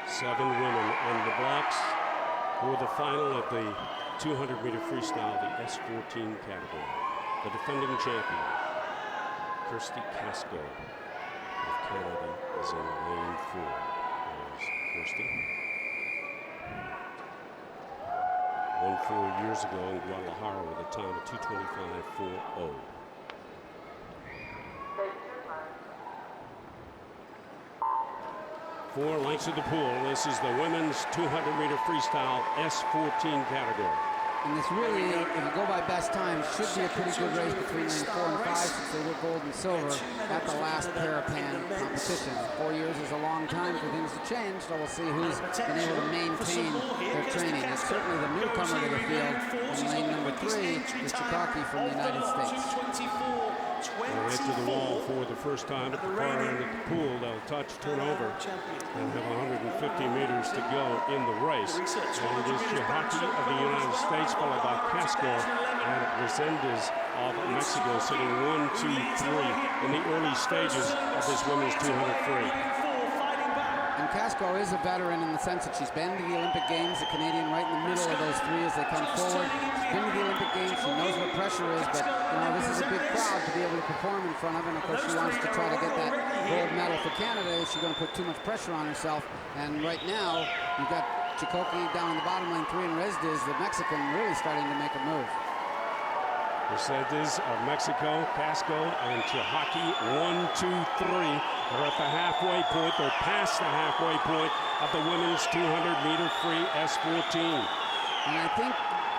7 women on the blocks for the final of the 200-meter freestyle, the S14 category. The defending champion, Kirsty Casco of Canada, is in lane 4. There's Kirsty. Won 4 years ago in Guadalajara with a time of 2:25.40. 4 lengths of the pool. This is the women's 200-meter freestyle S14 category. And this really, if you go by best times, should be a pretty good race between lane 4 and 5, since they were gold and silver at the last Parapan competition. 4 years is a long time for things to change, so we'll see who's been able to maintain their training. It's certainly the newcomer to the field in lane number 3 is Chikaki from the United States. They'll head to the wall for the first time at the far end of the pool. They'll touch, turn over, and have 150 meters to go in the race. And it is Chihaki of the United States, followed by Casco and Resendez of Mexico, sitting 1, 2, 3 in the early stages of this women's 200 free. And Casco is a veteran in the sense that she's been to the Olympic Games, the Canadian right in the middle of those three as they come forward. She's been to the Olympic Games, she knows what pressure is, but this is a big crowd to be able to perform in front of, and of course she wants to try to get that gold medal for Canada. Is she going to put too much pressure on herself? And right now, you've got Chikoki down in the bottom lane 3 and Resdiz, the Mexican, really starting to make a move. Resendez of Mexico, Casco, and Chihaki, 1, 2, 3. They're at the halfway point. They're past the halfway point of the women's 200-meter free S14. And I think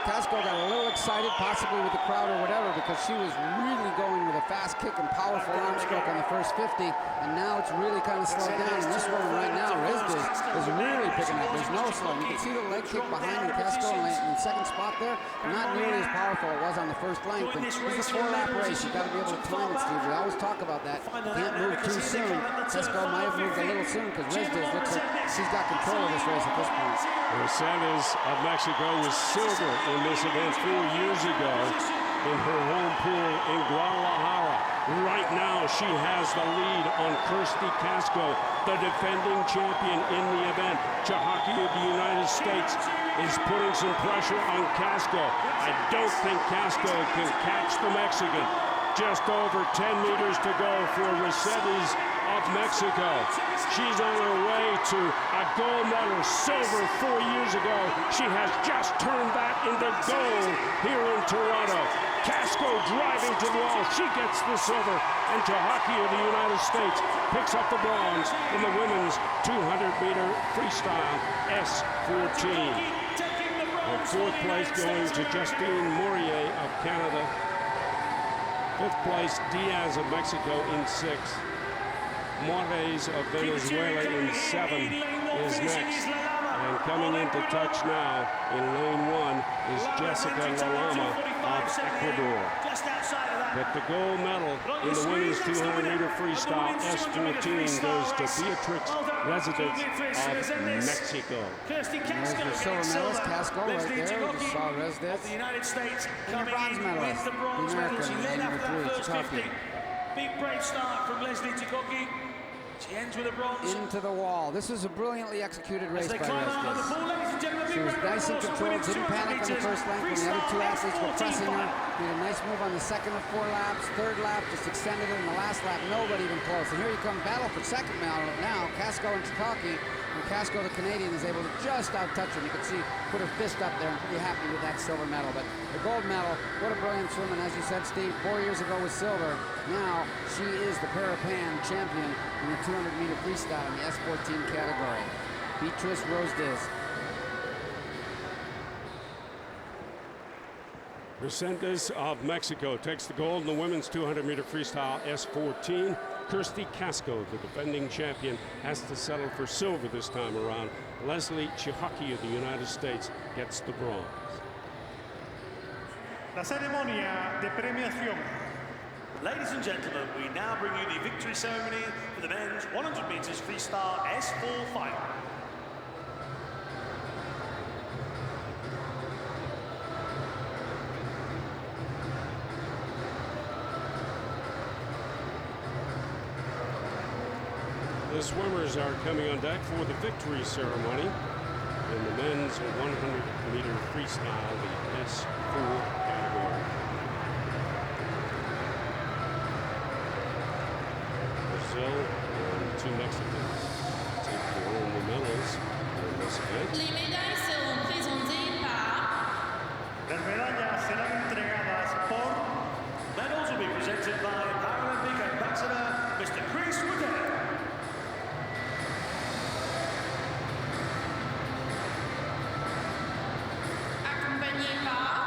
Casco got a little excited, possibly with the crowd or whatever, because she was really going with a fast kick and powerful arm stroke on the first 50, and now it's really kind of slowed down. And this woman right now, Resdiz, is really picking up. There's no slow. You can see the leg kick behind in Casco in second spot there, not nearly as powerful as it was on the first length. And it's a 4-lap race. You've got to be able to time it, Steve. We always talk about that. You can't move too soon. Casco might have moved a little soon because Resdiz looks like she's got control of this race at this point. Resendez of Mexico was silver in this event 4 years ago in her home pool in Guadalajara. Right now, she has the lead on Kirsty Casco, the defending champion in the event. Chihaki of the United States is putting some pressure on Casco. I don't think Casco can catch the Mexican. Just over 10 meters to go for Resendez of Mexico. She's on her way to a gold medal, silver 4 years ago. She has just turned that into gold here in Toronto. Casco driving to the wall. She gets the silver, and Chihaki of the United States picks up the bronze in the women's 200-meter freestyle S14. And fourth place going to Justine Mourier of Canada. Fifth place, Diaz of Mexico in 6th. Morales of Venezuela in 7 is next. And coming into touch now in lane 1 is Jessica Lalama of Ecuador. But the gold medal in the women's 200-meter freestyle S14 goes to Beatrix Resendez of Mexico. There's the silver medalist, Casco, right there. We just saw Resdiz. And the bronze medalist, the American, lane number 3, Chikoki. Big brave start from Leslie Chikoki. She ends with a bronze. Into the wall. This was a brilliantly executed race by Resdiz. She was nice and controlled, didn't panic on the first length when the other two athletes were pressing her. Did a nice move on the second of 4 laps. Third lap, just extended it in the last lap. Nobody even close. And here you come, battle for second medal now. Casco and Chikoki. And Casco, the Canadian, is able to just out-touch her. You can see, put her fist up there and pretty happy with that silver medal. But the gold medal, what a brilliant swim. And as you said, Steve, 4 years ago was silver. Now she is the Parapan champion in the 200-meter freestyle in the S14 category. Beatrice Resdiz. Resendez of Mexico takes the gold in the women's 200-meter freestyle S14. Kirsty Casco, the defending champion, has to settle for silver this time around. Leslie Chihaki of the United States gets the bronze. La ceremonia de premiación. Ladies and gentlemen, we now bring you the victory ceremony for the men's 100 meters freestyle S4 final. The swimmers are coming on deck for the victory ceremony in the men's 100-meter freestyle, the S4 category. Brazil and 2 Mexicans take home the medals in this event. Les médailles seront présentées par... Las medallas serán entregadas por... Medals will be presented by Paralympic Ambassador Mr. Chris Woodhead. accompagné par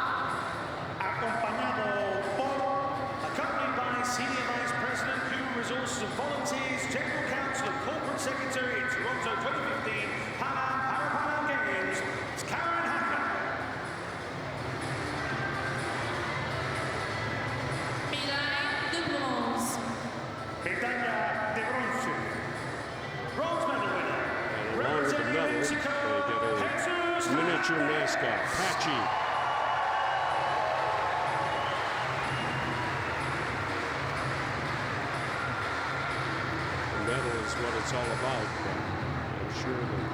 mascot, Patchy. The medal is what it's all about, but I'm sure that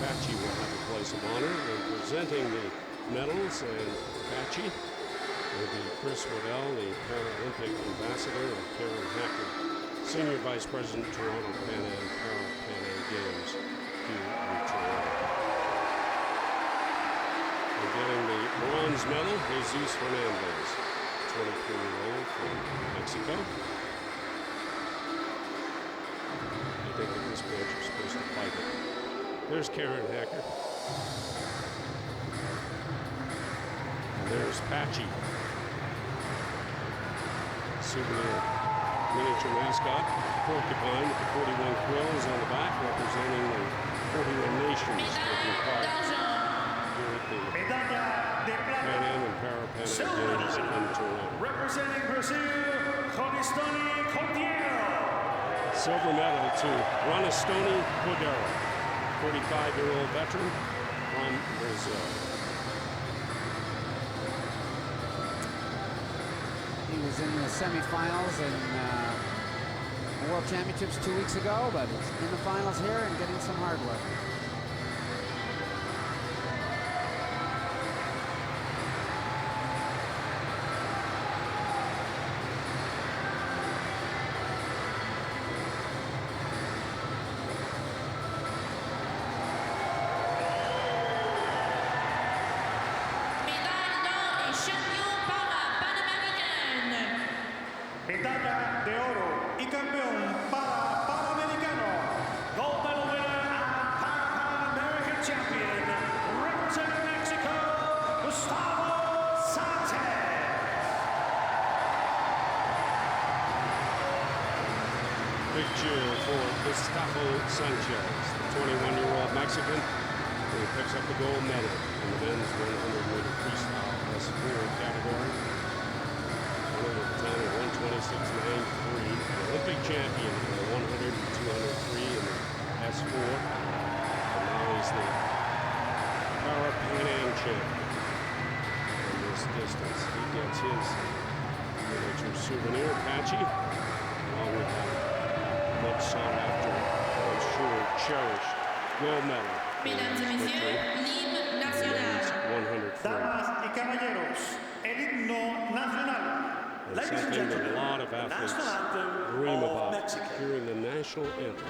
Patchy will have a place of honor in presenting the medals, and Patchy will be Chris Waddell, the Paralympic ambassador, and Karen Hacker, Senior Vice President, Toronto Pan Am Parapan American Games here in Toronto. And getting the bronze medal, Jesus Fernandez, 23-year-old from Mexico. I think at this point you're supposed to fight it. There's Karen Hacker. And there's Patchy. Souvenir miniature mascot, porcupine with the 41 quills on the back, representing the 41 nations taking part here at the Pan Am and Parapan Games in Toronto. Representing Brazil, Conistoni Cordeiro. Silver medal to Ronestoni Cordeiro, 45-year-old veteran from Brazil. He was in the semifinals in the World Championships 2 weeks ago, but he's in the finals here and getting some hardware. Medalla de oro y campeón para Panamericano. Gold medal winner and Parapan American champion, representing Mexico, Gustavo Sanchez. Big cheer for Gustavo Sanchez, the 21-year-old Mexican who picks up the gold medal in the men's 100-meter freestyle S4 category. At the time of 126.93, Olympic champion in the 100 and 200 free in the S4. And now he's the Parapan Am champion in this distance. He gets his miniature souvenir, Patchy, along with that much sought after, I'm sure, cherished gold medal. Mesdames et messieurs, l'hymne national. 100 free. Damas y caballeros, el himno nacional. And something that a lot of athletes dream about, hearing the national anthem.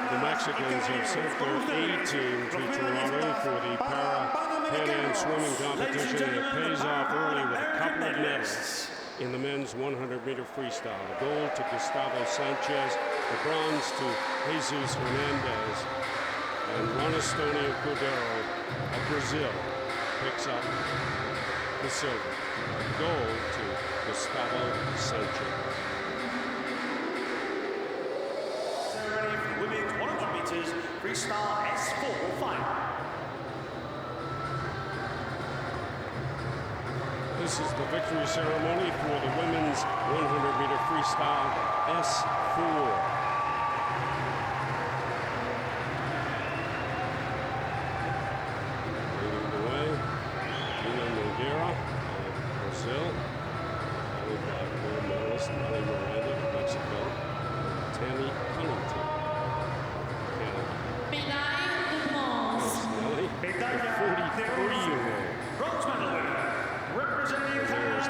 The Mexicans have sent their A team to Toronto for the Parapan Am swimming competition, and it pays off early with a couple of medals in the men's 100-meter freestyle. The gold to Gustavo Sanchez, the bronze to Jesus Fernandez, and Ronestoni Cordeiro of Brazil picks up the silver. Gold to Gustavo Sanchez. Women's 100 meters freestyle S4 final. This is the victory ceremony for the women's 100-meter freestyle S4. Leading the way, Tina Nogueira of Brazil, followed by gold medalist Nelly Miranda of Mexico, and Tammy Cunnington of Canada. Nelly, the 43-year-old. Bronze medal winner, representing Canada,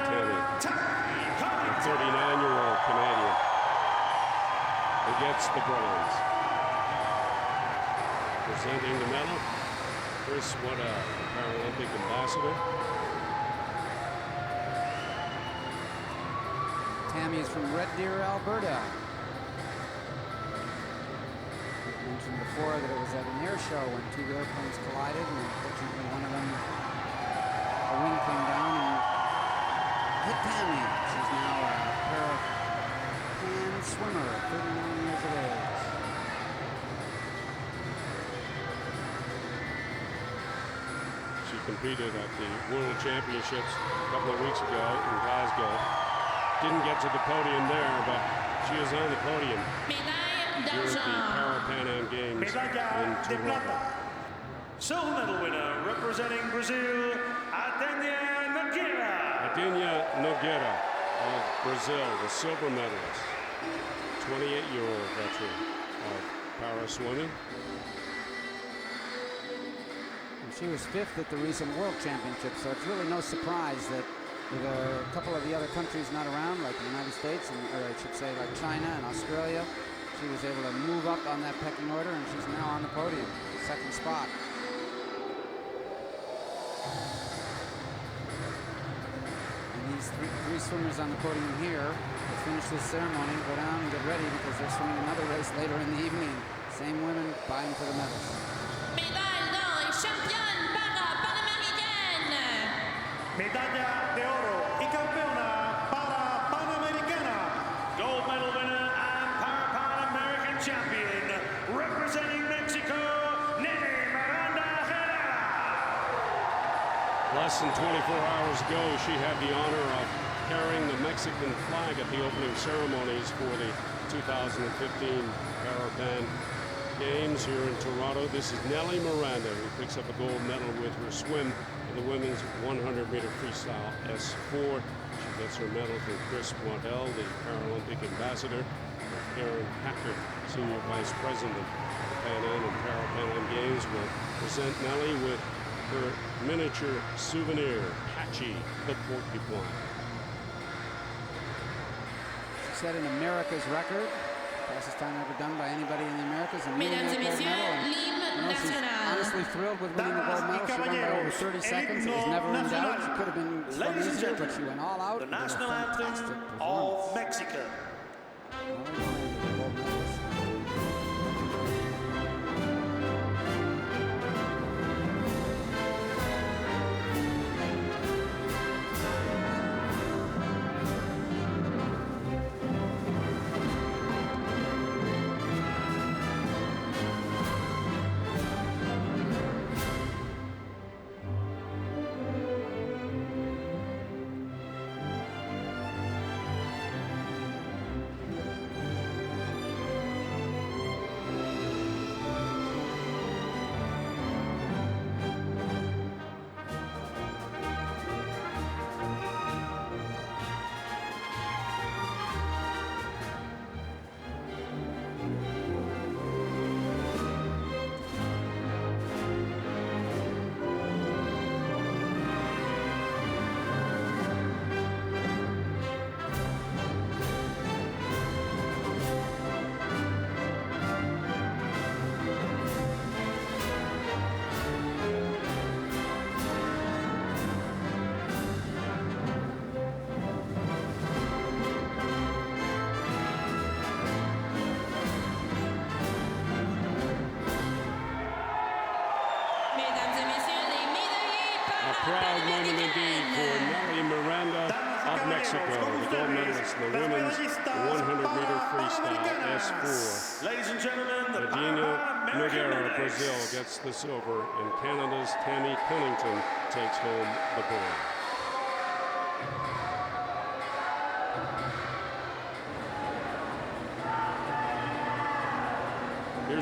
The 39-year-old Canadian who gets the bronze. Presenting the medal, Chris Waddell, Paralympic ambassador. Tammy is from Red Deer, Alberta. I mentioned before that it was at an air show when two airplanes collided, and unfortunately one of them, a wing came down and hit Tammy. She's now a Parapan swimmer, 39 years of age. She competed at the World Championships a couple of weeks ago in Glasgow. Didn't get to the podium there, but she is on the podium here at the Parapan American Games in Toronto. silver medal winner, representing Brazil, Adenia Nogueira. Adenia Nogueira of Brazil, the silver medalist. 28-year-old veteran of para swimming. She was 5th at the recent World Championships, so it's really no surprise that with a couple of the other countries not around, like the United States, or I should say like China and Australia, she was able to move up on that pecking order, and she's now on the podium, 2nd spot. And these three swimmers on the podium here will finish this ceremony, go down and get ready because they're swimming another race later in the evening. Same women vying for the medals. Médaille d'or et championne Parapan American. Medalla de oro y campeona Parapan Americana. Gold medal winner and Parapan American champion, representing Mexico, Nelly Miranda Herrera. Less than 24 hours ago, she had the honor of carrying the Mexican flag at the opening ceremonies for the 2015 Parapan Games here in Toronto. This is Nelly Miranda, who picks up a gold medal with her swim in the women's 100-meter freestyle S4. She gets her medal from Chris Waddell, the Paralympic ambassador. Karen Hacker, Senior Vice President of the Pan Am and Parapan Games, will present Nelly with her miniature souvenir, Patchy the porcupine. She set an America's record. Fastest time ever done by anybody in the Americas. And Mesdames et gold messieurs, medal. l'hymne She's national. honestly thrilled with winning the gold medal. She won by over 30 seconds. It was never in doubt. She could have been Ladies and easier, but gentlemen, she went all out. the It was a national fantastic anthem performance. of Mexico. Gold medals. Proud moment indeed for Nelly Miranda of Mexico, the gold medalist in the women's 100-meter freestyle S4. Ladies and gentlemen, the Adenia Parapan American Nogueira of medalists. Brazil gets the silver, and Canada's Tammy Cunnington takes home the gold.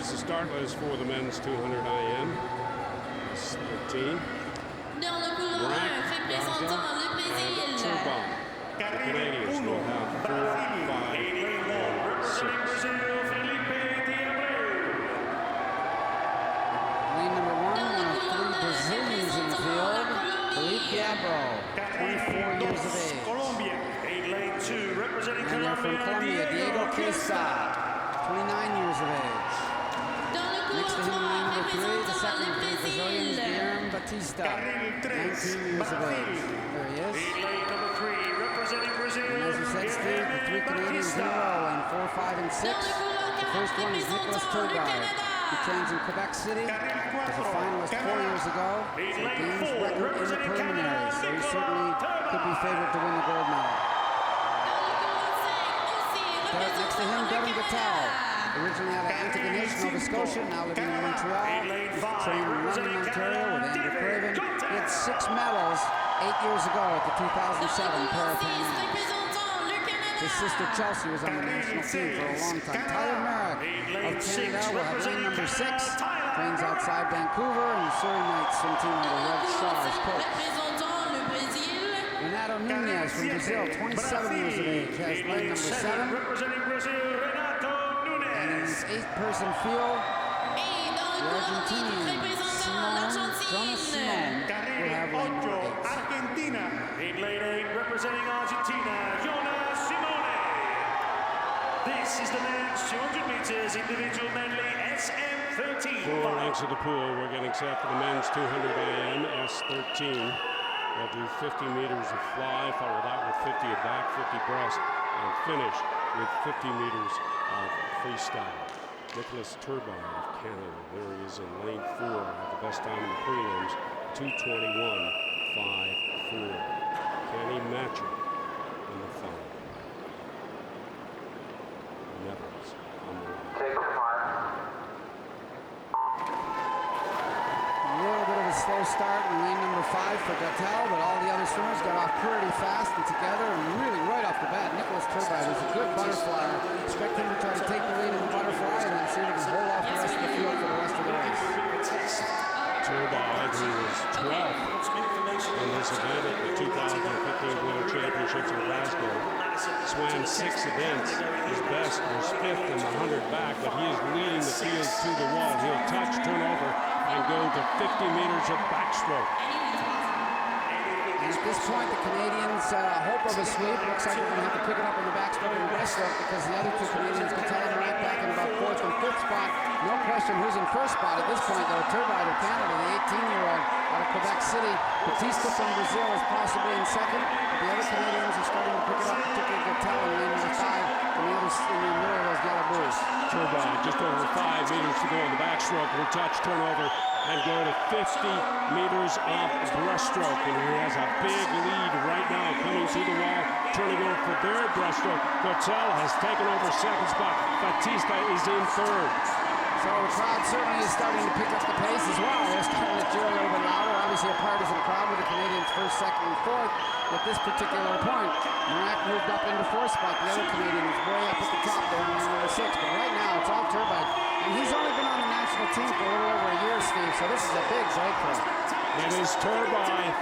is the start list for the men's 200 IM. It's 13. Dans le couloir 1, représentant le Brésil. The Canadians will have 4, 5, and 6. Lane number 1, one of 3 Brazilians in the field. Felipe Diablo, 24 years of age. Colombia. In lane 2, representing And they're from Colombia, Diego Questa, 29 years of age. Next to him in lane number 3, the second of 3 Brazilians, Guilherme Batista, 19 years of age. There he is. In lane number 3, representing Brazil. And as you said, Steve, the 3 Canadians in a row in 4, 5, and 6. The first one is Nicholas Turgard. He trains in Quebec City. Was a finalist 4 years ago. So games record in the preliminaries. So he certainly could be favored to win the gold medal. Next to him, Devin Gattel. Originally out of Antigonish, Nova Scotia, now living in Montreal. He's trained in London, Ontario with Andrew Craven. He had 6 medals 8 years ago at the 2007 Parapan American Games. His sister Chelsea was on the national team for a long time. Tyler Merrick of Canada will have lane number 6. Trains outside Vancouver, and Surrey Knights swim team under Rev Shaw as coach. Renato Nunez from Brazil, 27 years of age, has lane number 7. And in this 8-person field, the Argentinian Jonas Simon will have lane number 8. Argentina. In lane 8, representing Argentina, Jonas Simone. This is the men's 200 meters individual medley SM13. 4 ranks of the pool. We're getting set for the men's 200 IM S13. They'll do 50 meters of fly, follow that with 50 of back, 50 breast, and finish with 50 meters of freestyle. Nicholas Turbine of Canada, there he is in lane 4, had the best time in the prelims, 2:21.54. Can he match it in the final? Netherlands on the line. A little bit of a slow start in lane number 5 for Gattel, but all the other swimmers got off pretty fast and together, and really right off the bat, Nicholas Turbine is a good butterflyer. Expect him to try to take the lead in the butterfly and then see if he can hold off the rest of the field for the rest of the race. Turbine, who was 12th in this event at the 2015 World Championships in Glasgow, swam 6 events. His best was 5th in the 100 back, but he is leading the field to the wall. He'll touch, turn over, and go to 50 meters of backstroke. And at this point, the Canadians' hope of a sweep looks like they're going to have to pick it up in the backstroke and the breaststroke, because the other 2 Canadians can tell them right back in about 4th and 5th spot. No question who's in 1st spot at this point, though. Turbine of Canada, the 18-year-old out of Quebec City. Batista from Brazil is possibly in 2nd, but the other Canadians are starting to pick it up, particularly Gattel in lane number 5, and the others in the middle of those yellow buoys. Turbine, just over 5 meters to go in the backstroke, will touch, turn over, and go to 50 meters off breaststroke. And he has a big lead right now coming to the wall, turning over for their breaststroke. Gattel has taken over 2nd spot. Batista is in 3rd. So the crowd certainly is starting to pick up the pace as well. They're starting to cheer a little bit louder. Obviously a partisan crowd with the Canadians 1st, 2nd, and 4th. At this particular point, Marac moved up into 4th spot. The other Canadian is way up at the top there in number 6. But right now it's all Turbine. And he's only been on the national team for a little over a year, Steve. So this is a big break for him. It is Turbine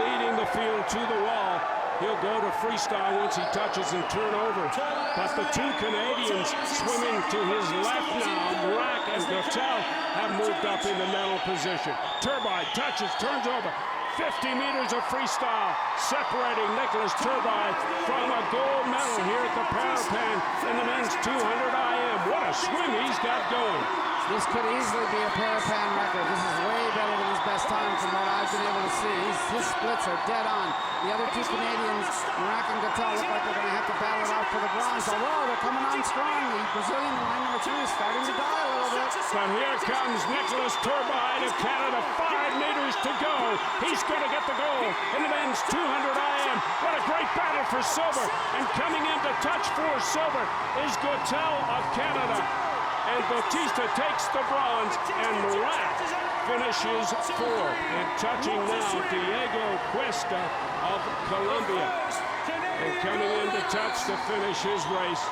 leading the field to the wall. He'll go to freestyle once he touches and turn over. But the 2 Canadians swimming to his left now, Marac and Gattel, have moved up in the medal position. Turbine touches, turns over. 50 meters of freestyle separating Nicholas Turbine from a gold medal here at the Parapan in the men's 200 IM. What a swim he's got going. This could easily be a Parapan record. This is way better than his best time from what I've been able to see. His splits are dead on. The other 2 Canadians, Marac and Gattel, look like they're going to have to battle it out for the bronze. Although they're coming on strong. The Brazilian in line number 2 is starting to die a little bit. But here comes Nicholas Turbine of Canada. 5 meters to go. He's going to get the goal in the men's 200 IM. What a great battle for silver. And coming in to touch for silver is Gattel of Canada. And Batista takes the bronze, and Marac finishes 4th. And touching now, Diego Questa of Colombia. And coming in to touch to finish his race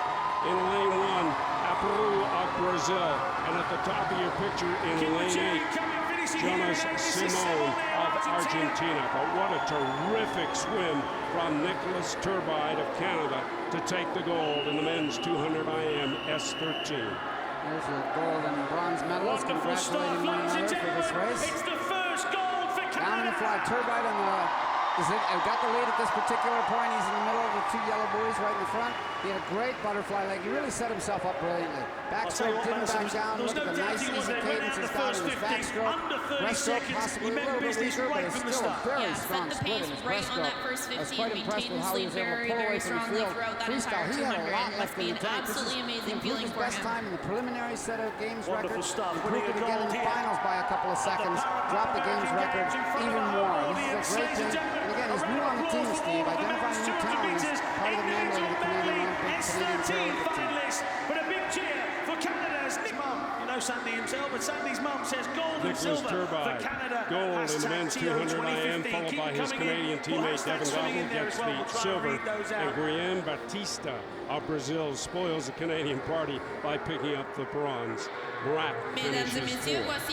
in lane 1 at Peru of Brazil. And at the top of your picture in lane 8, Jonas Simone of Argentina. But what a terrific swim from Nicholas Turbide of Canada to take the gold in the men's 200 IM S13. There's the gold and bronze medalists congratulating one another for this race. It's the first gold for Canada. Down the fly, Turbide on the got the lead at this particular point. He's in the middle of the two yellow buoys right in the front. He had a great butterfly leg. He really set himself up brilliantly. Backstroke didn't back down. Look at the nice easy cadence he's got in his backstroke. Breaststroke possibly a little bit weaker, but it's still a very strong split in his breaststroke. I was quite impressed with how he was able to pull away from the field. Freestyle, he had a lot left in the tank. This is improved his best time in the preliminary set of games record. Improved it again in the finals by a couple of seconds. Dropped the games record even more. This is a great thing. And again, he's new on the team, Steve. Identifying new talent is part of the mandate of the Canadian Paralympic finalists, but a big cheer for Canada's mum. You know Sandy himself, but Sandy's mum says gold and silver for Canada. Gold in the men's 200 IM, followed by his Canadian teammate Devin Gobble gets the silver, and Guilherme Batista of Brazil spoils the Canadian party by picking up the bronze. Brack finishes fourth.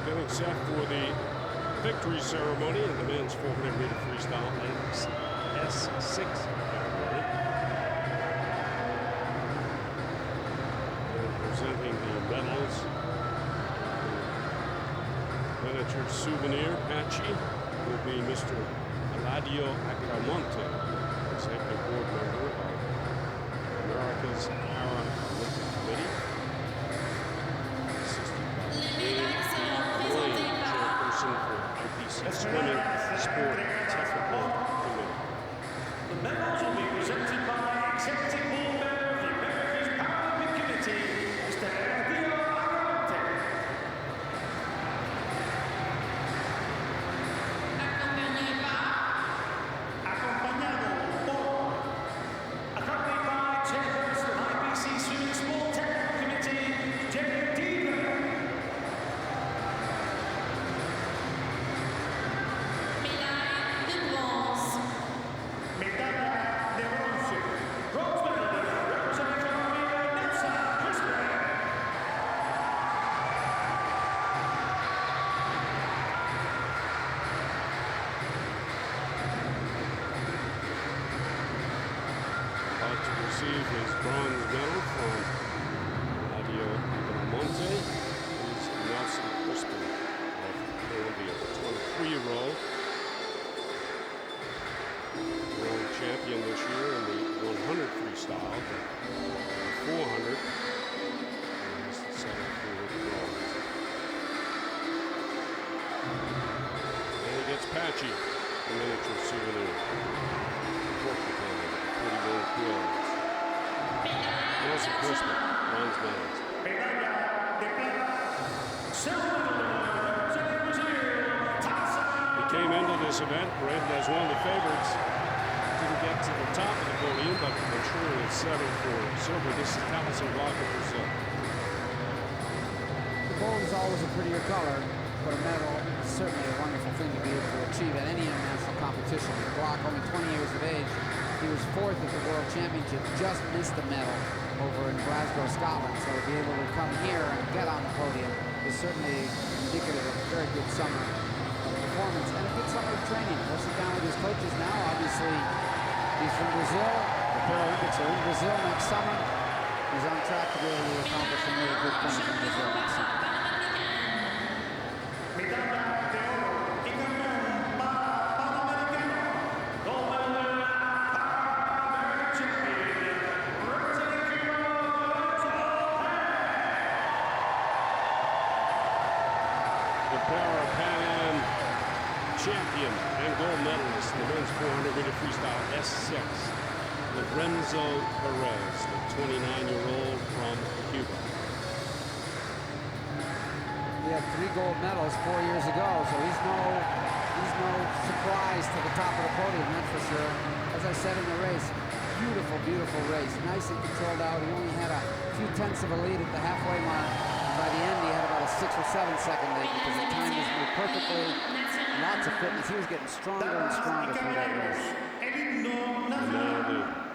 Getting set for the victory ceremony in the men's 400-meter freestyle S6 category. And presenting the medals, the miniature souvenir patchy will be Mr. Eladio Agramonte, executive board member of America's Paralympic Committee. Swimming Sport Technical Committee. The medals will be presented by Executive Board Member of the America's Paralympic Committee, Mr. Eladio Agramonte. Accompanied by Chairperson of IPC Swimming Sport Technical Committee, Jerry Deegan. Receive his bronze medal from Eladio Agramonte. He's Nelson Crispin of Colombia, the 23-year-old. World champion this year in the 100 freestyle, the 400. And he's the settle for the bronze. And he gets patchy, the miniature souvenir. Porcupine, 41 quills. Nelson Crispin, bronze medalist. He came into this event rated as one of the favorites. Didn't get to the top of the podium, but I'm sure he'll settle for silver. This is Taliesin Block of Brazil. The gold is always a pretty color, but a medal is certainly a wonderful thing to be able to achieve at any international competition. Block, only 20 years of age, he was fourth at the World Championship, just missed the medal over in Glasgow, Scotland. So to be able to come here and get on the podium is certainly indicative of a very good summer performance and a good summer of training. We'll sit down with his coaches now. Obviously, he's from Brazil. The Paralympics are in Brazil next summer. He's on track to be able to accomplish some really good things in Brazil next summer. Parapan champion and gold medalist in the men's 400-meter freestyle S6, Lorenzo Perez, the 29-year-old from Cuba. He had 3 gold medals 4 years ago, so he's no surprise to the top of the podium, that's for sure. As I said in the race, beautiful, beautiful race. Nice and controlled out. He only had a few tenths of a lead at the halfway mark. By the end, he had about a 6 or 7 second lead because the time was moved perfectly. Lots of fitness. He was getting stronger and stronger through that race.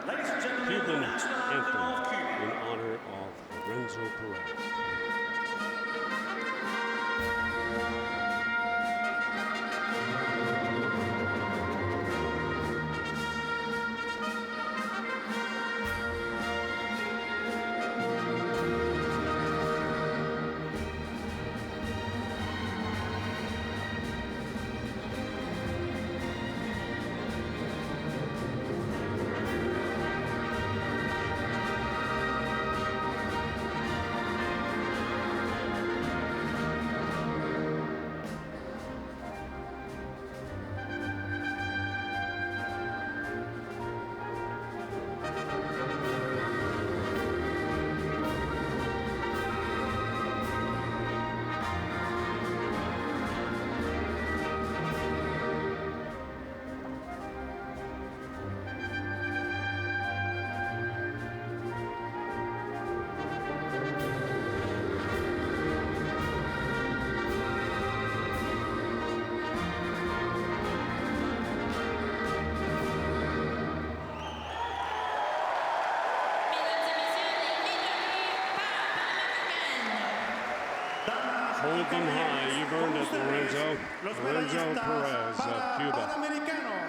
Ladies and gentlemen, Cuban anthem in honor of Lorenzo Perez. Hold them high. You've earned it, Lorenzo. Lorenzo Perez of Cuba,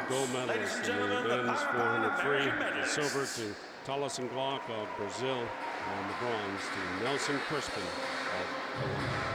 gold medalist in the men's 400 free. The silver to Talas and Glock of Brazil, and the bronze to Nelson Crispin of Colombia.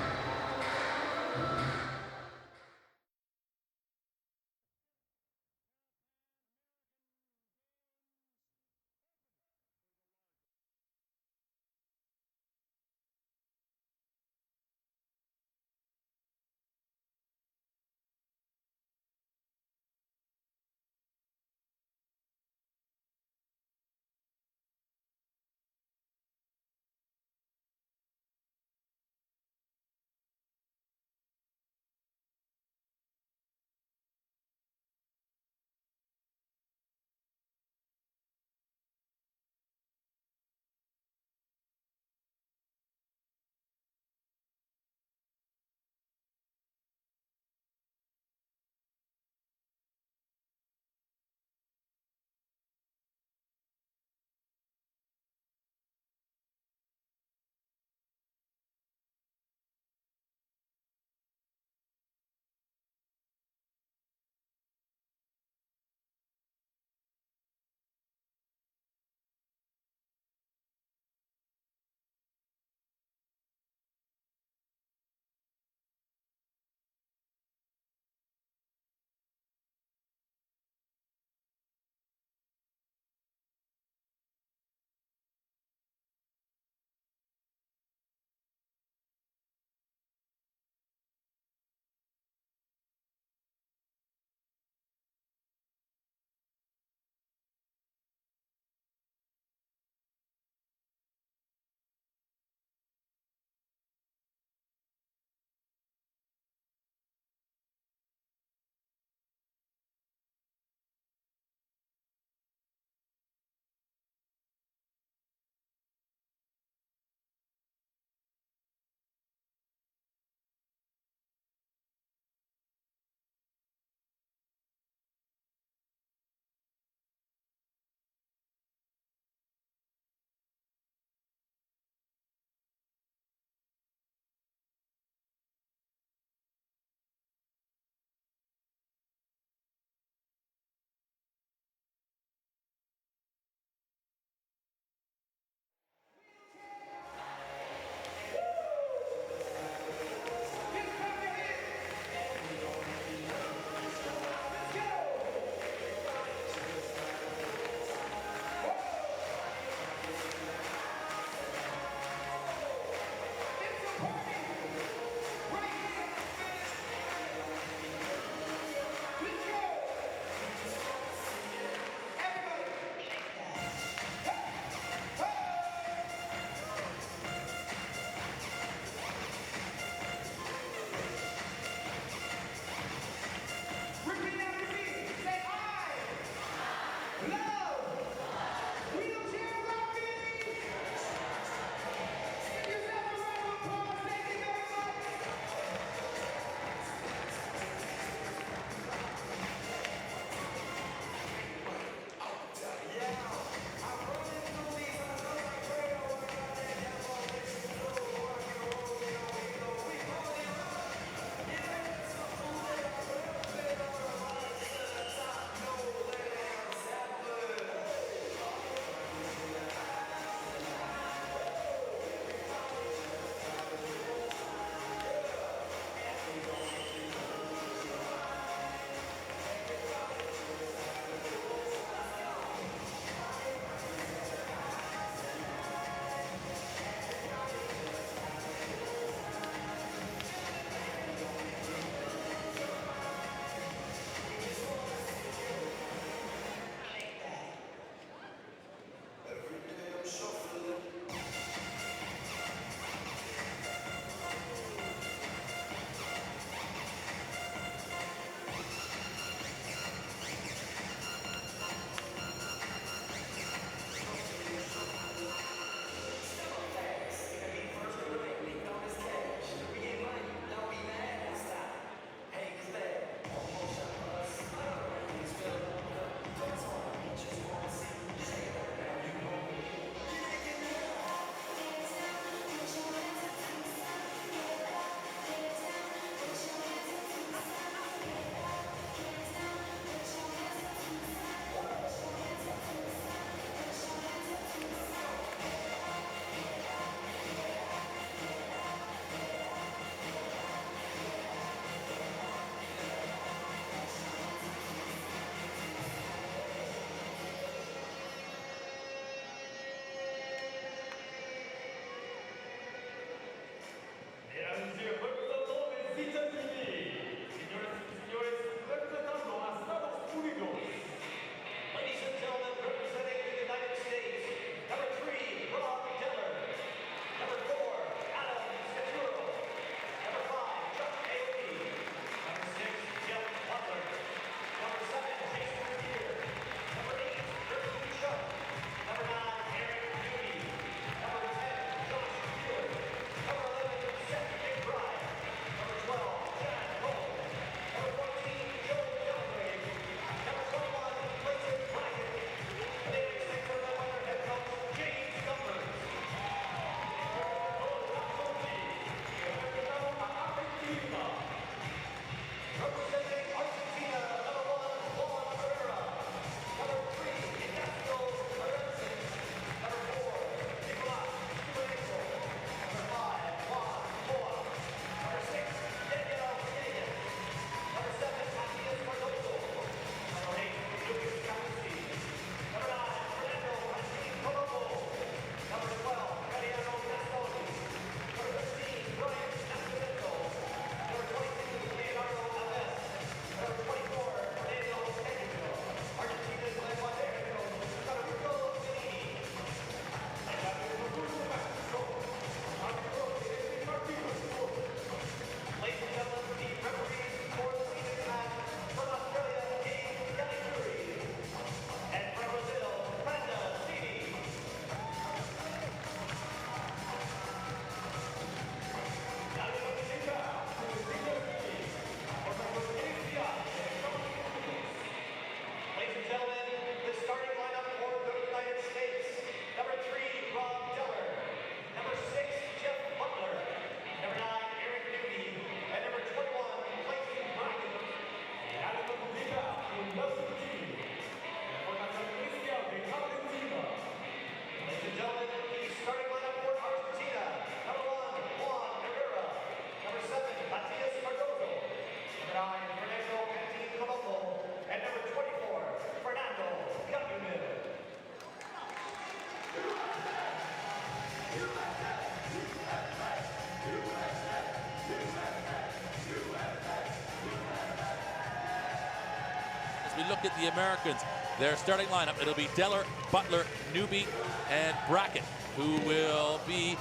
As we look at the Americans, their starting lineup, it'll be Deller, Butler, Newby, and Brackett, who will be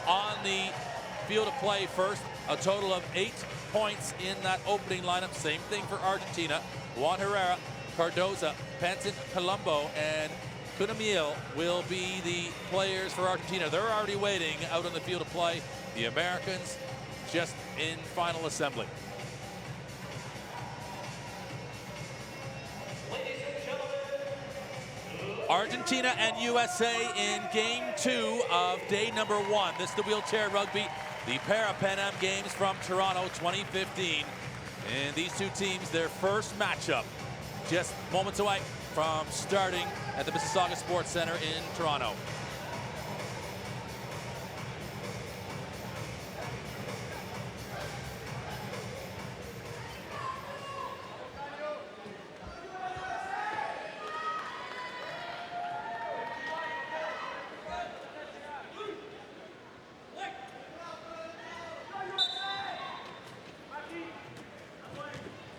on the field of play first. A total of 8 points in that opening lineup. Same thing for Argentina. Juan Herrera, Cardoza, Panton, Colombo, and Cunamiel will be the players for Argentina. They're already waiting out on the field of play. The Americans just in final assembly. Argentina and USA in game 2 of day number 1. This is the wheelchair rugby, the Parapan American Games from Toronto 2015. And these two teams, their first matchup, just moments away from starting at the Mississauga Sports Center in Toronto.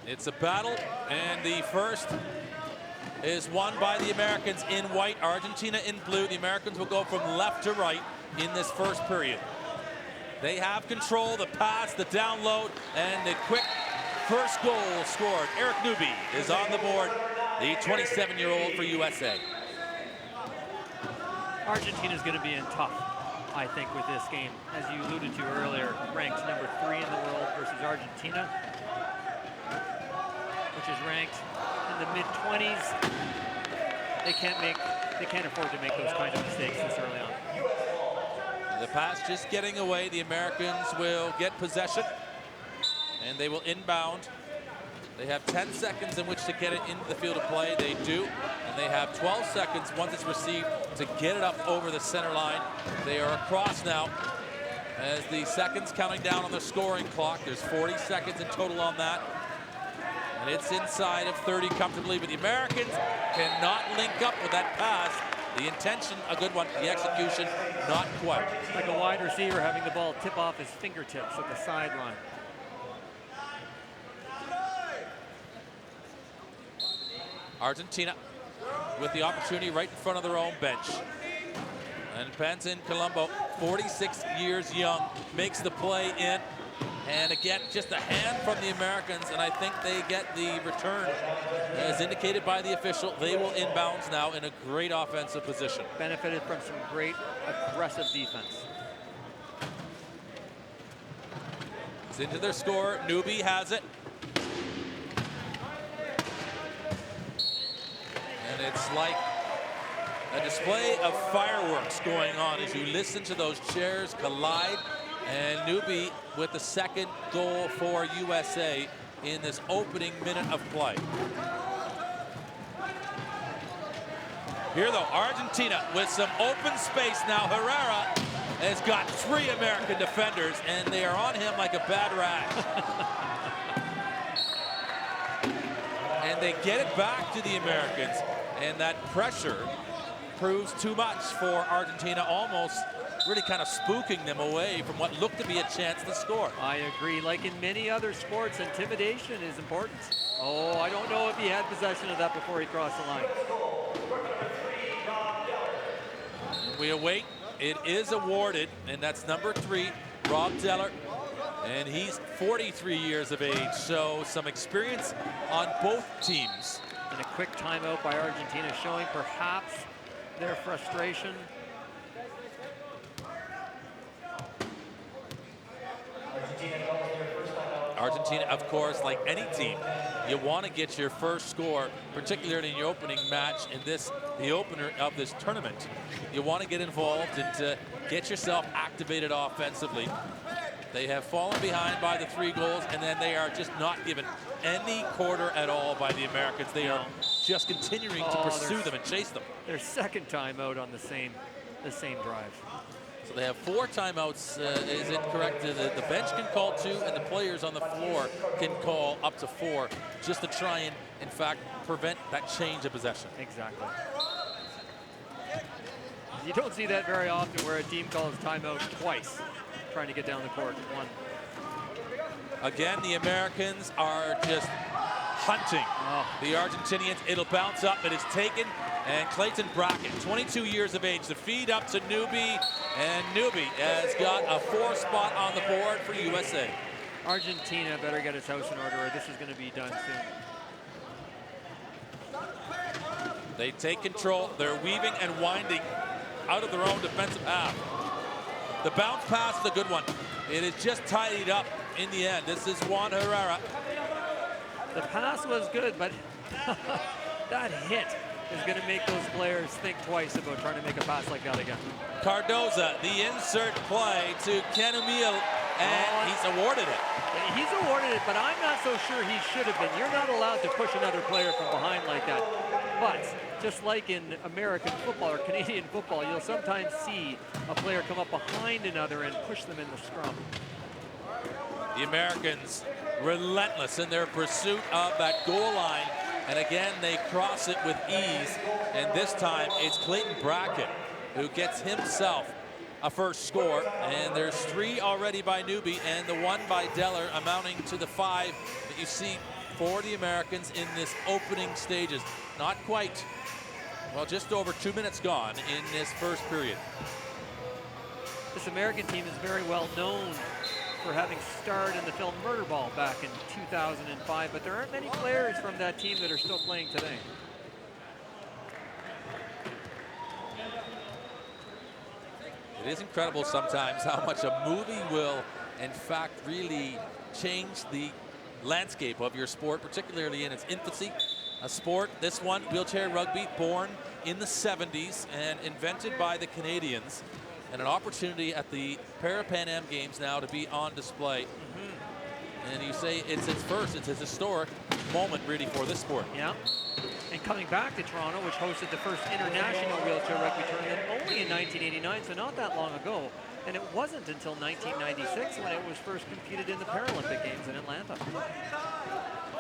It's a battle, and the first is won by the Americans in white, Argentina in blue. The Americans will go from left to right in this first period. They have control, the pass, the download, and the quick first goal scored. Eric Newby is on the board, the 27-year-old for USA. Argentina's going to be in tough, I think, with this game. As you alluded to earlier, ranked number 3 in the world versus Argentina, which is ranked in the mid-20s. They can't afford to make those kinds of mistakes this early on. The pass just getting away. The Americans will get possession, and they will inbound. They have 10 seconds in which to get it into the field of play. They do, and they have 12 seconds once it's received to get it up over the center line. They are across now as the seconds counting down on the scoring clock. There's 40 seconds in total on that. And it's inside of 30 comfortably, but the Americans cannot link up with that pass. The intention, a good one. The execution, not quite. Like a wide receiver having the ball tip off his fingertips at the sideline. Argentina with the opportunity right in front of their own bench. And Panton Colombo, 46 years young, makes the play in. And again, just a hand from the Americans, and I think they get the return as indicated by the official. They will inbounds now in a great offensive position. Benefited from some great aggressive defense. It's into their score. Newby has it. And it's like a display of fireworks going on as you listen to those chairs collide. And Newby with the second goal for USA in this opening minute of play. Here though, Argentina with some open space now. Herrera has got 3 American defenders, and they are on him like a bad rag. And they get it back to the Americans, and that pressure proves too much for Argentina, almost really kind of spooking them away from what looked to be a chance to score. I agree. Like in many other sports, intimidation is important. Oh, I don't know if he had possession of that before he crossed the line. We await. It is awarded, and that's number 3, Rob Deller. And he's 43 years of age, so some experience on both teams. And a quick timeout by Argentina showing perhaps their frustration. Argentina, of course, like any team, you want to get your first score, particularly in your opening match in this, the opener of this tournament. You want to get involved and to get yourself activated offensively. They have fallen behind by the 3 goals, and then they are just not given any quarter at all by the Americans. They are just continuing to pursue them and chase them. Their second timeout on the same drive. So they have 4 timeouts. Is it correct? The bench can call 2, and the players on the floor can call up to 4, just to try and, in fact, prevent that change of possession. Exactly. You don't see that very often where a team calls timeout twice. trying to get down the court. One. Again, the Americans are just hunting the Argentinians. It'll bounce up. It is taken. And Clayton Brackett, 22 years of age, the feed up to Newby. And Newby has got a 4 spot on the board for USA. Argentina better get its house in order or this is going to be done soon. They take control. They're weaving and winding out of their own defensive half. The bounce pass is a good one. It is just tidied up in the end. This is Juan Herrera. The pass was good, but that hit is going to make those players think twice about trying to make a pass like that again. Cardoza, the insert play to Ken Emil, and he's awarded it. He's awarded it, but I'm not so sure he should have been. You're not allowed to push another player from behind like that. But just like in American football or Canadian football, you'll sometimes see a player come up behind another and push them in the scrum. The Americans relentless in their pursuit of that goal line. And again, they cross it with ease. And this time, it's Clayton Brackett who gets himself a first score. And there's 3 already by Newby and the 1 by Deller, amounting to the 5 that you see for the Americans in this opening stages. Not quite, well, just over 2 minutes gone in this first period. This American team is very well known for having starred in the film Murderball back in 2005, but there aren't many players from that team that are still playing today. It is incredible sometimes how much a movie will, in fact, really change the landscape of your sport, particularly in its infancy. A sport, this one, wheelchair rugby, born in the 70s and invented by the Canadians. And an opportunity at the Parapan Am Games now to be on display. And you say it's its first, it's a historic moment really for this sport. Yeah, and coming back to Toronto, which hosted the first international wheelchair rugby tournament only in 1989, so not that long ago. And it wasn't until 1996 when it was first competed in the Paralympic Games in Atlanta.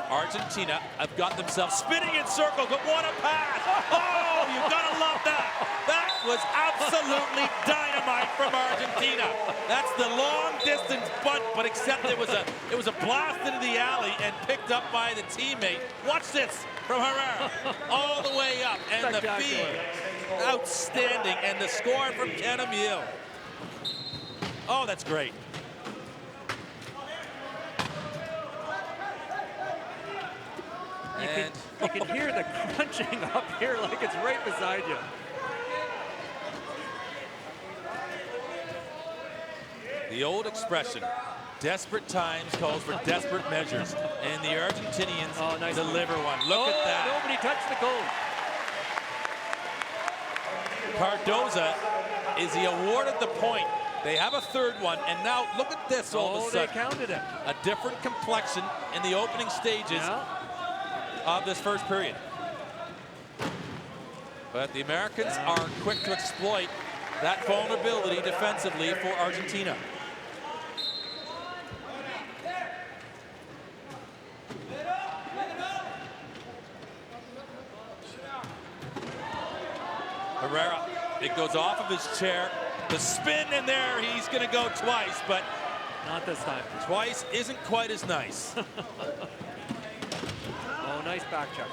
Argentina have got themselves spinning in circles, but what a pass! Oh, you gotta love that! That was absolutely dynamite from Argentina. That's the long distance bunt, but except it was a blast into the alley and picked up by the teammate. Watch this from Herrera, all the way up, and the feed, outstanding, and the score from Ken Emil. Oh, that's great. You can hear the crunching up here like it's right beside you. The old expression, desperate times calls for desperate measures. And the Argentinians deliver one. Look at that. Nobody touched the goal. Cardoza, is he awarded the point? They have a third one, and now look at this all of a sudden. They counted it. A different complexion in the opening stages of this first period. But the Americans are quick to exploit that vulnerability defensively for Argentina. Herrera, it goes off of his chair. The spin in there, he's going to go twice, but not this time. Twice isn't quite as nice. Oh, nice back check.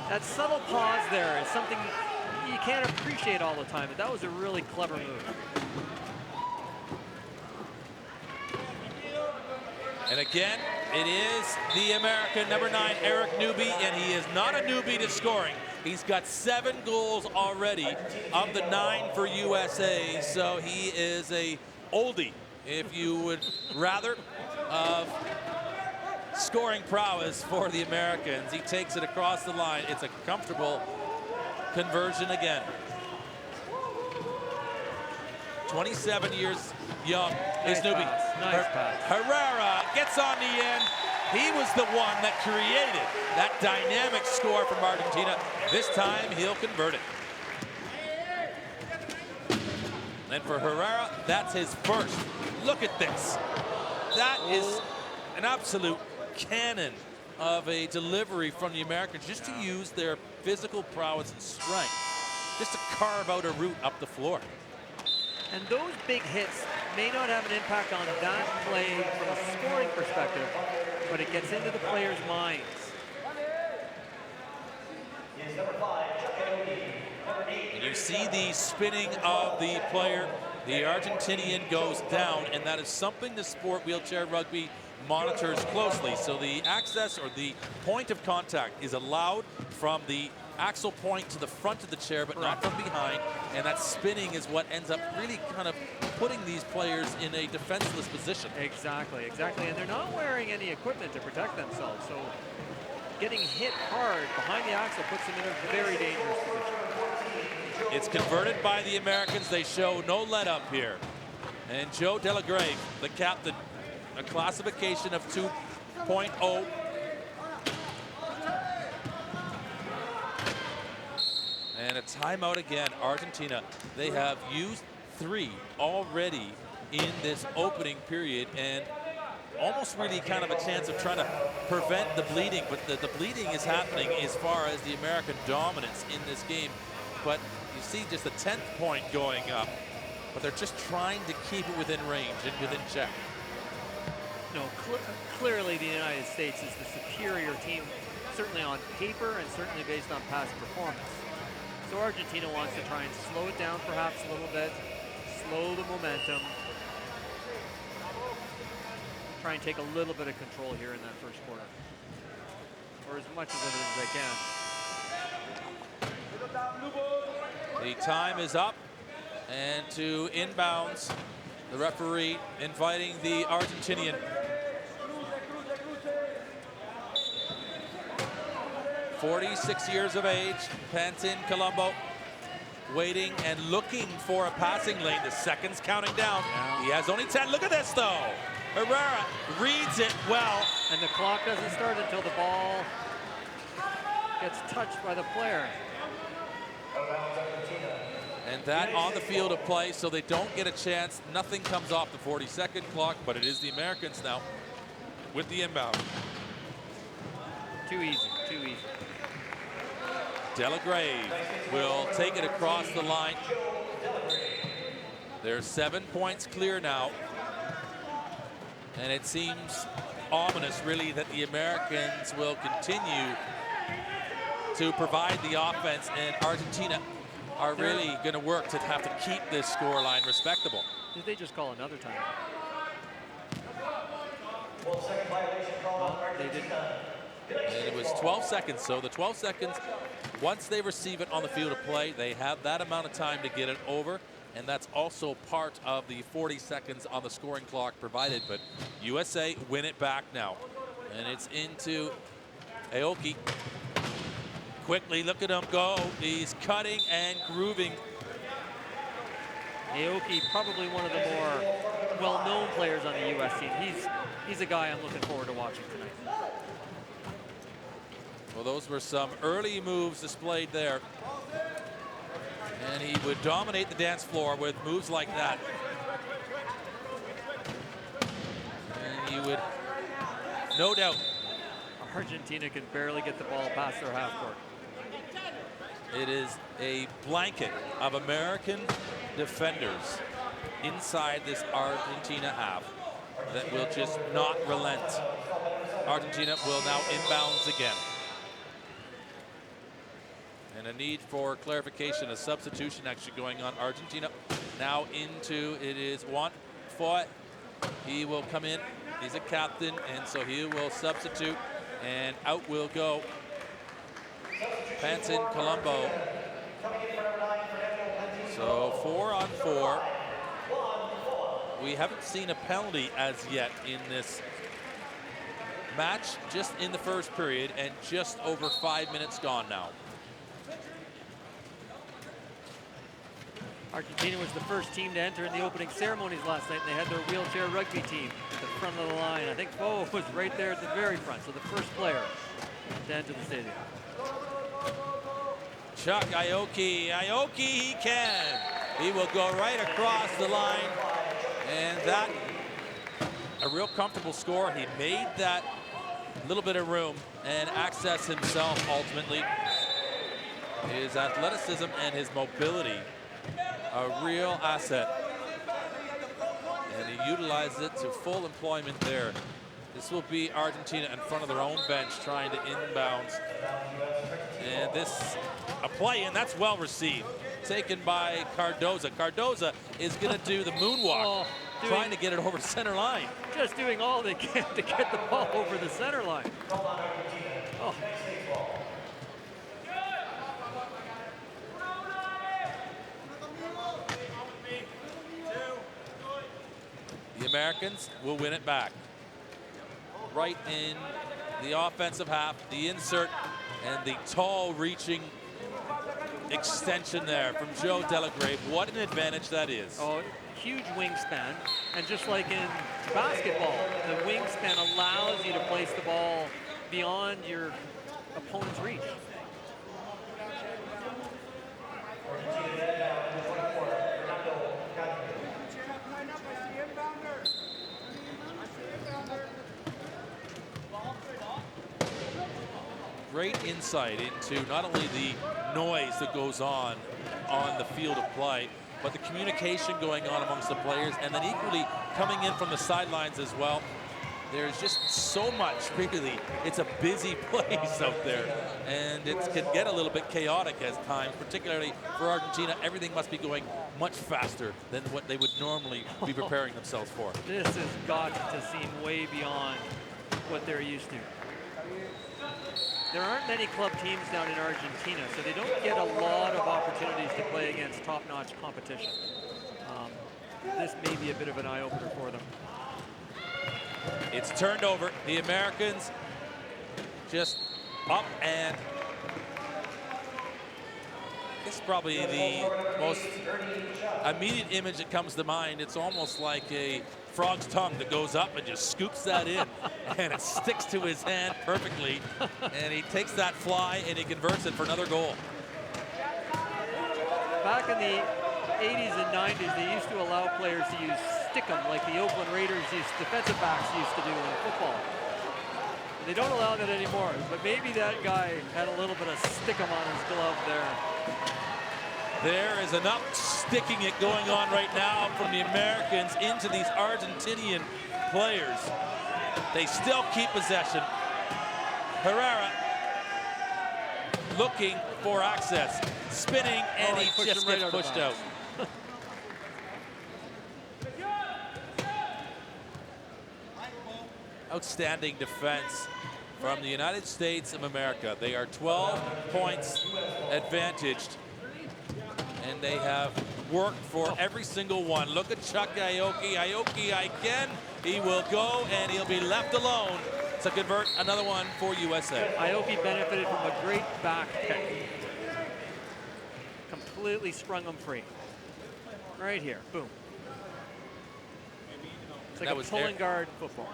That subtle pause there is something you can't appreciate all the time, but that was a really clever move. And again, it is the American number 9, Eric Newby, and he is not a newbie to scoring. He's got 7 goals already of the 9 for USA, so he is a oldie, if you would rather, of scoring prowess for the Americans. He takes it across the line. It's a comfortable conversion again. 27 years young is Newby. Nice pass. Herrera gets on the end. He was the one that created that dynamic score from Argentina. This time, he'll convert it. And for Herrera, that's his first. Look at this. That is an absolute cannon of a delivery from the Americans, just to use their physical prowess and strength just to carve out a route up the floor. And those big hits may not have an impact on that play from a scoring perspective, but it gets into the players' minds. And you see the spinning of the player. The Argentinian goes down, and that is something the sport wheelchair rugby monitors closely. So the access or the point of contact is allowed from the axle point to the front of the chair, but not from behind. And that spinning is what ends up really kind of putting these players in a defenseless position. Exactly, exactly. And they're not wearing any equipment to protect themselves. So getting hit hard behind the axle puts them in a very dangerous position. It's converted by the Americans. They show no let up here. And Joe Delagrave, the captain, a classification of 2.0. And a timeout again, Argentina. They have used 3 already in this opening period, and almost really kind of a chance of trying to prevent the bleeding, but the bleeding is happening as far as the American dominance in this game. But you see just the 10th point going up, but they're just trying to keep it within range and within check. No, clearly the United States is the superior team, certainly on paper and certainly based on past performance. So Argentina wants to try and slow it down perhaps a little bit, slow the momentum, try and take a little bit of control here in that first quarter, or as much of it as they can. The time is up, and to inbounds, the referee inviting the Argentinian. 46 years of age, Pantin Colombo, waiting and looking for a passing lane. The seconds counting down. He has only 10. Look at this, though. Herrera reads it well. And the clock doesn't start until the ball gets touched by the player. And that on the field of play, so they don't get a chance. Nothing comes off the 40-second clock, but it is the Americans now with the inbound. Too easy, too easy. Delagrave will take it across the line. They're 7 points clear now. And it seems ominous, really, that the Americans will continue to provide the offense, and Argentina are really going to work to have to keep this scoreline respectable. Did they just call another time? They didn't. And it was 12 seconds, so the 12 seconds, once they receive it on the field of play, they have that amount of time to get it over, and that's also part of the 40 seconds on the scoring clock provided. But USA win it back now, and it's into Aoki. Quickly, look at him go. He's cutting and grooving. Aoki, probably one of the more well-known players on the U.S. team. He's a guy I'm looking forward to watching tonight. Well, those were some early moves displayed there. And he would dominate the dance floor with moves like that. And he would, no doubt. Argentina can barely get the ball past their half court. It is a blanket of American defenders inside this Argentina half that will just not relent. Argentina will now inbounds again. And a need for clarification, a substitution actually going on. Argentina now into, it is Juan Foyt. He will come in, he's a captain, and so he will substitute, and out will go Pantin Colombo. So 4-on-4. We haven't seen a penalty as yet in this match, just in the first period, and just over 5 minutes gone now. Argentina was the first team to enter in the opening ceremonies last night, and they had their wheelchair rugby team at the front of the line. I think Foe was right there at the very front, so the first player to enter the stadium. Chuck Aoki, he can. He will go right across the line, and that, a real comfortable score. He made that little bit of room and access himself ultimately. His athleticism and his mobility, a real asset. And he utilizes it to full employment there. This will be Argentina in front of their own bench trying to inbounds. And this, a play, and that's well received. Taken by Cardoza. Cardoza is going to do the moonwalk, trying to get it over center line. Just doing all they can to get the ball over the center line. Oh. The Americans will win it back. Right in the offensive half, the insert and the tall reaching extension there from Joe Delagrave. What an advantage that is. Oh, huge wingspan. And just like in basketball, the wingspan allows you to place the ball beyond your opponent's reach. Great insight into not only the noise that goes on the field of play, but the communication going on amongst the players, and then equally coming in from the sidelines as well. There's just so much, really. It's a busy place out there, and it can get a little bit chaotic at times, particularly for Argentina. Everything must be going much faster than what they would normally be preparing themselves for. This has got to seem way beyond what they're used to. There aren't many club teams down in Argentina, so they don't get a lot of opportunities to play against top-notch competition. This may be a bit of an eye-opener for them. It's turned over. The Americans just up, and this is probably the most immediate image that comes to mind. It's almost like a frog's tongue that goes up and just scoops that in, and it sticks to his hand perfectly, and he takes that fly and he converts it for another goal. Back in the 80s and 90s, they used to allow players to use stick-em like the Oakland Raiders defensive backs used to do in football. They don't allow that anymore, but maybe that guy had a little bit of stick-em on his glove there. There is enough sticking it going on right now from the Americans into these Argentinian players. They still keep possession. Herrera looking for access, spinning, and he just gets pushed out. Outstanding defense from the United States of America. They are 12 points advantaged, and they have worked for every single one. Look at Chuck Aoki. Aoki again. He will go, and he'll be left alone to convert another one for USA. Aoki benefited from a great back pick. Completely sprung him free. Right here, boom. It's like a pulling guard football.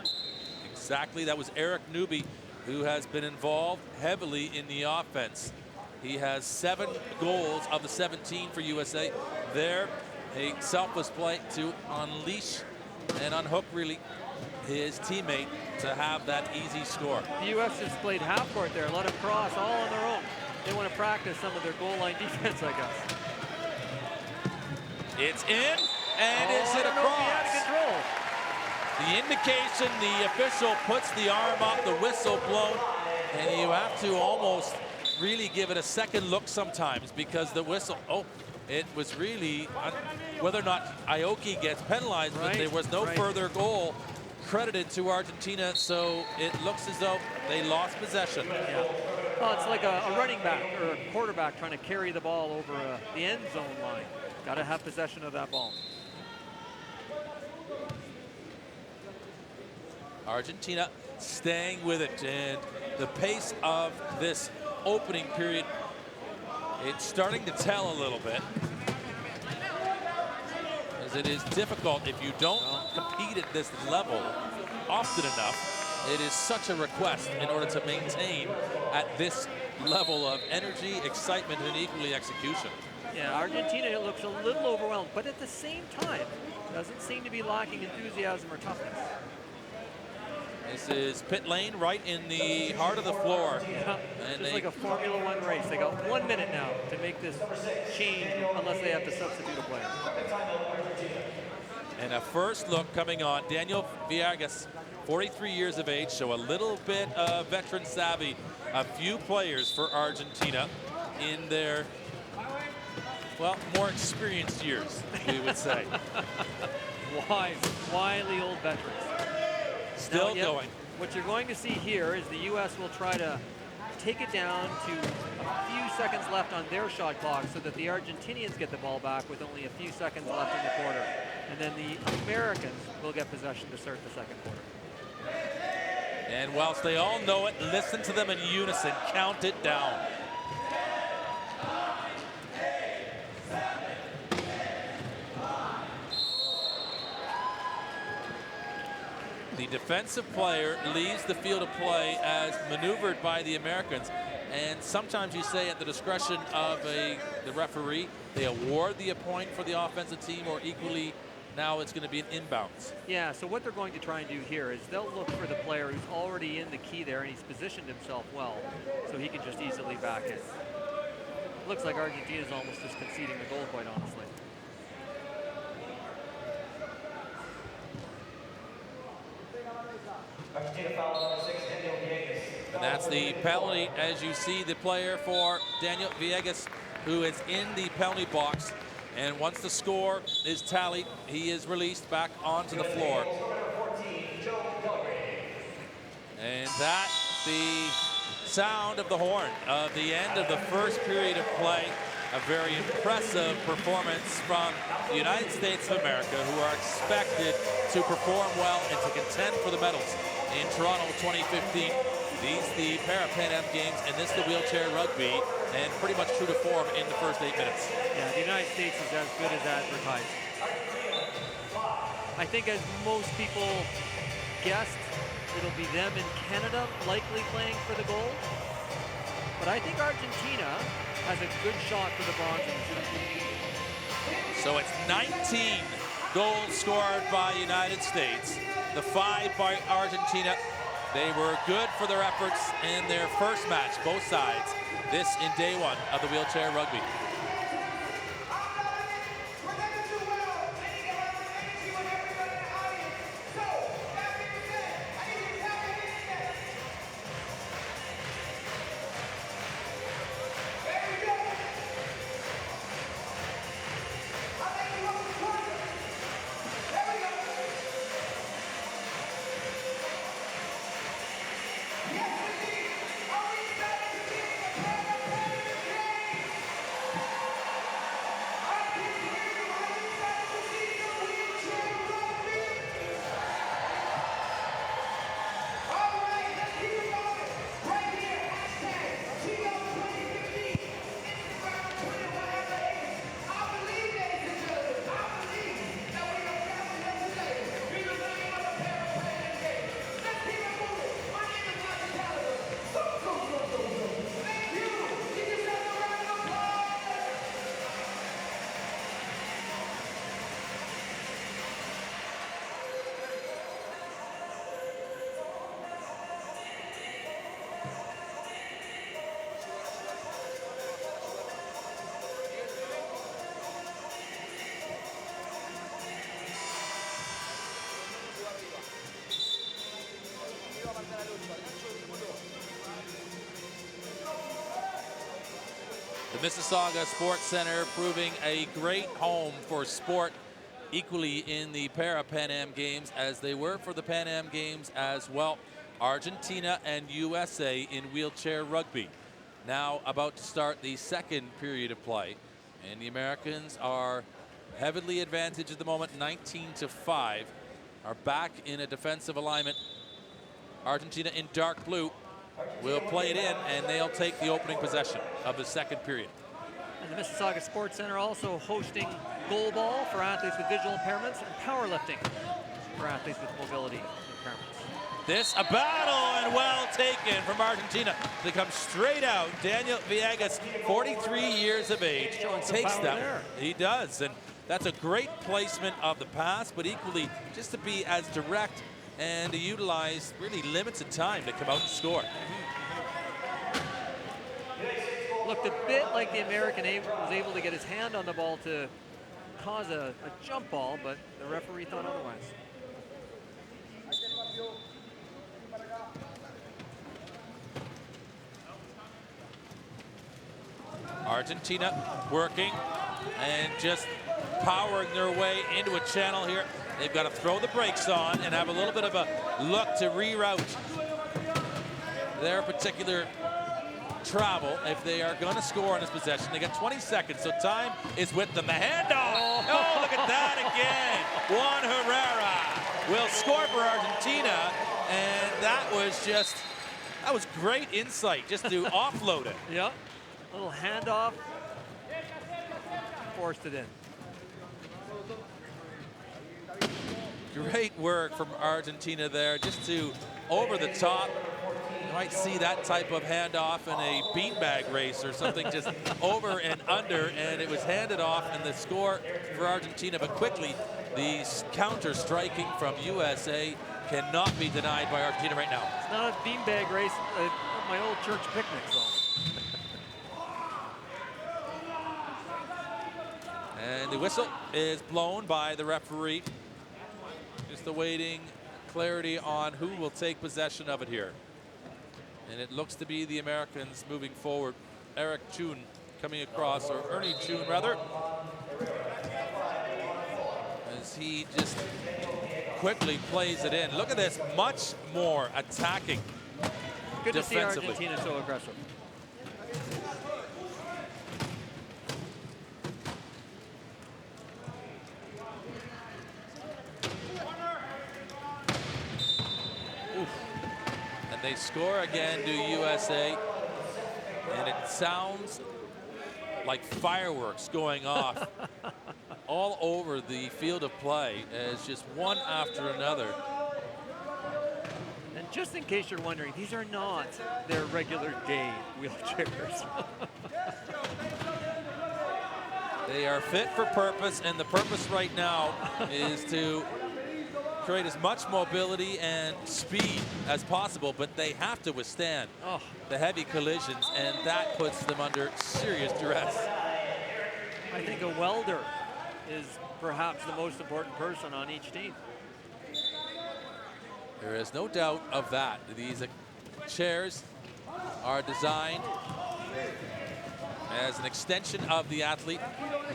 Exactly, that was Eric Newby, who has been involved heavily in the offense. He has 7 goals of the 17 for USA. There, a selfless play to unleash and unhook, really, his teammate to have that easy score. The U.S. has played half court there, let them cross all on their own. They want to practice some of their goal line defense, I guess. It's in, and is it across? Control. The indication, the official puts the arm up, the whistle blown, and you have to almost really give it a second look sometimes, because the whistle, it was really, whether or not Aoki gets penalized, but there was no further goal credited to Argentina, so it looks as though they lost possession. Yeah. Well, it's like a running back or a quarterback trying to carry the ball over the end zone line. Got to have possession of that ball. Argentina staying with it, and the pace of this opening period, it's starting to tell a little bit, as it is difficult if you don't compete at this level often enough. It is such a request in order to maintain at this level of energy, excitement, and equally execution. Yeah, Argentina looks a little overwhelmed, but at the same time, doesn't seem to be lacking enthusiasm or toughness. This is pit lane right in the heart of the floor. Yeah, and just like a Formula One race. They got 1 minute now to make this change unless they have to substitute a player. And a first look coming on. Daniel Villegas, 43 years of age, so a little bit of veteran savvy. A few players for Argentina in their, well, more experienced years, we would say. Wily old veterans. Still going. What you're going to see here is the U.S. will try to take it down to a few seconds left on their shot clock so that the Argentinians get the ball back with only a few seconds left in the quarter. And then the Americans will get possession to start the second quarter. And whilst they all know it, listen to them in unison. Count it down. The defensive player leaves the field of play as maneuvered by the Americans. And sometimes you say at the discretion of the referee, they award the point for the offensive team, or equally now it's going to be an inbounds. Yeah, so what they're going to try and do here is they'll look for the player who's already in the key there, and he's positioned himself well, so he can just easily back in. Looks like Argentina's almost just conceding the goal, quite honestly. And that's the penalty, as you see the player for Daniel Villegas, who is in the penalty box. And once the score is tallied, he is released back onto the floor. And that, the sound of the horn of the end of the first period of play. A very impressive performance from the United States of America, who are expected to perform well and to contend for the medals in Toronto 2015. These the Parapan American Games, and this the wheelchair rugby, and pretty much true to form in the first 8 minutes. Yeah, the United States is as good as advertised. I think as most people guessed, it'll be them and Canada likely playing for the gold. But I think Argentina has a good shot for the bronze in the shootout. So it's 19 goals scored by the United States, the 5 by Argentina. They were good for their efforts in their first match, both sides. This in day 1 of the wheelchair rugby. The Mississauga Sports Center proving a great home for sport, equally in the Parapan Am Games as they were for the Pan Am Games as well. Argentina and USA in wheelchair rugby. Now about to start the second period of play. And the Americans are heavily advantaged at the moment, 19-5. Are back in a defensive alignment. Argentina in dark blue will play it in, and they'll take the opening possession of the second period. And the Mississauga Sports Center also hosting goal ball for athletes with visual impairments and powerlifting for athletes with mobility impairments. This a battle, and well taken from Argentina. They come straight out. Daniel Villegas, 43 years of age, takes them. He does, and that's a great placement of the pass, but equally just to be as direct and to utilize really limited time to come out and score. Looked a bit like the American was able to get his hand on the ball to cause a jump ball, but the referee thought otherwise. Argentina working and just powering their way into a channel here. They've got to throw the brakes on and have a little bit of a look to reroute their particular travel if they are going to score on this possession. They got 20 seconds, so time is with them. The handoff. Oh, look at that again. Juan Herrera will score for Argentina, and that was great insight just to offload it. Yeah, a little handoff, forced it in. Great work from Argentina there, just to over the top. You might see that type of handoff in a beanbag race or something, just over and under, and it was handed off, and the score for Argentina. But quickly, the counter striking from USA cannot be denied by Argentina right now. It's not a beanbag race at my old church picnic zone. And the whistle is blown by the referee. Just awaiting clarity on who will take possession of it here. And it looks to be the Americans moving forward. Eric Chun coming across, or Ernie Chun rather, as he just quickly plays it in. Look at this, much more attacking. Good to see Argentina so aggressive. They score again to USA, and it sounds like fireworks going off all over the field of play as just one after another. And just in case you're wondering, these are not their regular day wheelchairs. They are fit for purpose, and the purpose right now is to create as much mobility and speed as possible, but they have to withstand the heavy collisions, and that puts them under serious duress. I think a welder is perhaps the most important person on each team. There is no doubt of that. These chairs are designed as an extension of the athlete.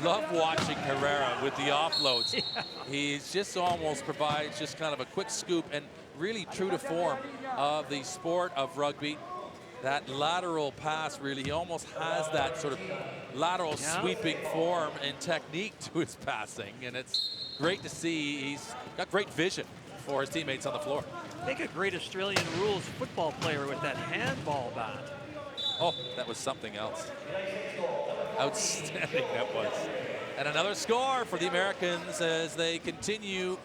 Love watching Herrera with the offloads. Yeah. He's just almost provides just kind of a quick scoop, and really true to form of the sport of rugby. That lateral pass, really, he almost has that sort of lateral sweeping form and technique to his passing, and it's great to see. He's got great vision for his teammates on the floor. Make a great Australian rules football player with that handball bat. Oh, that was something else. Outstanding that was. And another score for the Americans as they continue,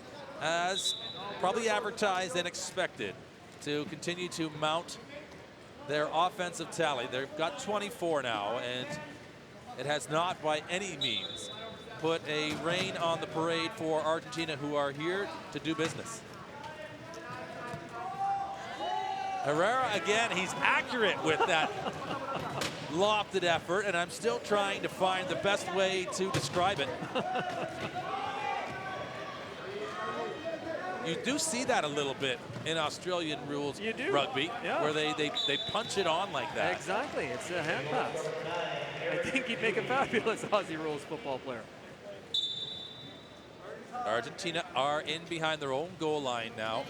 as probably advertised and expected, to continue to mount their offensive tally. They've got 24 now, and it has not by any means put a rein on the parade for Argentina, who are here to do business. Herrera, again, he's accurate with that lofted effort, and I'm still trying to find the best way to describe it. You do see that a little bit in Australian rules rugby, where they punch it on like that. Exactly, it's a hand pass. I think he'd make a fabulous Aussie rules football player. Argentina are in behind their own goal line now,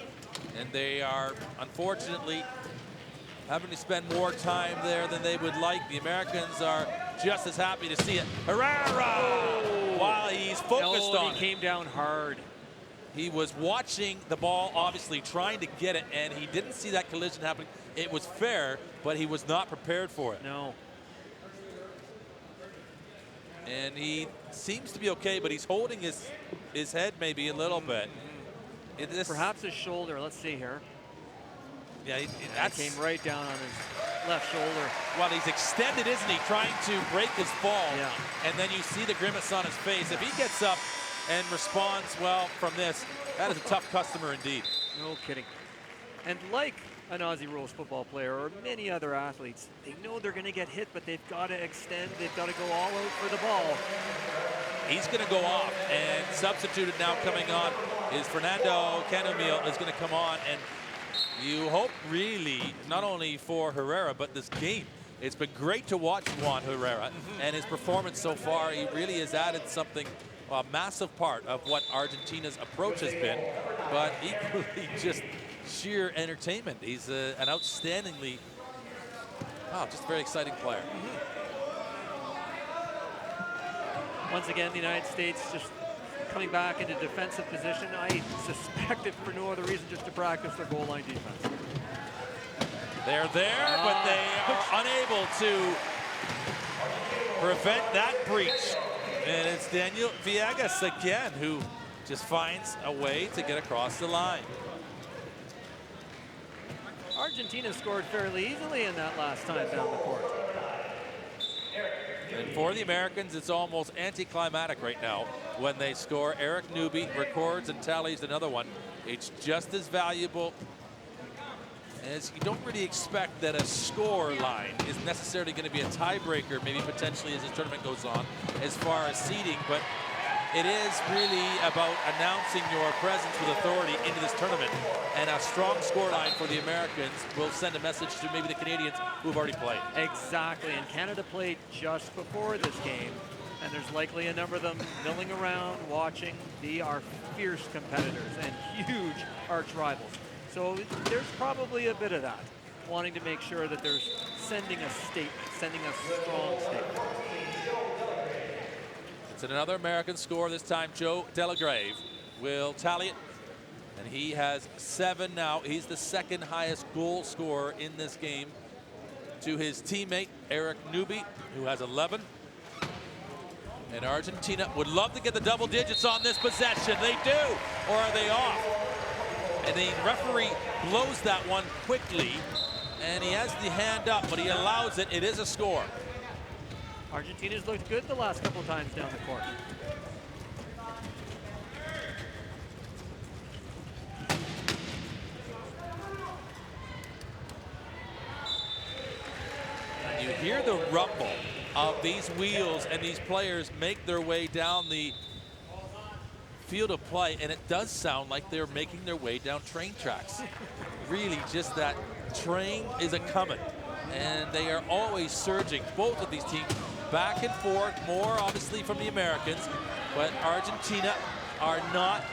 and they are unfortunately having to spend more time there than they would like. The Americans are just as happy to see it. Herrera, while he's focused on it. He came down hard. He was watching the ball, obviously trying to get it, and he didn't see that collision happening. It was fair, but he was not prepared for it. No. And he seems to be okay, but he's holding his head maybe a little bit. Perhaps his shoulder. Let's see here. Yeah, that came right down on his left shoulder. Well, he's extended, isn't he, trying to break his fall. Yeah. And then you see the grimace on his face. If he gets up and responds well from this, that is a tough customer indeed. No kidding. And like an Aussie rules football player or many other athletes, they know they're going to get hit, but they've got to extend. They've got to go all out for the ball. He's going to go off, and substituted now coming on is Fernando Canumil is going to come on, and you hope really not only for Herrera but this game. It's been great to watch Juan Herrera and his performance so far. He really has added something, a massive part of what Argentina's approach has been, but equally just sheer entertainment. He's an outstandingly, just very exciting player. Once again, the United States just coming back into defensive position. I suspect it for no other reason, just to practice their goal line defense. They're there, but they are unable to prevent that breach. And it's Daniel Villegas again who just finds a way to get across the line. Argentina scored fairly easily in that last time down the court. And for the Americans, it's almost anticlimactic right now when they score. Eric Newby records and tallies another one. It's just as valuable as you don't really expect that a score line is necessarily going to be a tiebreaker, maybe potentially as the tournament goes on, as far as seeding, but it is really about announcing your presence with authority into this tournament. And a strong scoreline for the Americans will send a message to maybe the Canadians who've already played. Exactly, and Canada played just before this game, and there's likely a number of them milling around, watching. They are fierce competitors and huge arch rivals. So there's probably a bit of that, wanting to make sure that they're sending a statement, sending a strong statement. It's another American score. This time Joe Delagrave will tally it, and he has 7 now. He's the second highest goal scorer in this game to his teammate Eric Newby, who has 11. And Argentina would love to get the double digits on this possession. They do, or are they off? And the referee blows that one quickly, and he has the hand up, but he allows it. It is a score. Argentina's looked good the last couple times down the court. And you hear the rumble of these wheels, and these players make their way down the field of play, and it does sound like they're making their way down train tracks. Really, just that train is a-coming, and they are always surging, both of these teams, back and forth, more obviously from the Americans, but Argentina are not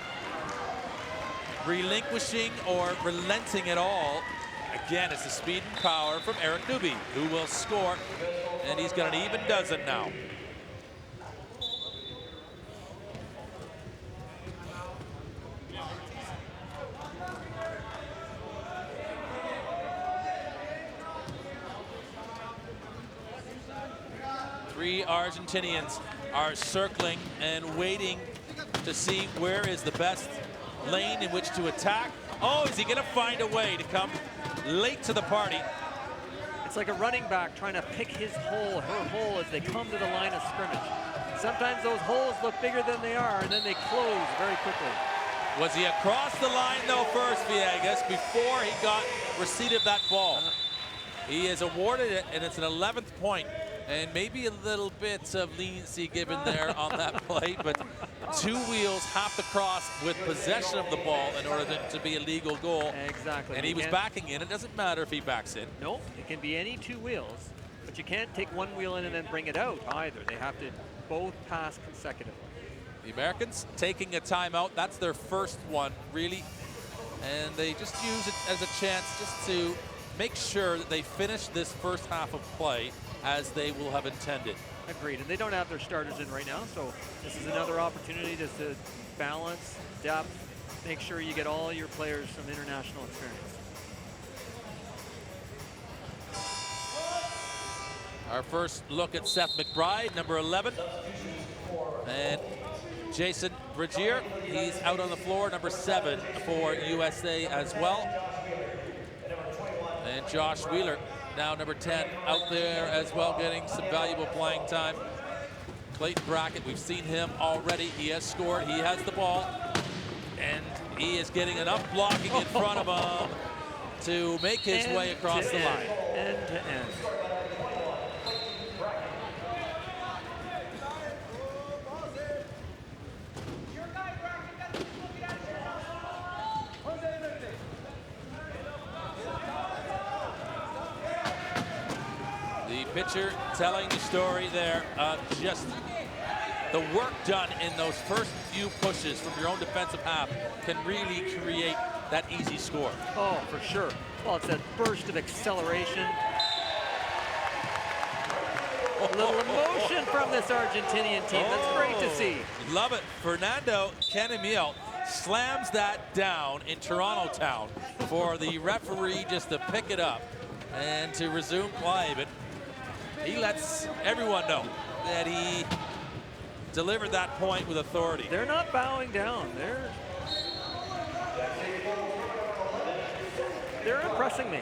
relinquishing or relenting at all. Again, it's the speed and power from Eric Newby, who will score, and he's got an even dozen now. Three Argentinians are circling and waiting to see where is the best lane in which to attack. Oh, is he going to find a way to come late to the party? It's like a running back trying to pick his hole, her hole, as they come to the line of scrimmage. Sometimes those holes look bigger than they are, and then they close very quickly. Was he across the line, though, first, Villegas, before he got receipt of that ball? He is awarded it, and it's an 11th point. And maybe a little bit of leniency given there on that play, but two wheels have to cross with possession of the ball in order to be a legal goal. Exactly. And he was backing in. It doesn't matter if he backs in. No, it can be any two wheels, but you can't take one wheel in and then bring it out either. They have to both pass consecutively. The Americans taking a timeout. That's their first one, really. And they just use it as a chance just to make sure that they finish this first half of play as they will have intended. Agreed, and they don't have their starters in right now, so this is another opportunity just to balance, depth, make sure you get all your players some international experience. Our first look at Seth McBride, number 11. And Jason Brigier, he's out on the floor, number 7 for USA as well. And Josh Wheeler, now number 10, out there as well, getting some valuable playing time. Clayton Brackett, we've seen him already. He has scored. He has the ball. And he is getting enough blocking in front of him to make his way across the line. End to end. The pitcher telling the story there of just the work done in those first few pushes from your own defensive half can really create that easy score. Oh, for sure. Well, it's that burst of acceleration. A little emotion from this Argentinian team. That's great to see. Love it. Fernando Canamil slams that down in Toronto town for the referee just to pick it up and to resume play. But he lets everyone know that he delivered that point with authority. They're not bowing down. They're impressing me.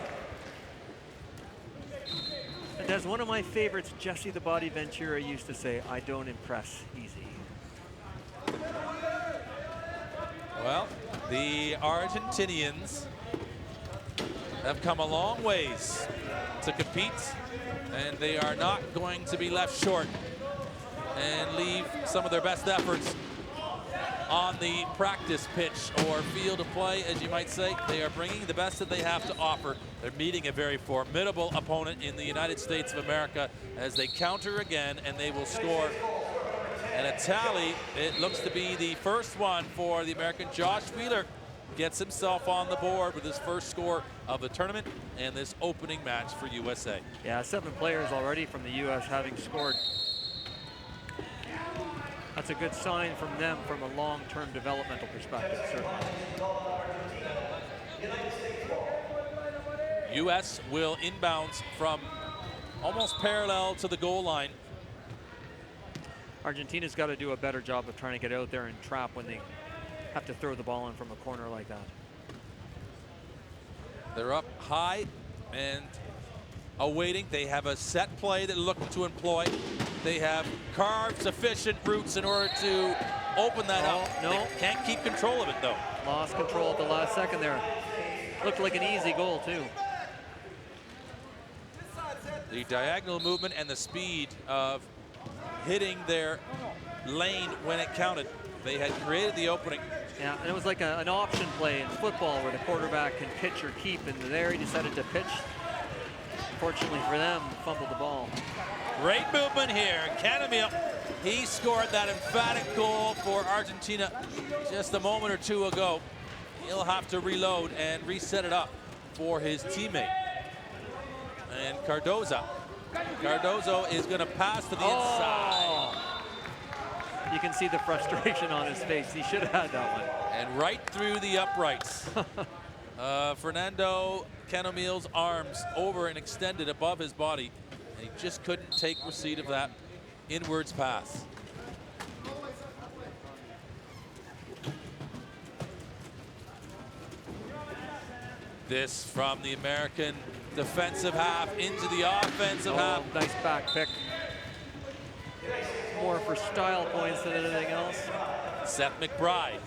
And as one of my favorites, Jesse the Body Ventura, used to say, I don't impress easy. Well, the Argentinians have come a long ways to compete, and they are not going to be left short and leave some of their best efforts on the practice pitch or field of play, as you might say. They are bringing the best that they have to offer. They're meeting a very formidable opponent in the United States of America as they counter again, and they will score. And a tally, it looks to be the first one for the American. Josh Wheeler gets himself on the board with his first score of the tournament and this opening match for USA. Yeah, 7 players already from the U.S. having scored. That's a good sign from them from a long-term developmental perspective, certainly. U.S. will inbounds from almost parallel to the goal line. Argentina's got to do a better job of trying to get out there and trap when they have to throw the ball in from a corner like that. They're up high and awaiting. They have a set play that they're looking to employ. They have carved sufficient routes in order to open that up. No. They can't keep control of it, though. Lost control at the last second there. Looked like an easy goal, too. The diagonal movement and the speed of hitting their lane when it counted. They had created the opening. Yeah, and it was like an option play in football where the quarterback can pitch or keep, and there he decided to pitch. Fortunately for them, fumbled the ball. Great movement here. Canamil, he scored that emphatic goal for Argentina just a moment or two ago. He'll have to reload and reset it up for his teammate. And Cardozo is going to pass to the inside. You can see the frustration on his face. He should have had that one. And right through the uprights. Fernando Canamil's arms over and extended above his body, and he just couldn't take receipt of that inwards pass. This from the American defensive half into the offensive half. Nice back pick. More for style points than anything else. Seth McBride